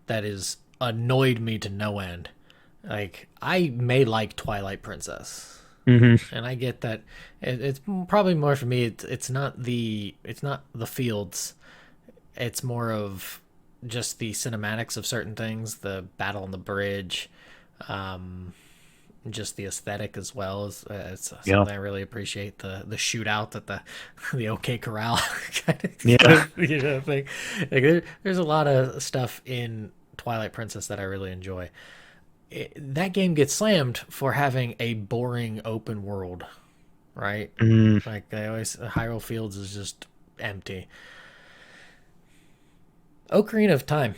A: that has annoyed me to no end. Like, I may like Twilight Princess, and I get that it's probably more for me. It's not the fields. It's more of just the cinematics of certain things, the battle on the bridge, just the aesthetic as well. It's something I really appreciate. The shootout at the OK Corral kind of thing. Like, there's a lot of stuff in Twilight Princess that I really enjoy. That game gets slammed for having a boring open world, right? Like, they always, Hyrule Fields is just empty. Ocarina of Time.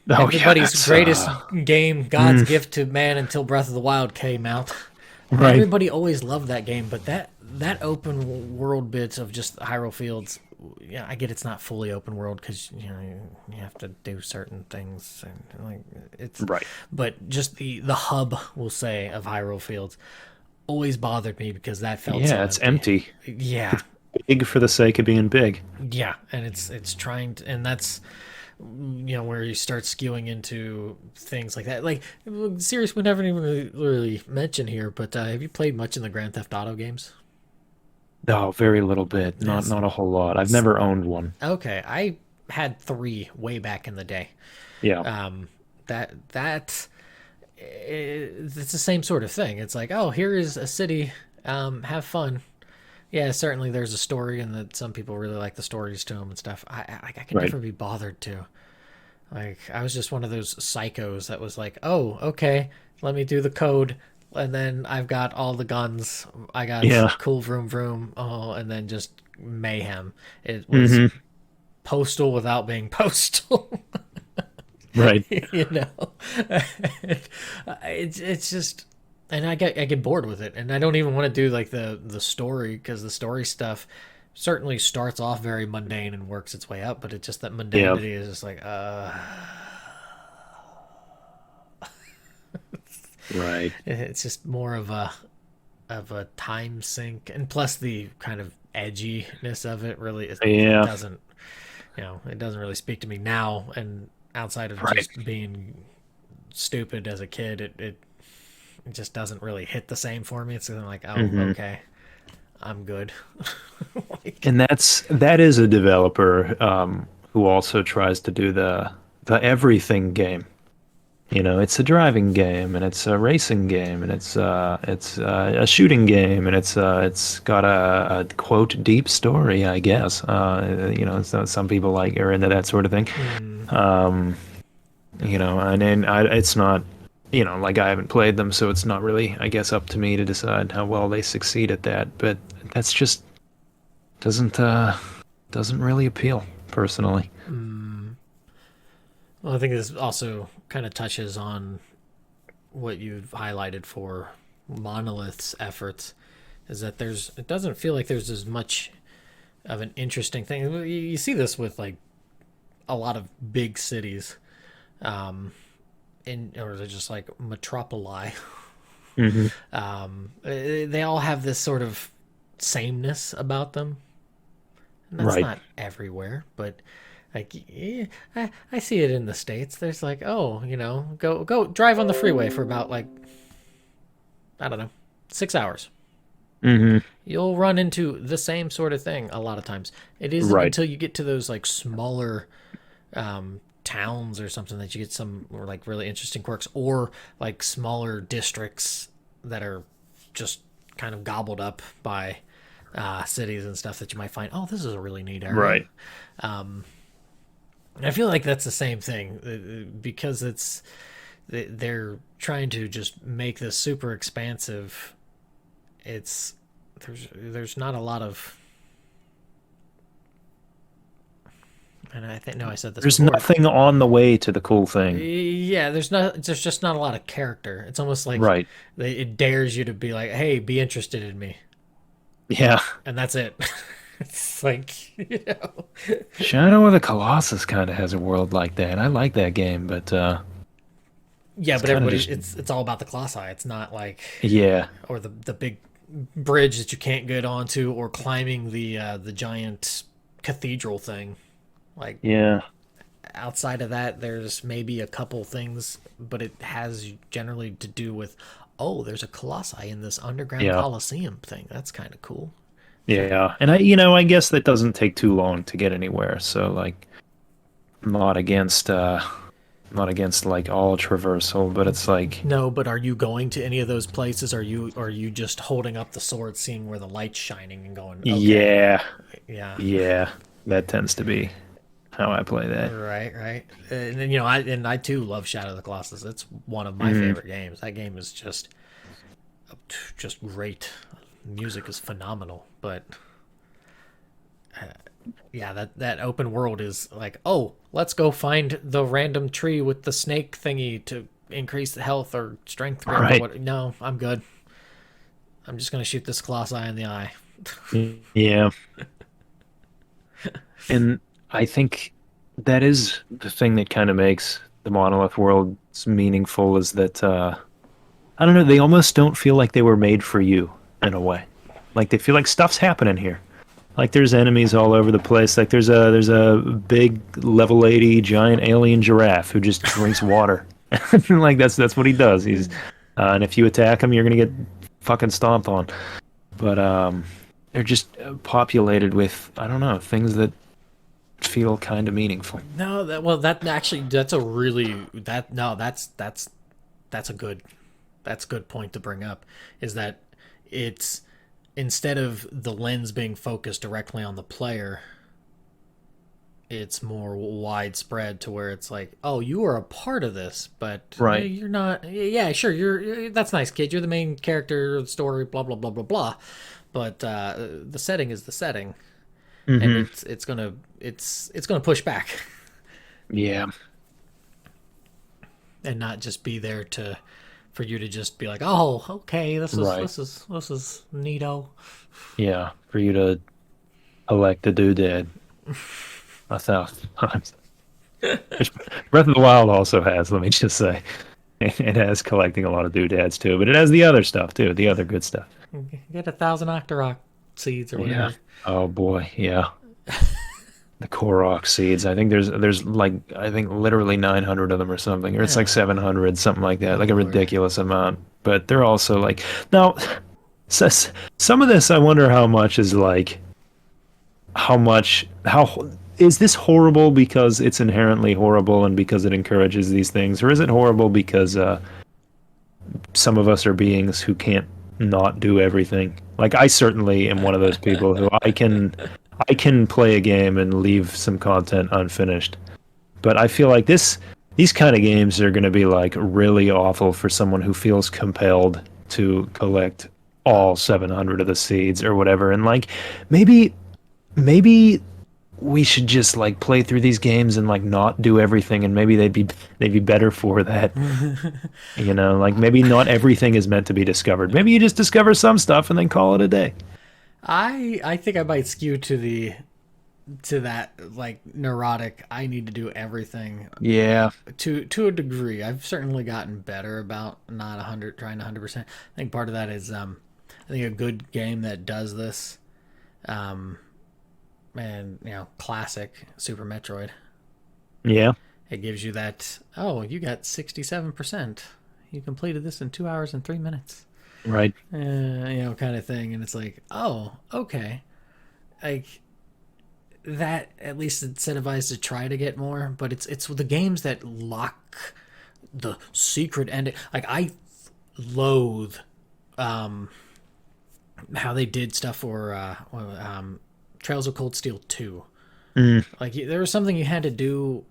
A: Everybody's greatest game, God's gift to man until Breath of the Wild came out. Right. Everybody always loved that game, but that open world bits of just Hyrule Fields yeah, I get it's not fully open world because you have to do certain things and like it's,
B: Right.
A: but just the hub, we'll say, of Hyrule Fields always bothered me because that felt so
B: Yeah, it's
A: empty.
B: empty.
A: Yeah,
B: Big for the sake of being big.
A: yeah, and it's trying to, and that's where you start skewing into things like that. Like, serious, we never even really mentioned here, but have you played much in the Grand Theft Auto games?
B: Oh, very little bit. Not
A: Yes.
B: not a whole lot. I've never owned one.
A: Okay, I had three way back in the day.
B: Yeah.
A: That it's the same sort of thing. It's like, oh, here is a city. Have fun. Yeah, certainly there's a story, and that some people really like the stories to them and stuff. I could
B: Right.
A: never be bothered to. Like, I was just one of those psychos that was like, oh, okay, let me do the code, and then I've got all the guns. I got
B: Yeah.
A: cool vroom vroom. Oh, and then just mayhem. It was
B: Hmm.
A: postal without being postal.
B: Right.
A: you know, it's just, and I get bored with it, and I don't even want to do like the story because the story stuff certainly starts off very mundane and works its way up, but it's just that
B: Yeah.
A: mundanity is just like
B: Right.
A: it's just more of a time sink, and plus the kind of edginess of it really
B: Yeah.
A: doesn't it doesn't really speak to me now, and outside of
B: Right.
A: just being stupid as a kid, it just doesn't really hit the same for me. It's kind of like, oh,
B: Hmm.
A: okay, I'm good. Like,
B: And that is a developer who also tries to do the everything game. It's a driving game, and it's a racing game, and it's a shooting game, and it's got a quote deep story, I guess. So some people like are into that sort of thing.
A: mm,
B: Um, and then it's not, like I haven't played them, so it's not really, I guess, up to me to decide how well they succeed at that. But that's just doesn't doesn't really appeal personally.
A: mm. Well, I think this also kind of touches on what you've highlighted for Monolith's efforts, is that it doesn't feel like there's as much of an interesting thing. You see this with like a lot of big cities, um, or they're just like metropoli.
B: Hmm.
A: They all have this sort of sameness about them, and that's
B: Right.
A: not everywhere, but like, yeah, I see it in the States. There's like, oh, go drive on the freeway for about like, I don't know, 6 hours.
B: Hmm.
A: You'll run into the same sort of thing a lot of times. It isn't
B: Right.
A: until you get to those like smaller towns or something that you get some like really interesting quirks, or like smaller districts that are just kind of gobbled up by cities and stuff that you might find, oh, this is a really neat area.
B: Right.
A: And I feel like that's the same thing because they're trying to just make this super expansive. It's there's not a lot of, and I think, no, I said this
B: There's
A: before.
B: nothing on the way to the cool thing.
A: Yeah, there's just not a lot of character. It's almost like
B: Right.
A: it dares you to be like, hey, be interested in me,
B: Yeah.
A: and that's it. It's like,
B: Shadow of the Colossus kind of has a world like that. I like that game, but
A: yeah,
B: it's
A: but
B: kind of
A: everybody,
B: just
A: it's all about the Colossi. It's not like,
B: yeah.
A: or the big bridge that you can't get onto, or climbing the giant cathedral thing. Like,
B: Yeah.
A: outside of that, there's maybe a couple things, but it has generally to do with, oh, there's a colossi in this underground
B: Yeah.
A: coliseum thing. That's kind of cool.
B: Yeah. And I guess that doesn't take too long to get anywhere. So like I'm not against like all traversal, but it's like
A: No, but are you going to any of those places? Are you just holding up the sword, seeing where the light's shining, and going, okay,
B: yeah.
A: yeah,
B: Yeah. That tends to be how I play that.
A: right, right. And then I too love Shadow of the Colossus. It's one of my
B: Hmm.
A: favorite games. That game is just great. Music is phenomenal, but yeah, that open world is like, oh, let's go find the random tree with the snake thingy to increase the health or strength grip or
B: Right.
A: what. No, I'm good. I'm just gonna shoot this colossi in the eye.
B: Yeah. And I think that is the thing that kind of makes the Monolith worlds meaningful is that I don't know, they almost don't feel like they were made for you in a way. Like they feel like stuff's happening here. Like there's enemies all over the place. Like there's a big level 80 giant alien giraffe who just drinks water. Like that's what he does. He's and if you attack him, you're gonna get fucking stomped on. But they're just populated with I don't know things that feel kind of meaningful.
A: No, that actually that's a really that no that's a good point to bring up is that it's instead of the lens being focused directly on the player, it's more widespread to where it's like, oh, you are a part of this, but
B: Right.
A: you're not. Yeah, sure, that's nice, kid. You're the main character of the story. Blah blah blah blah blah. But the setting is the setting, and
B: Hmm.
A: it's gonna push back
B: Yeah.
A: and not just be there to for you to just be like, oh, okay, this is
B: Right.
A: this is this is neato.
B: Yeah. For you to elect the doodad 1,000 times. Which Breath of the Wild also has, let me just say. It has collecting a lot of doodads too, but it has the other stuff too, the other good stuff.
A: Get 1,000 Octorok seeds or
B: Yeah.
A: whatever.
B: Oh boy, yeah. The Korok seeds. I think there's like I think literally 900 of them or something, or it's like
A: Yeah.
B: 700, something like that,
A: Good
B: like a
A: lord.
B: ridiculous amount. But they're also like now, some of this I wonder how much is like how is this horrible because it's inherently horrible and because it encourages these things, or is it horrible because some of us are beings who can't not do everything? Like I certainly am one of those people who I can play a game and leave some content unfinished. But I feel like these kind of games are going to be like really awful for someone who feels compelled to collect all 700 of the seeds or whatever. And like maybe we should just like play through these games and like not do everything and maybe they'd be better for that. Like maybe not everything is meant to be discovered. Maybe you just discover some stuff and then call it a day.
A: I think I might skew to that like neurotic. I need to do everything
B: Yeah.
A: to a degree. I've certainly gotten better about not 100 trying 100%. I think part of that is I think a good game that does this um and classic Super Metroid.
B: Yeah.
A: It gives you that, oh, you got 67%. You completed this in 2 hours and 3 minutes.
B: Right.
A: Kind of thing. And it's like, oh, okay. Like, that at least incentivized to try to get more, but it's the games that lock the secret ending. Like, I loathe how they did stuff for Trails of Cold Steel 2.
B: Mm.
A: Like, there was something you had to do,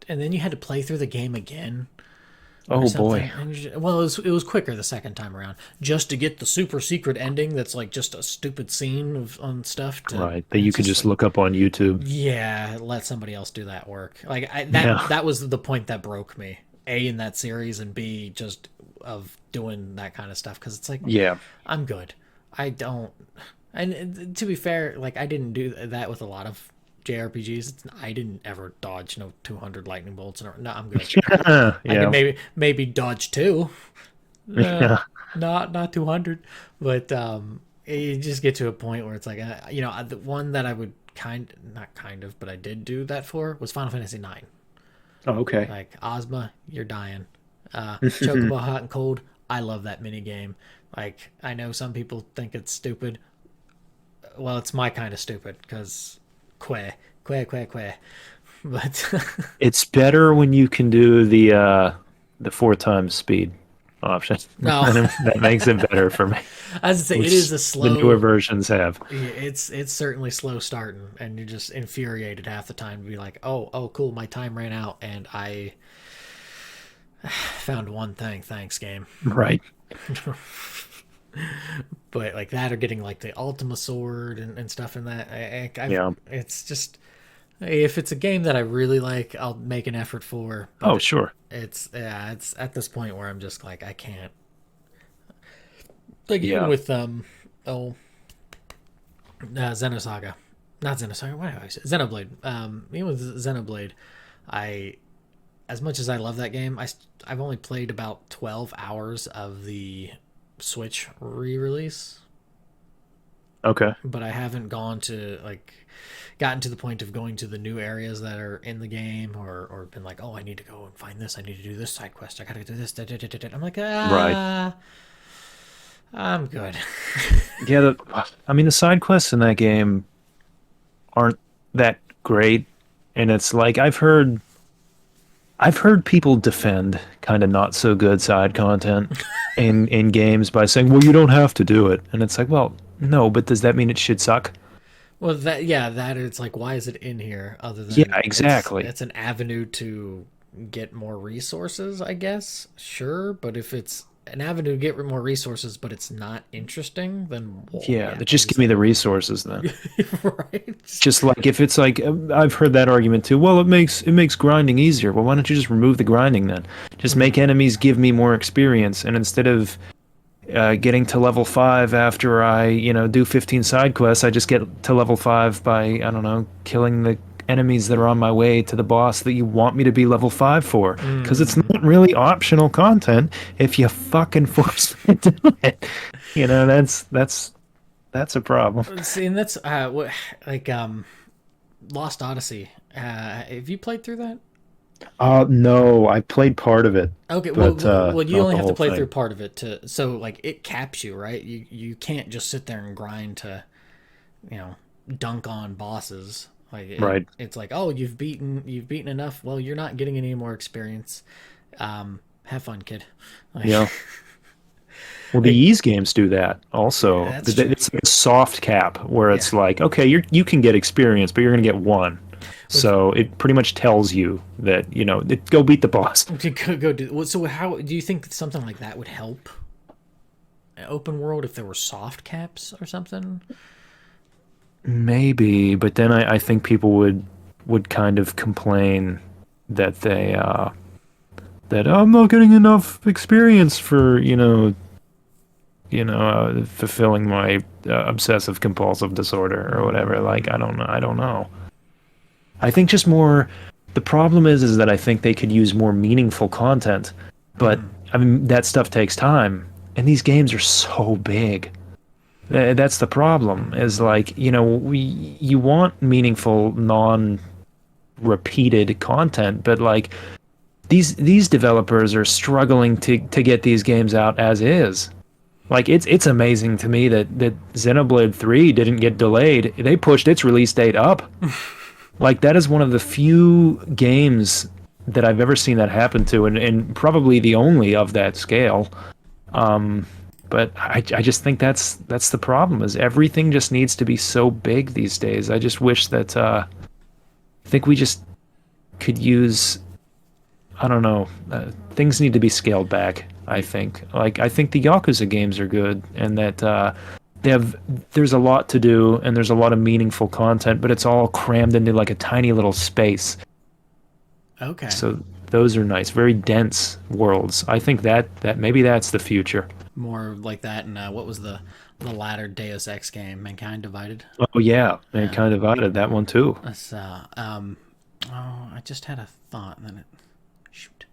A: and then you had to play through the game again or
B: Oh boy.
A: something. And well, it was quicker the second time around, just to get the super secret ending. That's like just a stupid scene on stuff.
B: Right. That
A: And
B: you
A: it's
B: could
A: just
B: just
A: like,
B: look up on YouTube.
A: yeah, let somebody else do that work. Like
B: Yeah.
A: that was the point that broke me. A, in that series, and B, just of doing that kind of stuff, because it's like,
B: Yeah.
A: I'm good. I don't. And to be fair, like, I didn't do that with a lot of JRPGs. I didn't ever dodge no 200 lightning bolts. No, I'm good. I can
B: Yeah.
A: maybe dodge two, uh,
B: Yeah.
A: not 200, but you just get to a point where it's like, the one that I would not kind of, but I did do that for was Final Fantasy 9.
B: Oh, okay.
A: Like, Ozma, you're dying. Chocobo Hot and Cold, I love that mini game. Like, I know some people think it's stupid. Well, it's my kind of stupid, because que. But
B: It's better when you can do the 4 times speed option.
A: no,
B: That makes it better for me,
A: as I say, it
B: which
A: is a
B: the newer
A: slow.
B: versions have.
A: It's certainly slow starting, and you're just infuriated half the time to be like, oh, cool, my time ran out, and I found one thing. Thanks, game.
B: Right.
A: But like that, or getting like the Ultima Sword and stuff in that.
B: Yeah.
A: It's just, if it's a game that I really like, I'll make an effort for.
B: Oh,
A: But
B: sure.
A: it's at this point where I'm just like, I can't. Like, even
B: Yeah.
A: with Xenosaga. not Xenosaga. What did I say? Xenoblade. Even with Xenoblade, I, as much as I love that game, I've only played about 12 hours of the Switch re-release,
B: Okay.
A: but I haven't gone to gotten to the point of going to the new areas that are in the game, or been like, oh, I need to go and find this. I need to do this side quest. I gotta do this. Da, da, da, da, da. I'm like,
B: Right.
A: I'm good.
B: Yeah, I mean the side quests in that game aren't that great, and it's like I've heard people defend kind of not so good side content in games by saying, "Well, you don't have to do it." And it's like, "Well, no, but does that mean it should suck?"
A: Well, that it's like, why is it in here other
B: Yeah,
A: than
B: exactly.
A: it's an avenue to get more resources, I guess. Sure, but if it's an avenue to get more resources, but it's not interesting, then well,
B: Yeah,
A: yeah,
B: just give me the resources then.
A: right.
B: Just like if it's like I've heard that argument too. Well, it makes grinding easier. Well, why don't you just remove the grinding then? Just make enemies give me more experience, and instead of getting to level 5 after I, do 15 side quests, I just get to level 5 by, I don't know, killing the enemies that are on my way to the boss that you want me to be level 5 for. Because it's
A: Mm.
B: not really optional content if you fucking force me to do it. That's a problem.
A: See, and that's what like Lost Odyssey. Have you played through that?
B: No, I played part of it,
A: Okay,
B: but
A: you
B: not
A: only
B: the
A: have to
B: whole
A: play through
B: thing.
A: part of it to so like it caps you, right? You can't just sit there and grind to, you know, dunk on bosses. Like
B: Right.
A: it's like, oh, you've beaten enough. Well, you're not getting any more experience. Have fun, kid. Like,
B: Yeah. Well, the
A: like,
B: Ys games do that also.
A: that's true.
B: It's like a soft cap where
A: Yeah.
B: it's like, okay, you can get experience, but you're going to get one.
A: With
B: So it pretty much tells you that, go beat the boss.
A: to go do well, so how do you think something like that would help open world if there were soft caps or something?
B: Maybe, but then I think people would kind of complain that that I'm not getting enough experience for, fulfilling my obsessive compulsive disorder or whatever. Like, I don't know. I think just more. The problem is that I think they could use more meaningful content, but I mean that stuff takes time, and these games are so big. That's the problem. Is like you want meaningful, non-repeated content, but like these developers are struggling to get these games out as is. Like it's amazing to me that Xenoblade 3 didn't get delayed. They pushed its release date up. Like that is one of the few games that I've ever seen that happen to, and probably the only of that scale. But I just think that's the problem is everything just needs to be so big these days. I just wish that I think we just could use I don't know things need to be scaled back. I think I think the Yakuza games are good and that there's a lot to do and there's a lot of meaningful content, but it's all crammed into like a tiny little space.
A: Okay.
B: So those are nice, very dense worlds. I think that maybe that's the future.
A: More like that, and what was the latter Deus Ex game, Mankind Divided?
B: Oh yeah, and
A: Yeah,
B: kind of added that one too.
A: that's oh, I just had a thought, and then shoot,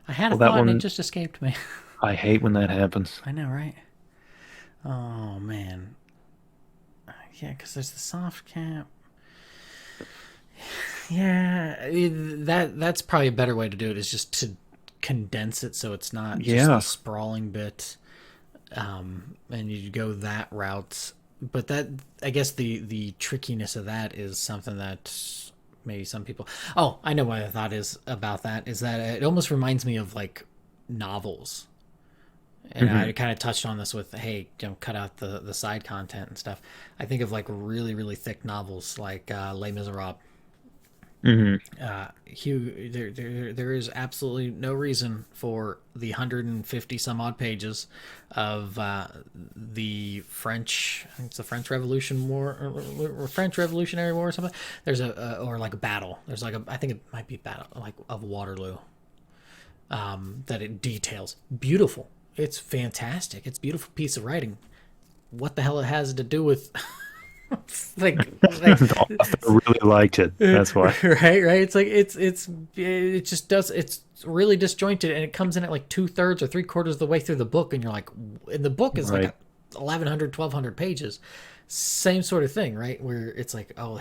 A: I had a
B: Well, that
A: thought and it
B: one
A: just escaped me.
B: I hate when that happens.
A: I know, right? Oh man, yeah, because there's the soft cap. Yeah, that's probably a better way to do it. Is just to condense it so it's not just the
B: Yeah.
A: sprawling bit, and you go that route. But that, I guess, the trickiness of that is something that maybe some people. Oh, I know what I thought is about that. Is that it almost reminds me of like novels, and
B: Hmm.
A: I kind of touched on this with, hey, cut out the side content and stuff. I think of like really thick novels like Les Miserables.
B: Hmm.
A: Hugh, there is absolutely no reason for the 150 some odd pages of the French, I think it's the French Revolution War, or French Revolutionary War or something. There's or like a battle. There's like I think it might be battle like of Waterloo. That it details. Beautiful. It's fantastic. It's a beautiful piece of writing. What the hell it has to do with Like
B: The author really liked it. That's why.
A: right. It's like it just does. It's really disjointed, and it comes in at like 2/3 or 3/4 of the way through the book, and you're like, and the book is like
B: Right.
A: 1,100, 1,200 pages. Same sort of thing, right? Where it's like, oh,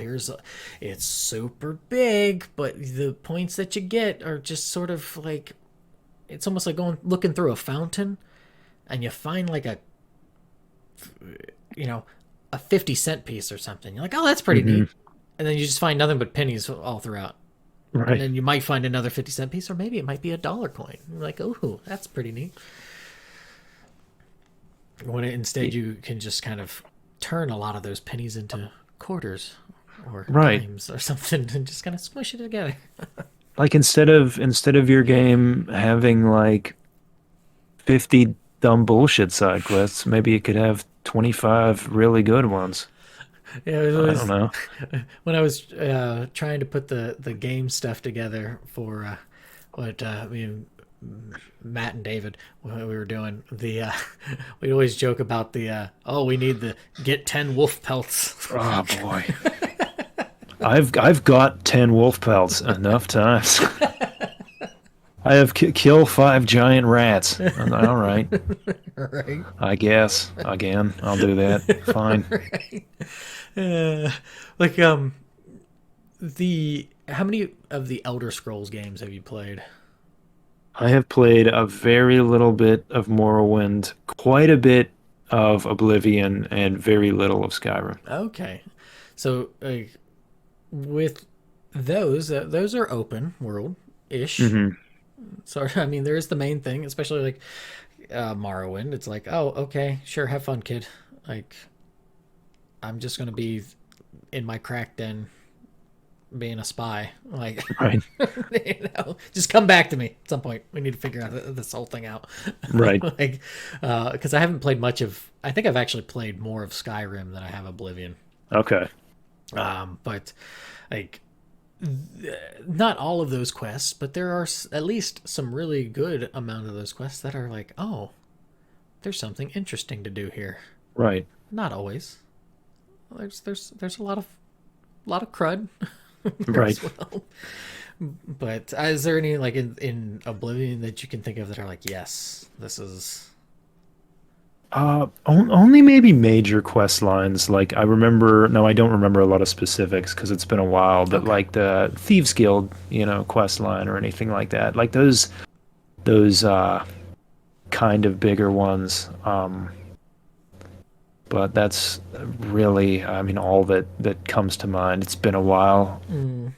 A: it's super big, but the points that you get are just sort of like, it's almost like going looking through a fountain, and you find like you know, a 50-cent piece or something. You're like, oh, that's pretty
B: Hmm.
A: neat. And then you just find nothing but pennies all throughout. And
B: Right.
A: then you might find another 50-cent piece, or maybe it might be a dollar coin. You're like, oh, that's pretty neat. When instead you can just kind of turn a lot of those pennies into quarters or
B: Right.
A: dimes or something and just kind of smush it together.
B: Like instead of your game having like 50 dumb bullshit side quests, maybe it could have 25 really good ones.
A: Yeah, it
B: I don't
A: was
B: know.
A: when I was trying to put the game stuff together for what Matt and David what we were doing we always joke about the we need the get 10 wolf pelts.
B: Oh boy. I've got 10 wolf pelts enough times. I have kill 5 giant rats. All right.
A: Right.
B: I guess. Again, I'll do that. Fine.
A: Right. Uh, like the how many of the Elder Scrolls games have you played?
B: I have played a very little bit of Morrowind, quite a bit of Oblivion, and very little of Skyrim.
A: Okay, so with those are open world ish.
B: Hmm.
A: So I mean, there is the main thing, especially like Morrowind. It's like, oh, okay, sure, have fun, kid. Like, I'm just gonna be in my crack den being a spy. Like,
B: Right.
A: just come back to me at some point. We need to figure out this whole thing out.
B: Right.
A: Like, because I haven't played much of. I think I've actually played more of Skyrim than I have Oblivion.
B: Okay.
A: But like, not all of those quests, but there are at least some really good amount of those quests that are like, oh, there's something interesting to do here.
B: Right.
A: Not always. There's a lot of crud there
B: Right.
A: as well. But is there any like in Oblivion that you can think of that are like, yes, this is
B: Only maybe major quest lines. Like I remember, no, I don't remember a lot of specifics because it's been a while. But
A: okay?
B: like the Thieves Guild, quest line or anything like that. Like those kind of bigger ones. But that's really, I mean, all that comes to mind. It's been a while.
A: Mm.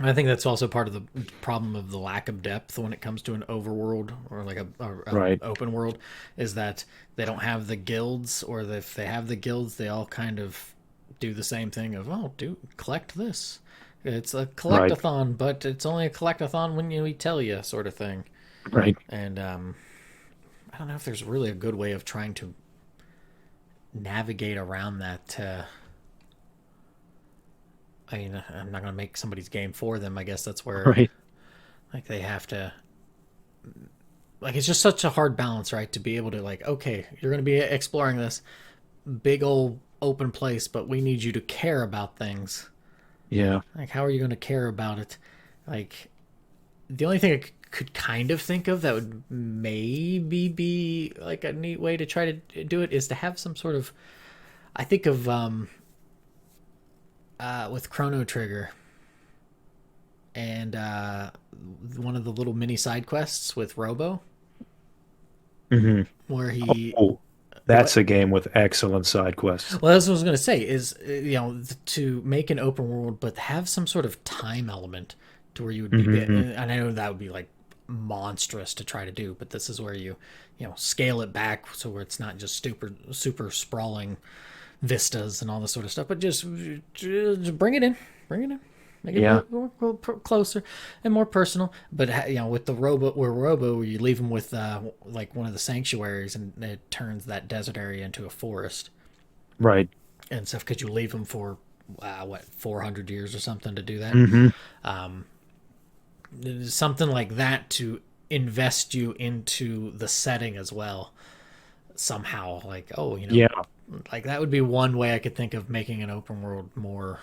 A: I think that's also part of the problem of the lack of depth when it comes to an overworld or like a
B: Right.
A: open world, is that they don't have the guilds, or if they have the guilds, they all kind of do the same thing of, oh, do collect this. It's a
B: Right.
A: collectathon, but it's only a collectathon when we tell you, sort of thing.
B: Right.
A: And I don't know if there's really a good way of trying to navigate around that. I mean, I'm not going to make somebody's game for them. I guess that's where
B: Right.
A: like they have to, like, it's just such a hard balance, right? To be able to like, okay, you're going to be exploring this big old open place, but we need you to care about things.
B: Yeah.
A: Like, how are you going to care about it? Like, the only thing I could kind of think of that would maybe be like a neat way to try to do it is to have some sort of, I think of with Chrono Trigger and one of the little mini side quests with Robo,
B: Hmm.
A: where he
B: Oh, that's
A: what?
B: a game with excellent side quests.
A: Well, that's what I was going to say is to make an open world, but have some sort of time element to where you would be,
B: Hmm.
A: and I know that would be like monstrous to try to do, but this is where you scale it back so where it's not just super sprawling vistas and all this sort of stuff, but just bring it in, make it
B: Yeah.
A: more closer and more personal. But with the robo, where you leave them with like one of the sanctuaries, and it turns that desert area into a forest
B: Right.
A: and stuff. Could you leave them for 400 years or something to do that?
B: Hmm.
A: Something like that to invest you into the setting as well somehow. Like, oh,
B: Yeah.
A: Like that would be one way I could think of making an open world more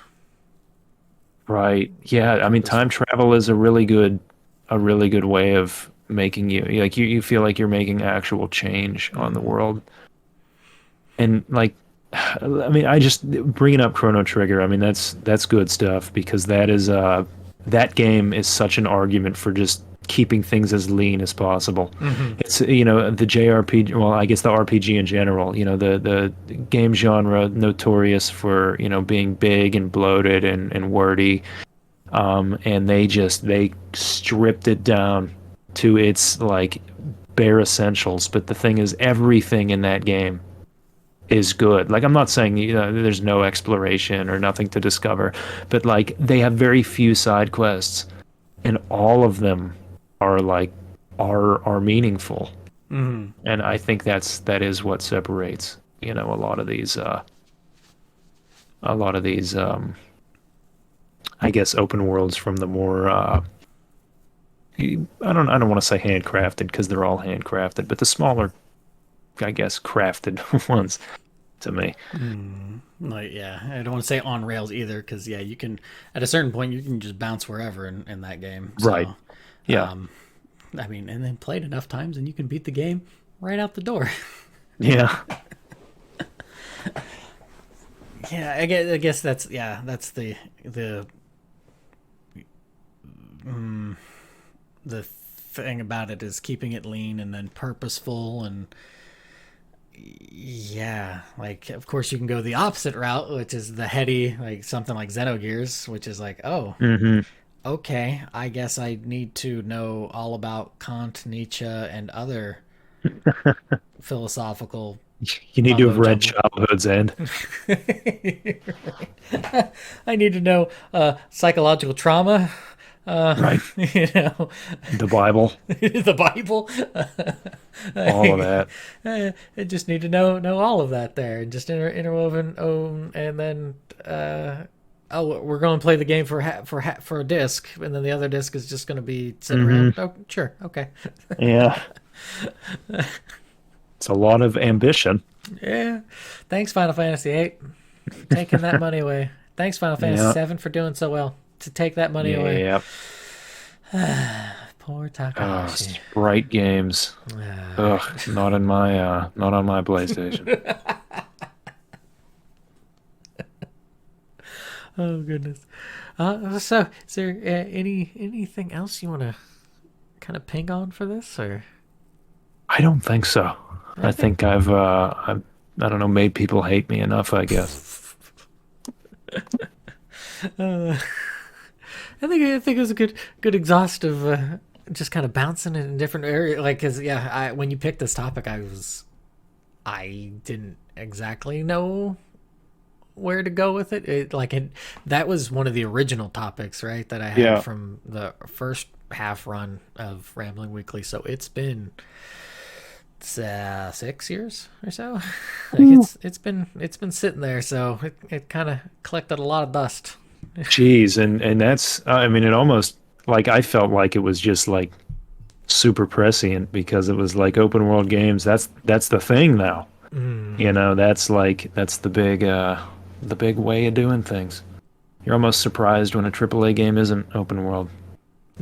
C: Right. Yeah. I mean, time
A: purposeful.
C: travel is a really good way of making you like you feel like you're making actual change on the
A: Mm-hmm.
C: world. And like, I mean, I just bringing up Chrono Trigger. I mean, that's good stuff because that game is such an argument for just keeping things as lean as possible.
A: Mm-hmm.
C: It's the JRPG. Well, I guess the RPG in general. The game genre notorious for being big and bloated and wordy. And they stripped it down to its like bare essentials. But the thing is, everything in that game is good. Like I'm not saying there's no exploration or nothing to discover, but like they have very few side quests, and all of them are like are meaningful.
A: Mm-hmm.
C: And I think that is what separates a lot of these I guess open worlds from the more I don't want to say handcrafted because they're all handcrafted, but the smaller, I guess, crafted ones to me.
A: Like, yeah, I don't want to say on rails either, because yeah, you can at a certain point you can just bounce wherever in that game. So,
C: Right. Yeah.
A: I mean, and then played enough times, and you can beat the game right out the door.
C: Yeah.
A: Yeah, I guess that's the thing about it is keeping it lean and then purposeful and yeah, like of course you can go the opposite route, which is the heady, like something like Xenogears, which is like, oh,
C: Hmm.
A: okay, I guess I need to know all about Kant, Nietzsche, and other philosophical
C: You need to have
A: mumbo
C: read
A: jumbo.
C: Childhood's End.
A: I need to know psychological trauma,
C: Right. The Bible,
A: the Bible.
C: all of that.
A: I just need to know all of that there, and just interwoven. Oh, and then oh, we're going to play the game for a disc, and then the other disc is just going to be sitting around. Oh, sure, okay,
C: Yeah. It's a lot of ambition.
A: yeah. Thanks, Final Fantasy VIII, taking that money away. Thanks, Final Fantasy
C: Yeah.
A: VII, for doing so well to take that money away.
C: Yeah.
A: Poor
C: Oh,
A: Takahashi.
C: Sprite games. Ugh, not on my PlayStation.
A: Oh goodness. So is there anything else you want to kind of ping on for this, or?
C: I don't think so. I think I've I don't know, made people hate me enough, I guess.
A: I think it was a good exhaustive, just kind of bouncing in different areas. Like, cause yeah, when you picked this topic, I didn't exactly know where to go with it. That was one of the original topics, right? That I had
B: Yeah.
A: from the first half run of Rambling Weekly. So it's been 6 years or so. Like it's been sitting there. So it kind of collected a lot of dust.
C: Jeez, and that's I mean it almost like I felt like it was just like super prescient because it was like open world games. That's the thing now. That's the big way of doing things. You're almost surprised when a AAA game isn't open world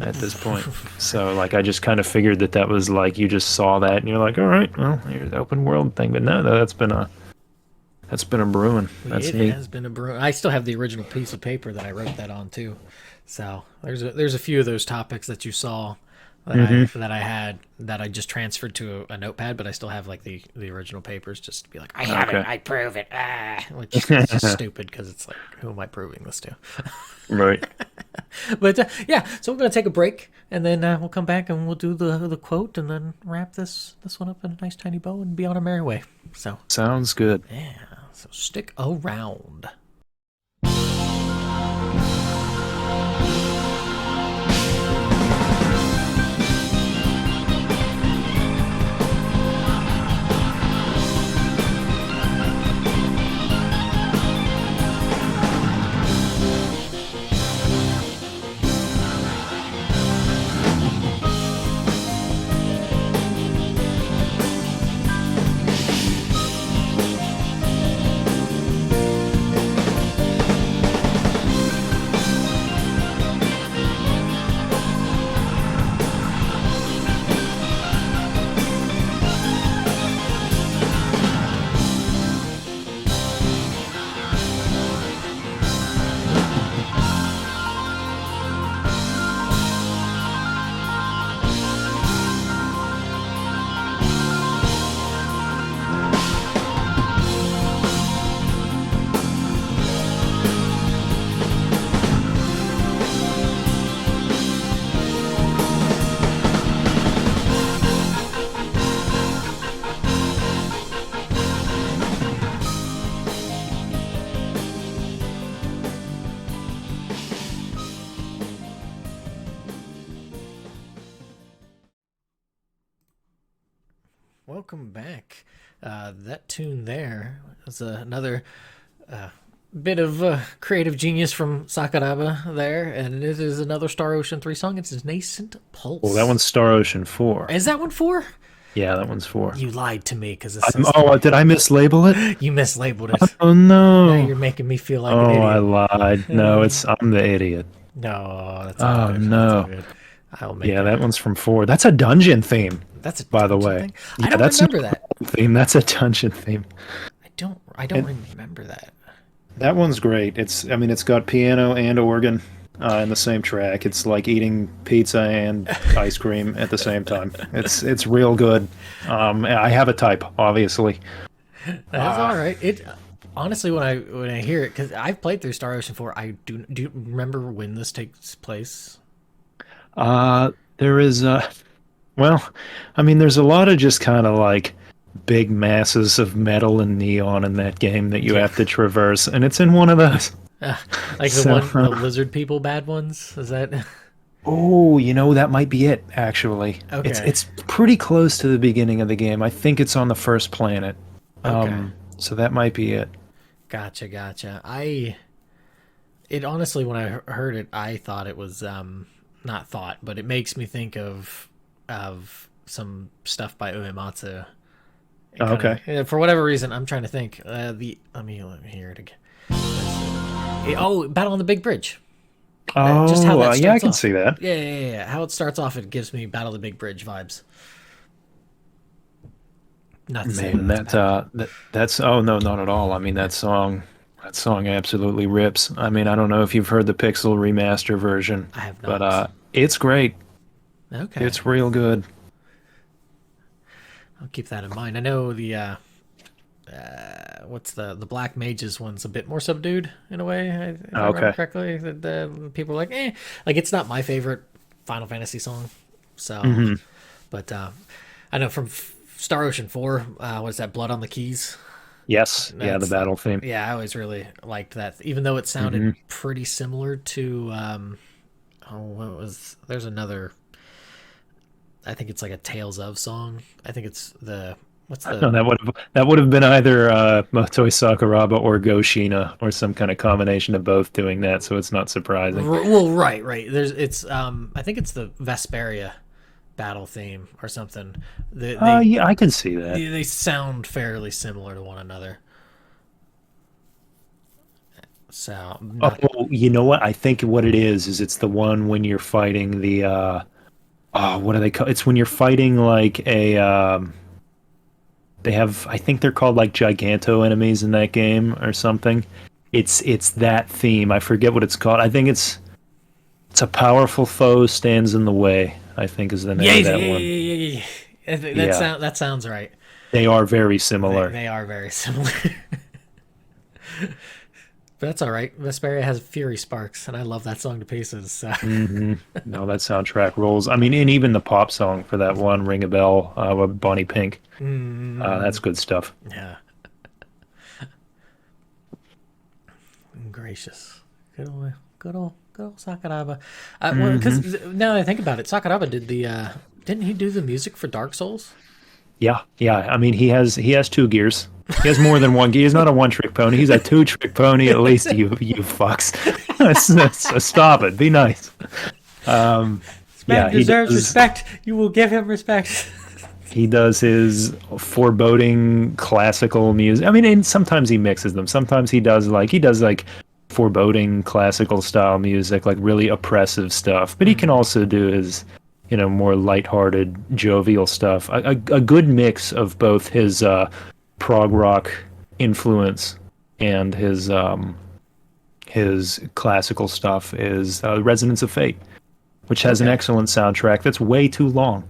C: at this point. So like I just kind of figured that was like you just saw that and you're like, all right, well, here's the open world thing. But no, that's been a brewing. That's
A: It
C: neat.
A: has been a brew. I still have the original piece of paper that I wrote that on too. So there's a few of those topics that you saw that I had that I just transferred to a notepad, but I still have like the original papers just to be like, I have
C: Okay.
A: it, I prove it, which is just stupid because it's like, who am I proving this to?
C: Right.
A: But yeah, so we're gonna take a break and then we'll come back and we'll do the quote and then wrap this one up in a nice tiny bow and be on our merry way. So
C: Sounds good.
A: yeah, so stick around. welcome back. That tune there was another bit of creative genius from Sakuraba there, and it is another Star Ocean 3 song. It's Nascent Pulse.
C: Well, that one's Star Ocean 4.
A: Is that one 4?
C: Yeah, that one's 4.
A: You lied to me because
C: did I mislabel it?
A: You mislabeled it.
C: Oh no!
A: Now you're making me feel like an idiot.
C: I lied. No, I'm the idiot.
A: No, that's all good.
C: No.
A: That's all good. I'll make
C: that one's from 4. That's a dungeon theme.
A: That's a
C: by the
A: dungeon
C: way.
A: thing?
C: Yeah,
A: I don't
C: that's
A: remember that.
C: Theme. That's a dungeon theme.
A: I don't remember that.
B: That one's great. It's got piano and organ in the same track. It's like eating pizza and ice cream at the same time. It's real good. I have a type, obviously.
A: That's all right. It honestly, when I hear it, because I've played through Star Ocean 4, do you remember when this takes place?
C: There is there's a lot of just kind of like big masses of metal and neon in that game that you have to traverse, and it's in one of those.
A: Like the lizard people bad ones? Is that?
C: Oh, that might be it, actually.
A: Okay.
C: It's pretty close to the beginning of the game. I think it's on the first planet.
A: Okay.
C: So that might be it.
A: Gotcha. It honestly, when I heard it, I thought it was not thought, but it makes me think of some stuff by Uematsu.
C: Okay.
A: For whatever reason, I'm trying to think. Let me hear it again. Battle on the Big Bridge.
C: Oh,
A: just how that starts
C: I can
A: off.
C: see that.
A: Yeah. How it starts off, it gives me Battle of the Big Bridge vibes. Not to say
C: that's oh no, not at all. I mean that song absolutely rips. I mean, I don't know if you've heard the Pixel remaster version.
A: I have not.
C: But it's great.
A: Okay.
C: It's real good.
A: I'll keep that in mind. I know the what's the Black Mages one's a bit more subdued in a way. If I remember correctly, the people are like, like it's not my favorite Final Fantasy song. So, but I know from Star Ocean 4, was that Blood on the Keys?
C: Yes, the battle theme.
A: Yeah, I always really liked that, even though it sounded pretty similar to there's another. I think it's like a Tales of song. I think it's no,
C: that would have been either Motoi Sakuraba or Go Shina or some kind of combination of both doing that, so it's not surprising.
A: Well, right. I think it's the Vesperia battle theme or something.
C: Yeah, I can see that.
A: They sound fairly similar to one another. So,
C: you know what? I think what it is it's the one when you're fighting the what do they call? It's when you're fighting like a they have, I think they're called like Giganto enemies in that game or something. It's that theme. I forget what it's called. I think it's a powerful foe stands in the way, I think is the name of that one.
A: Yeah. That sounds right.
C: They are very similar.
A: They are very similar. But that's all right. Vesperia has Fury Sparks, and I love that song to pieces. So.
C: No, that soundtrack rolls. I mean, and even the pop song for that one, Ring a Bell, with Bonnie Pink. That's good stuff.
A: Yeah. Gracious. Good old Sakuraba. Because now that I think about it, Sakuraba didn't he do the music for Dark Souls?
C: Yeah. I mean, he has 2 gears. He has more than one gear. He's not a one-trick pony. He's a 2-trick pony at least. You fucks. So stop it. Be nice.
A: This man deserves respect. You will give him respect.
C: He does his foreboding classical music. I mean, and sometimes he mixes them. Sometimes he does like foreboding classical style music, like really oppressive stuff. But he can also do his more lighthearted, jovial stuff. A good mix of both his prog rock influence and his classical stuff is Resonance of Fate, which has an excellent soundtrack that's way too long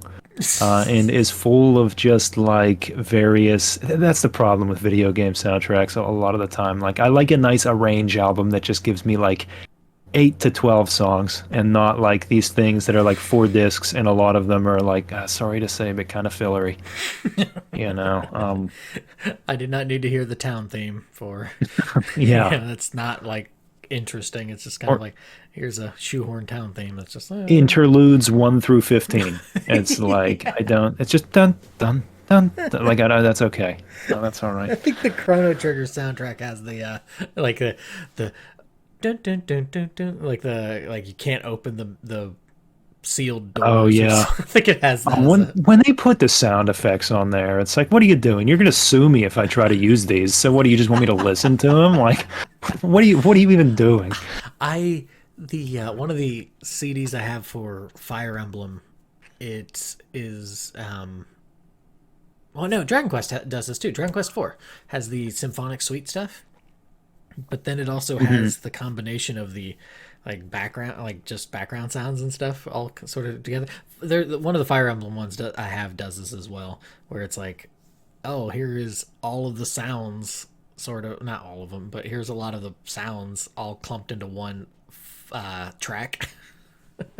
C: and is full of just like various. That's the problem with video game soundtracks a lot of the time. Like I like a nice arrange album that just gives me like 8 to 12 songs and not like these things that are like 4 discs and a lot of them are like sorry to say but kind of fillery.
A: I did not need to hear the town theme for it's not like interesting. It's just kind of like here's a shoehorn town theme. It's just
C: interludes 1 through 15. It's like it's just dun dun like I know that's okay. No, that's all
A: I
C: right.
A: think the Chrono Trigger soundtrack has the like the dun dun dun dun dun, like the like you can't open the sealed
C: Oh
A: doors or
C: yeah.
A: something. I think it has that as a
C: When they put the sound effects on there, it's like, what are you doing? You're gonna sue me if I try to use these. So what do you just want me to listen to them? Like, what are you even doing?
A: I the one of the CDs I have for Fire Emblem, it is well no Dragon Quest does this too. Dragon Quest 4 has the symphonic suite stuff, but then it also
C: Hmm.
A: has the combination of the like background, like just background sounds and stuff all sort of together. There, one of the Fire Emblem ones that I have does this as well, where it's like, oh, here is all of the sounds, sort of not all of them, but here's a lot of the sounds all clumped into one track.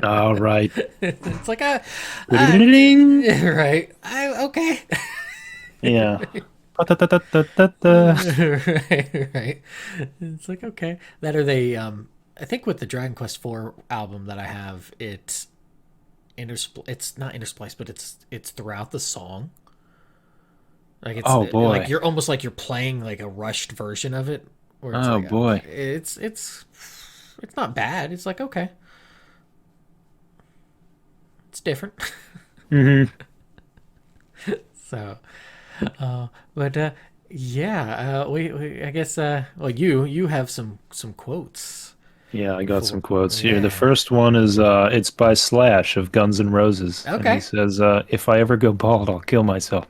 C: All right.
A: It's like a
C: Ding.
A: right. Okay.
C: Yeah. Pa-ta-ta-ta-ta-ta.
A: Right, right. It's like okay. That or they I think with the Dragon Quest 4 album that I have, it's not interspliced, but it's throughout the song. Like it's
C: Oh
A: like
C: boy.
A: you're almost like you're playing like a rushed version of it, where it's
C: Oh
A: like
C: boy.
A: it's not bad. It's like okay, it's different.
C: Hmm.
A: So, but yeah, we I guess well you have some quotes
C: Yeah, I got
A: for
C: some quotes here. The
A: yeah.
C: first one is it's by Slash of Guns N' Roses, and he
A: Okay.
C: says, "If I ever go bald, I'll kill myself."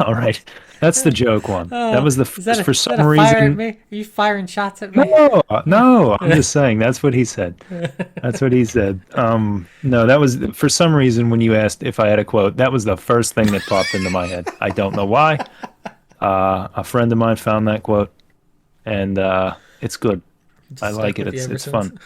C: All right, that's the joke one. That was the for
A: Is that
C: some
A: a fire at
C: reason.
A: me? Are you firing shots at me?
C: No, no, I'm just saying that's what he said. That's what he said. No, that was for some reason when you asked if I had a quote, that was the first thing that popped into my head. I don't know why. A friend of mine found that quote, and it's good. I
A: Just stuck
C: like it.
A: with you ever
C: It's
A: since.
C: fun.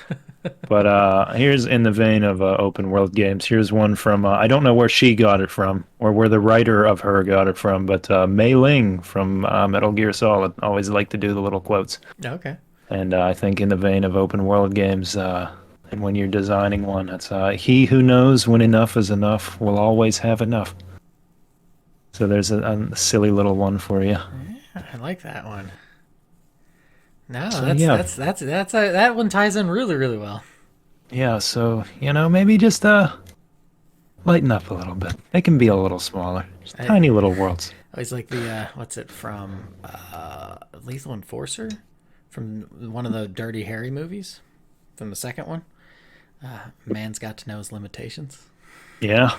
C: But here's in the vein of open world games. Here's one from I don't know where she got it from or where the writer of her got it from, but Mei Ling from Metal Gear Solid always like to do the little quotes.
A: Okay.
C: And I think in the vein of open world games, and when you're designing one, it's he who knows when enough is enough will always have enough. So there's a silly little one for you.
A: I like that one. No,
C: So yeah,
A: that one ties in really really well.
C: yeah. So maybe just lighten up a little bit. They can be a little smaller, just
A: I
C: tiny little worlds.
A: always like the what's it from Lethal Enforcer, from one of the Dirty Harry movies, from the second one. Man's got to know his limitations.
C: Yeah,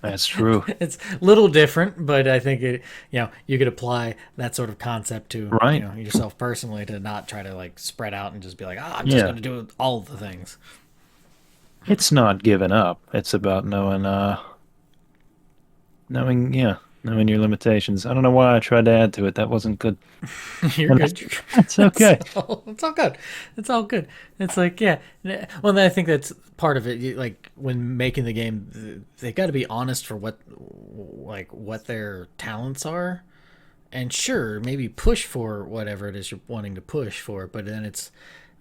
C: that's true.
A: It's a little different, but I think you could apply that sort of concept to
C: Right.
A: yourself personally, to not try to like spread out and just be like, I'm just
C: Yeah.
A: going to do all the things.
C: It's not giving up. It's about knowing your limitations. I don't know why I tried to add to it. That wasn't good.
A: You're
C: And
A: good.
C: that's okay.
A: It's all good. It's all good. It's like yeah. Well, I think that's part of it. Like when making the game, they got to be honest for what their talents are, and sure, maybe push for whatever it is you're wanting to push for. But then it's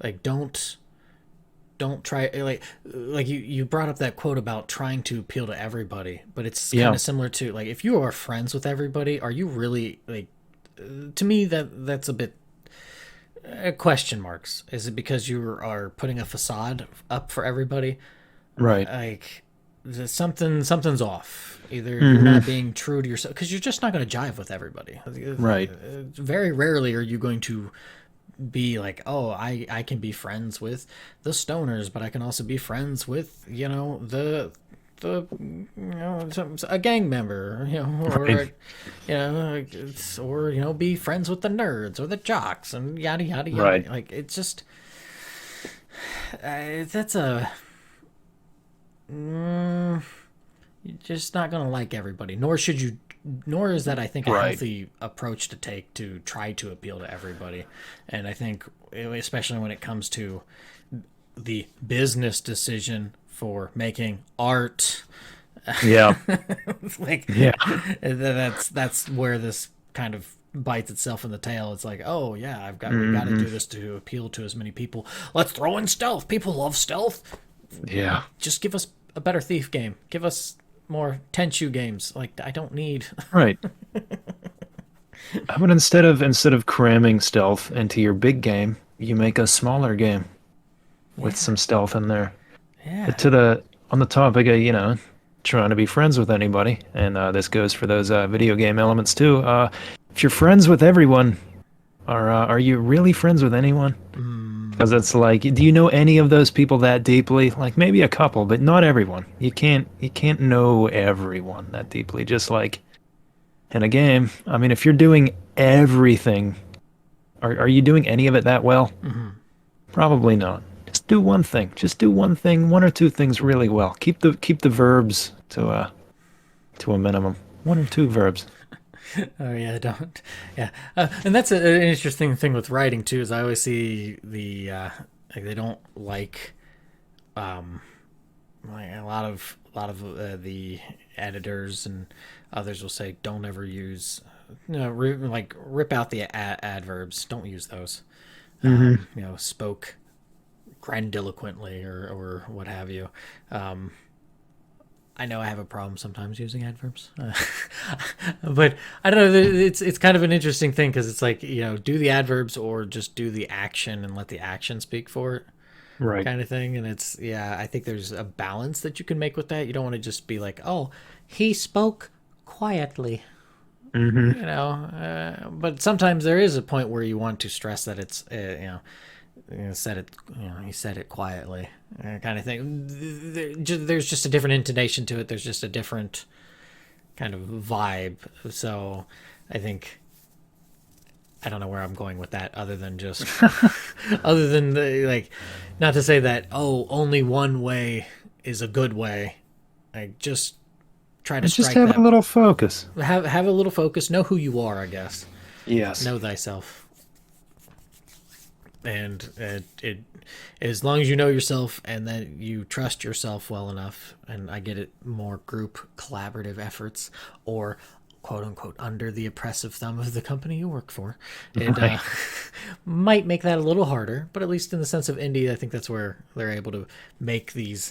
A: like don't try like you brought up that quote about trying to appeal to everybody, but it's kind
C: Yeah.
A: of similar to like if you are friends with everybody, are you really like to me that's a bit question marks. Is it because you are putting a facade up for everybody?
C: Right.
A: Like something's off. Either you're
C: Hmm.
A: not being true to yourself because you're just not going to jive with everybody.
C: Right.
A: Very rarely are you going to be like, oh, I can be friends with the stoners, but I can also be friends with a gang member, or
C: Right.
A: be friends with the nerds or the jocks and yada yada yada.
C: Right.
A: Like it's just that's a you're just not gonna like everybody, nor should you. Nor is that I think a
C: Right.
A: healthy approach to take to try to appeal to everybody, and I think especially when it comes to the business decision for making art,
C: Yeah.
A: like
C: Yeah.
A: that's where this kind of bites itself in the tail. It's like, oh yeah, we got to do this to appeal to as many people. Let's throw in stealth. People love stealth.
C: Yeah.
A: Just give us a better thief game. Give us more Tenchu games. Like, I don't need.
C: Right. How about instead of cramming stealth into your big game, you make a smaller game with some stealth in there.
A: Yeah.
C: On the topic of, trying to be friends with anybody, and this goes for those video game elements too. If you're friends with everyone, are you really friends with anyone? Because it's like, do you know any of those people that deeply? Like maybe a couple, but not everyone. You can't know everyone that deeply. Just like in a game. I mean, if you're doing everything, are you doing any of it that well? Probably not. Just do one thing. Just do one thing, one or two things really well. Keep the verbs to a minimum. One or two verbs.
A: Oh yeah, don't. Yeah, and that's an interesting thing with writing too. Is I always see the like they don't like like a lot of the editors and others will say don't ever use rip out the adverbs. Don't use those. Spoke grandiloquently or what have you. I know I have a problem sometimes using adverbs, but I don't know. It's kind of an interesting thing because it's like, do the adverbs or just do the action and let the action speak for it,
C: Right.
A: kind of thing. And I think there's a balance that you can make with that. You don't want to just be like, oh, he spoke quietly, but sometimes there is a point where you want to stress that it's, he said it quietly, kind of thing. There's just a different intonation to it. There's just a different kind of vibe. So I think I don't know where I'm going with that, other than just other than not to say that only one way is a good way. Like just try to
C: Just
A: strike
C: have a little focus.
A: have a little focus. Know who you are, I guess.
C: Yes.
A: Know thyself. And it as long as you know yourself and that you trust yourself well enough, and I get it, more group collaborative efforts or quote unquote under the oppressive thumb of the company you work for, it might make that a little harder. But at least in the sense of indie, I think that's where they're able to make the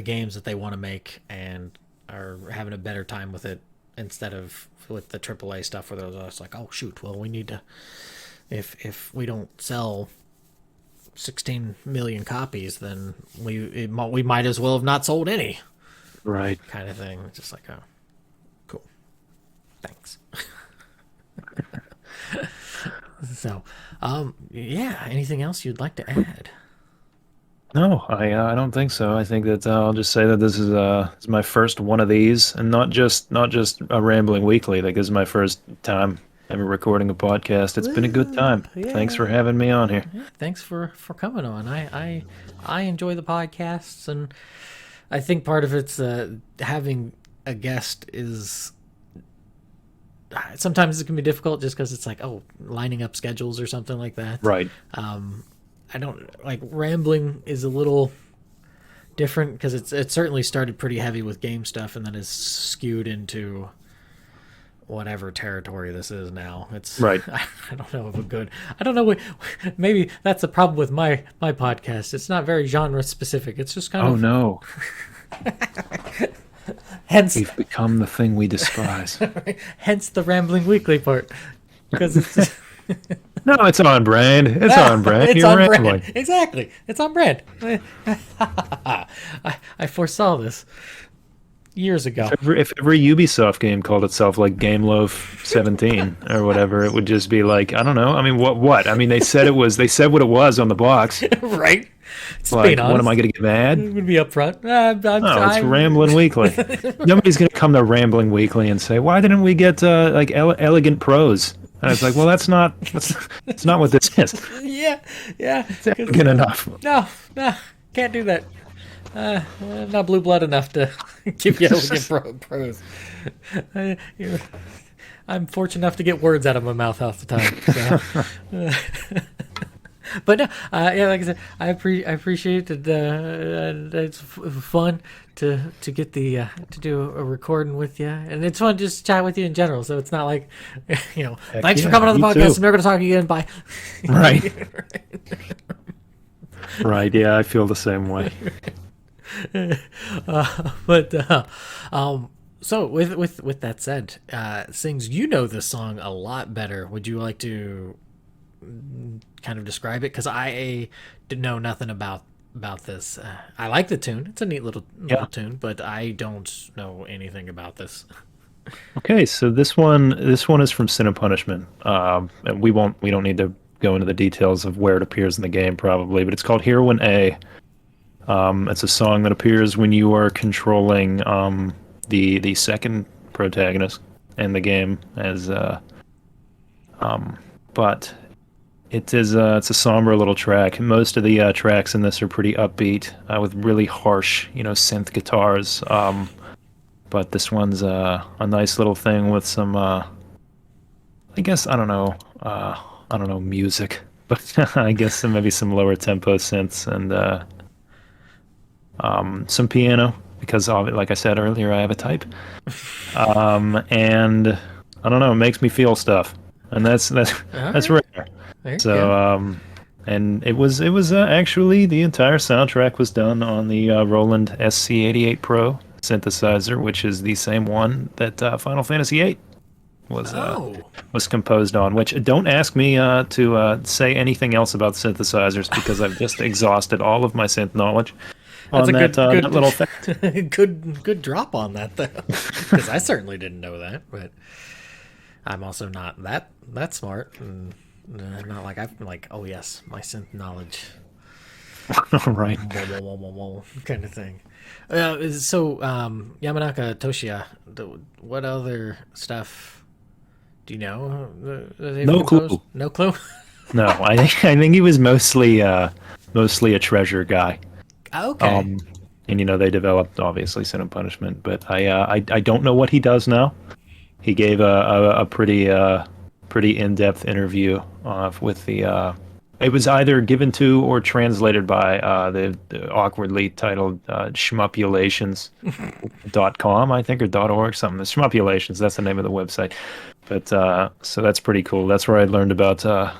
A: games that they want to make and are having a better time with it, instead of with the AAA stuff where they're just like, oh shoot, well we need to. If we don't sell 16 million copies, then we might as well have not sold any.
C: Right.
A: Kind of thing. Just like, oh, cool. Thanks. So, yeah. Anything else you'd like to add?
C: No, I don't think so. I think that I'll just say that this is my first one of these, and not just a rambling weekly. Like this is my first time ever recording a podcast. It's been a good time.
A: Yeah.
C: Thanks for having me on here.
A: Yeah, thanks for coming on. I enjoy the podcasts, and I think part of it's having a guest is sometimes it can be difficult just because it's like, lining up schedules or something like that.
C: Right.
A: I don't like rambling is a little different because it certainly started pretty heavy with game stuff and then is skewed into whatever territory this is now. It's
C: right.
A: I don't know if I don't know. Maybe that's the problem with my podcast. It's not very genre specific. It's just kind of.
C: Oh no.
A: Hence,
C: we've become the thing we despise.
A: Hence the rambling weekly part, because it's.
C: No, it's on brand. It's on brand.
A: It's
C: You're
A: on
C: rambling.
A: brand. Exactly. It's on brand. I foresaw this years ago.
C: If every Ubisoft game called itself like Game Loaf 17 or whatever, it would just be like, I don't know. I mean, what? I mean, they said what it was on the box.
A: Right. It's
C: like, what am I going to get mad?
A: I'm going to be upfront.
C: It's Rambling Weekly. Nobody's going to come to Rambling Weekly and say, why didn't we get elegant prose? And it's like, well, that's not what this is.
A: Yeah.
C: It's elegant enough.
A: No, can't do that. I'm not blue blood enough to give you elegant prose. I'm fortunate enough to get words out of my mouth half the time. So. But no, yeah, like I said, I appreciate it. It's fun to get to do a recording with you, and it's fun to just chat with you in general. So it's not like, thanks for coming on the podcast. I'm never going to talk to you again. Bye.
C: Right. Right. Yeah, I feel the same way.
A: But so with that said, Sings, you know this song a lot better. Would you like to kind of describe it? Because I did know nothing about this. I like the tune; it's a neat little
C: Yeah.
A: tune, but I don't know anything about this.
C: Okay, so this one is from Sin and Punishment. And we don't need to go into the details of where it appears in the game probably, but it's called Heroine A. It's a song that appears when you are controlling the second protagonist in the game as but it's a somber little track. Most of the tracks in this are pretty upbeat with really harsh, synth guitars. But this one's a nice little thing with some I guess I don't know music, but I guess maybe some lower tempo synths and some piano because like I said earlier, I have a type. And I don't know, it makes me feel stuff, and that's
A: All right,
C: rare.
A: there you
C: So
A: go.
C: and it was actually the entire soundtrack was done on the Roland SC88 Pro synthesizer, which is the same one that Final Fantasy VIII
A: Oh,
C: was composed on. Which don't ask me to say anything else about synthesizers because I've just exhausted all of my synth knowledge
A: that's
C: on
A: a
C: that little fact.
A: good drop on that though, because I certainly didn't know that. But I'm also not that smart, and not like I'm like, oh yes, my synth knowledge,
C: Right.
A: kind of thing. So Yamanaka Toshiya, what other stuff do you know that they've
C: No
A: composed?
C: clue.
A: No clue.
C: No, I think he was mostly a treasure guy.
A: Okay.
C: And they developed obviously Sin and Punishment, but I don't know what he does now. He gave a pretty in-depth interview with the. It was either given to or translated by the awkwardly titled schmupulations.com, I think, or .org, something. The Schmupulations, that's the name of the website. But so that's pretty cool. That's where I learned about that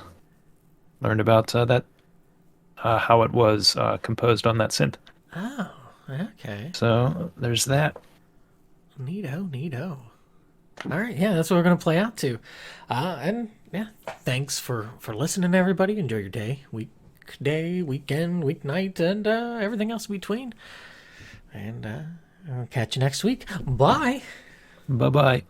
C: how it was composed on that synth.
A: Oh, okay.
C: So there's that.
A: Neato, neato. All right, yeah, that's what we're gonna play out to, and yeah, thanks for listening, everybody. Enjoy your day, weekday, weekend, weeknight, and everything else in between. And I'll catch you next week. Bye.
C: Bye bye.